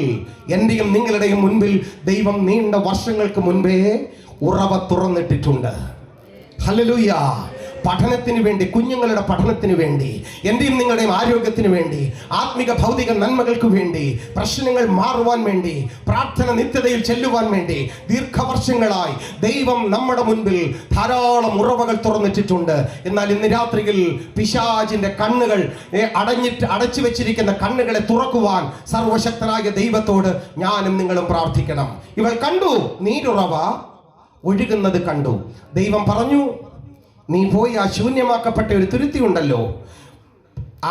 എന്റെയും നിങ്ങളുടെയും മുൻപിൽ ദൈവം നീണ്ട വർഷങ്ങൾക്ക് മുൻപേ ഉറവ തുറന്നിട്ടിട്ടുണ്ട്. ഹല്ലേലൂയ. പഠനത്തിന് വേണ്ടി, കുഞ്ഞുങ്ങളുടെ പഠനത്തിന് വേണ്ടി, എന്റെയും നിങ്ങളുടെയും ആരോഗ്യത്തിന് വേണ്ടി, ആത്മിക ഭൗതിക നന്മകൾക്ക് വേണ്ടി, പ്രശ്നങ്ങൾ മാറുവാൻ വേണ്ടി, പ്രാർത്ഥന നിത്യതയിൽ ചെല്ലുവാൻ വേണ്ടി ദീർഘവർഷങ്ങളായി ദൈവം നമ്മുടെ മുൻപിൽ ധാരാളം ഉറവകൾ തുറന്നിട്ടിട്ടുണ്ട്. എന്നാൽ ഇന്ന് രാത്രിയിൽ പിശാചിന്റെ കണ്ണുകൾ അടച്ചു വെച്ചിരിക്കുന്ന കണ്ണുകളെ തുറക്കുവാൻ സർവശക്തനായ ദൈവത്തോട് ഞാനും നിങ്ങളും പ്രാർത്ഥിക്കണം. ഇവൾ കണ്ടു, നീരുറവ ഒഴുകുന്നത് കണ്ടു. ദൈവം പറഞ്ഞു, നീ പോയി ആ ശൂന്യമാക്കപ്പെട്ട ഒരു തുരുത്തി ഉണ്ടല്ലോ,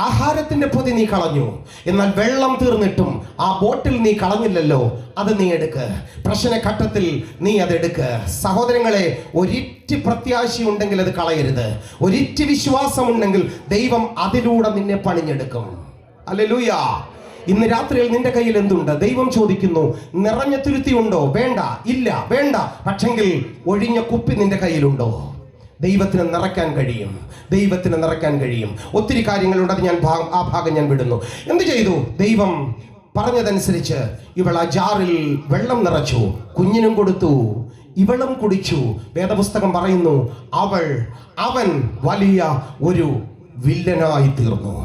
ആഹാരത്തിന്റെ പൊതി നീ കളഞ്ഞു, എന്നാൽ വെള്ളം തീർന്നിട്ടും ആ ബോട്ടിൽ നീ കളഞ്ഞില്ലല്ലോ, അത് നീ എടുക്ക്. പ്രശ്നഘട്ടത്തിൽ നീ അതെടുക്ക്. സഹോദരങ്ങളെ, ഒരിറ്റ് പ്രത്യാശയുണ്ടെങ്കിൽ അത് കളയരുത്. ഒരിറ്റ് വിശ്വാസമുണ്ടെങ്കിൽ ദൈവം അതിലൂടെ നിന്നെ പണിഞ്ഞെടുക്കും. ഹല്ലേലൂയ. ഇന്ന് രാത്രിയിൽ നിന്റെ കയ്യിൽ എന്തുണ്ട്? ദൈവം ചോദിക്കുന്നു, നിറഞ്ഞ തുരുത്തി ഉണ്ടോ? വേണ്ട, ഇല്ല, വേണ്ട. പക്ഷെങ്കിൽ ഒഴിഞ്ഞ കുപ്പി നിന്റെ കയ്യിലുണ്ടോ? ദൈവത്തിന് നിറയ്ക്കാൻ കഴിയും. ദൈവത്തിന് നിറയ്ക്കാൻ കഴിയും. ഒത്തിരി കാര്യങ്ങളുണ്ട്, അത് ആ ഭാഗം ഞാൻ വിടുന്നു. എന്ത് ചെയ്തു? ദൈവം പറഞ്ഞതനുസരിച്ച് ഇവൾ ആ ജാറിൽ വെള്ളം നിറച്ചു, കുഞ്ഞിനും കൊടുത്തു, ഇവളും കുടിച്ചു. വേദപുസ്തകം പറയുന്നു, അവൻ വലിയ ഒരു വില്ലനായി തീർന്നു.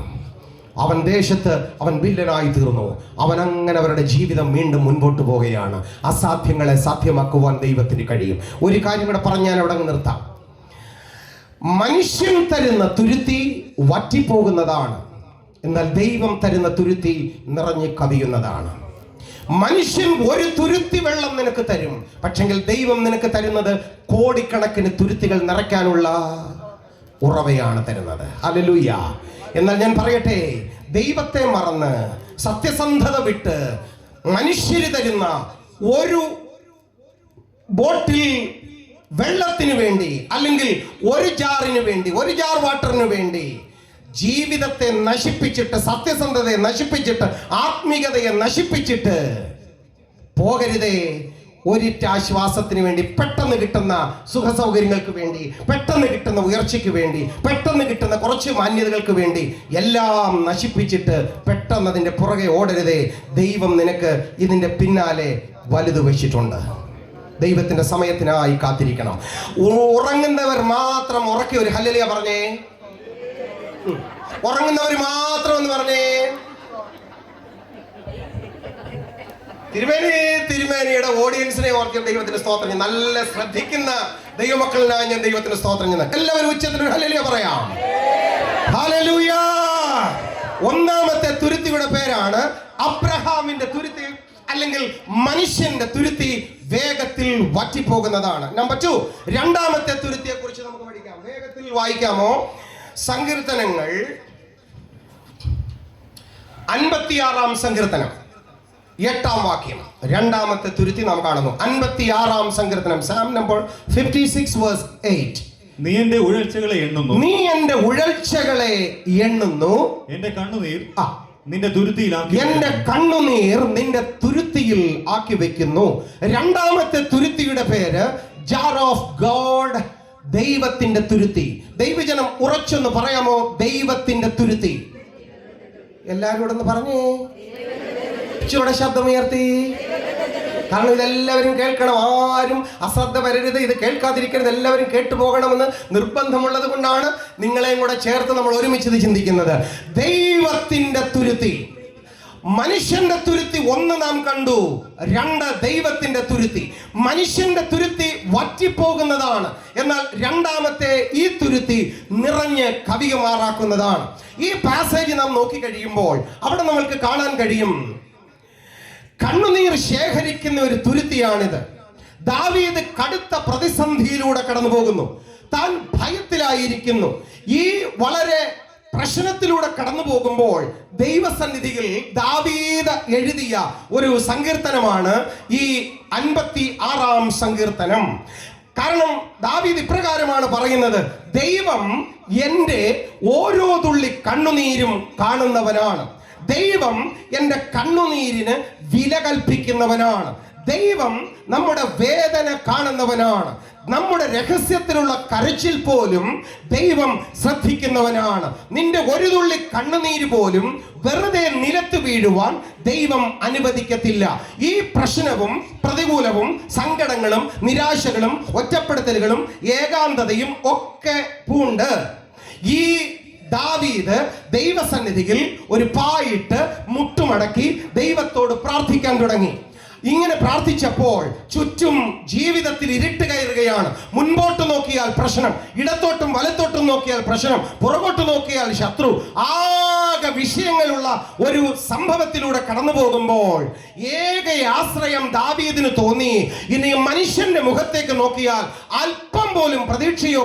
അവൻ ദേശത്ത് അവൻ വില്ലനായി തീർന്നു. അവൻ അങ്ങനെ അവരുടെ ജീവിതം വീണ്ടും മുൻപോട്ട് പോവുകയാണ്. അസാധ്യങ്ങളെ സാധ്യമാക്കുവാൻ ദൈവത്തിന് കഴിയും. ഒരു കാര്യം കൂടെ പറഞ്ഞ് ഞാൻ അവിടെ നിർത്താം. മനുഷ്യൻ തരുന്ന തുരുത്തി വറ്റിപ്പോകുന്നതാണ്, എന്നാൽ ദൈവം തരുന്ന തുരുത്തി നിറഞ്ഞു കവിയുന്നതാണ്. മനുഷ്യൻ ഒരു തുരുത്തി വെള്ളം നിനക്ക് തരും, പക്ഷെങ്കിൽ ദൈവം നിനക്ക് തരുന്നത് കോടിക്കണക്കിന് തുരുത്തികൾ നിറയ്ക്കാനുള്ള ഉറവയാണ് തരുന്നത്. ഹല്ലേലൂയ. എന്നാൽ ഞാൻ പറയട്ടെ, ദൈവത്തെ മറന്ന് സത്യസന്ധത വിട്ട് മനുഷ്യര് തരുന്ന ഒരു ബോട്ടിൽ വെള്ളത്തിന് വേണ്ടി, അല്ലെങ്കിൽ ഒരു ജാറിന് വേണ്ടി, ഒരു ജാർ വാട്ടറിന് വേണ്ടി ജീവിതത്തെ നശിപ്പിച്ചിട്ട്, സത്യസന്ധതയെ നശിപ്പിച്ചിട്ട്, ആത്മീയതയെ നശിപ്പിച്ചിട്ട് പോകരുതേ. ഒരിറ്റ ആശ്വാസത്തിന് വേണ്ടി, പെട്ടെന്ന് കിട്ടുന്ന സുഖ സൗകര്യങ്ങൾക്ക് വേണ്ടി, പെട്ടെന്ന് കിട്ടുന്ന ഉയർച്ചയ്ക്ക് വേണ്ടി, പെട്ടെന്ന് കിട്ടുന്ന കുറച്ച് മാന്യതകൾക്ക് വേണ്ടി എല്ലാം നശിപ്പിച്ചിട്ട് പെട്ടെന്ന് അതിൻ്റെ പുറകെ ഓടരുതേ. ദൈവം നിനക്ക് ഇതിൻ്റെ പിന്നാലെ വലുത് വെച്ചിട്ടുണ്ട്. ദൈവത്തിന്റെ സമയത്തിനായി കാത്തിരിക്കണം. ഉറങ്ങുന്നവർ മാത്രം ഉറക്കി ഒരു ഹല്ലേലൂയ പറഞ്ഞേ. ഉറങ്ങുന്നവർ മാത്രം എന്ന് പറഞ്ഞേ. തിരുമേനിയുടെ ഓഡിയൻസിനെ ഓർക്കും ദൈവത്തിന് സ്തോത്രം. നല്ല ശ്രദ്ധിക്കുന്ന ദൈവമക്കളിനായി ഞാൻ ദൈവത്തിന് സ്തോത്രം ചെയ്യുന്നത്. എല്ലാവരും ഉച്ചത്തിൽ ഹല്ലേലൂയ പറയാം. ഹല്ലേലൂയ. ഒന്നാമത്തെ തുരുത്തിയുടെ പേരാണ് അബ്രഹാമിന്റെ തുരുത്തി, അല്ലെങ്കിൽ മനുഷ്യന്റെ തുരുത്തി വേഗത്തിൽ വറ്റിപ്പോകുന്നതാണ്. നമ്പർ 2, രണ്ടാമത്തെ തുരുത്തിയെ കുറിച്ച് നമുക്ക് പഠിക്കാം. വേഗത്തിൽ വായിക്കാമോ? സങ്കീർത്തനങ്ങൾ 56-ാം സങ്കീർത്തനം 8-ാം വാക്യം. രണ്ടാമത്തെ തുരുത്തി നാം കാണുന്നു. 56-ാം സങ്കീർത്തനം, സാം നമ്പർ 56 വേഴ്സ് 8. നീ എന്റെ ഉഴൽച്ചകളെ എണ്ണുന്നു, നീ എന്റെ ഉഴൽച്ചകളെ എണ്ണുന്നു, എന്റെ കണ്ണുനീർ നിന്റെ തുരുത്തിയിലാക്കി, എന്റെ കണ്ണുനീർ നിന്റെ തുരുത്തിയിൽ ആക്കി വെക്കുന്നു. രണ്ടാമത്തെ തുരുത്തിയുടെ പേര് ജാർ ഓഫ് ഗോഡ്, ദൈവത്തിന്റെ തുരുത്തി. ദൈവജനം ഉറച്ചൊന്ന് പറയാമോ? ദൈവത്തിന്റെ തുരുത്തി. എല്ലാവരും കൂടെ ഒന്ന് പറഞ്ഞേ, ചൂടെ ശബ്ദമുയർത്തി. കാരണം ഇതെല്ലാവരും കേൾക്കണം. ആരും അശ്രദ്ധ വരരുത്, ഇത് കേൾക്കാതിരിക്കരുത്, എല്ലാവരും കേട്ടു പോകണമെന്ന് നിർബന്ധമുള്ളത് കൊണ്ടാണ് നിങ്ങളെയും കൂടെ ചേർത്ത് നമ്മൾ ഒരുമിച്ച് ഇത് ചിന്തിക്കുന്നത്. ദൈവത്തിന്റെ തുരുത്തി. മനുഷ്യന്റെ തുരുത്തി 1 നാം കണ്ടു, 2 ദൈവത്തിന്റെ തുരുത്തി. മനുഷ്യന്റെ തുരുത്തി വറ്റിപ്പോകുന്നതാണ്, എന്നാൽ രണ്ടാമത്തെ ഈ തുരുത്തി നിറഞ്ഞ് കവികമാറാക്കുന്നതാണ്. ഈ പാസേജ് നാം നോക്കി കഴിയുമ്പോൾ അവിടെ നമ്മൾക്ക് കാണാൻ കഴിയും, കണ്ണുനീർ ശേഖരിക്കുന്ന ഒരു തുരുത്തിയാണിത്. ദാവീദ് കടുത്ത പ്രതിസന്ധിയിലൂടെ കടന്നു പോകുന്നു. താൻ ഭയത്തിലായിരിക്കുന്നു. ഈ വളരെ പ്രശ്നത്തിലൂടെ കടന്നു പോകുമ്പോൾ ദൈവസന്നിധിയിൽ ദാവീദ് എഴുതിയ ഒരു സങ്കീർത്തനമാണ് ഈ 56-ാം സങ്കീർത്തനം. കാരണം ദാവീദ് ഇപ്രകാരമാണ് പറയുന്നത്, ദൈവം എൻ്റെ ഓരോ തുള്ളി കണ്ണുനീരും കാണുന്നവനാണ്. ദൈവം എൻ്റെ കണ്ണുനീരിന് വില കൽപ്പിക്കുന്നവനാണ്. ദൈവം നമ്മുടെ വേദന കാണുന്നവനാണ്. നമ്മുടെ രഹസ്യത്തിലുള്ള കരച്ചിൽ പോലും ദൈവം ശ്രദ്ധിക്കുന്നവനാണ്. നിന്റെ ഒരു തുള്ളി കണ്ണുനീര് പോലും വെറുതെ നിലത്ത് വീഴുവാൻ ദൈവം അനുവദിക്കത്തില്ല. ഈ പ്രശ്നവും പ്രതികൂലവും സങ്കടങ്ങളും നിരാശകളും ഒറ്റപ്പെടുത്തലുകളും ഏകാന്തതയും ഒക്കെ പൂണ്ട് ഈ ദാവീദ് ദൈവസന്നിധിയിൽ ഒരു പായിട്ട് മുട്ടുമടക്കി ദൈവത്തോട് പ്രാർത്ഥിക്കാൻ തുടങ്ങി. ഇങ്ങനെ പ്രാർത്ഥിച്ചപ്പോൾ ചുറ്റും ജീവിതത്തിൽ ഇരുട്ട് കയറുകയാണ്. മുൻപോട്ട് നോക്കിയാൽ പ്രശ്നം, ഇടത്തോട്ടും വലത്തോട്ടും നോക്കിയാൽ പ്രശ്നം, പുറകോട്ട് നോക്കിയാൽ ശത്രു. ആകെ വിഷയങ്ങളുള്ള ഒരു സംഭവത്തിലൂടെ കടന്നു പോകുമ്പോൾ ഏക ആശ്രയം ദാവീദിന് തോന്നി, ഇനി മനുഷ്യന്റെ മുഖത്തേക്ക് നോക്കിയാൽ അല്പം പോലും പ്രതീക്ഷയോ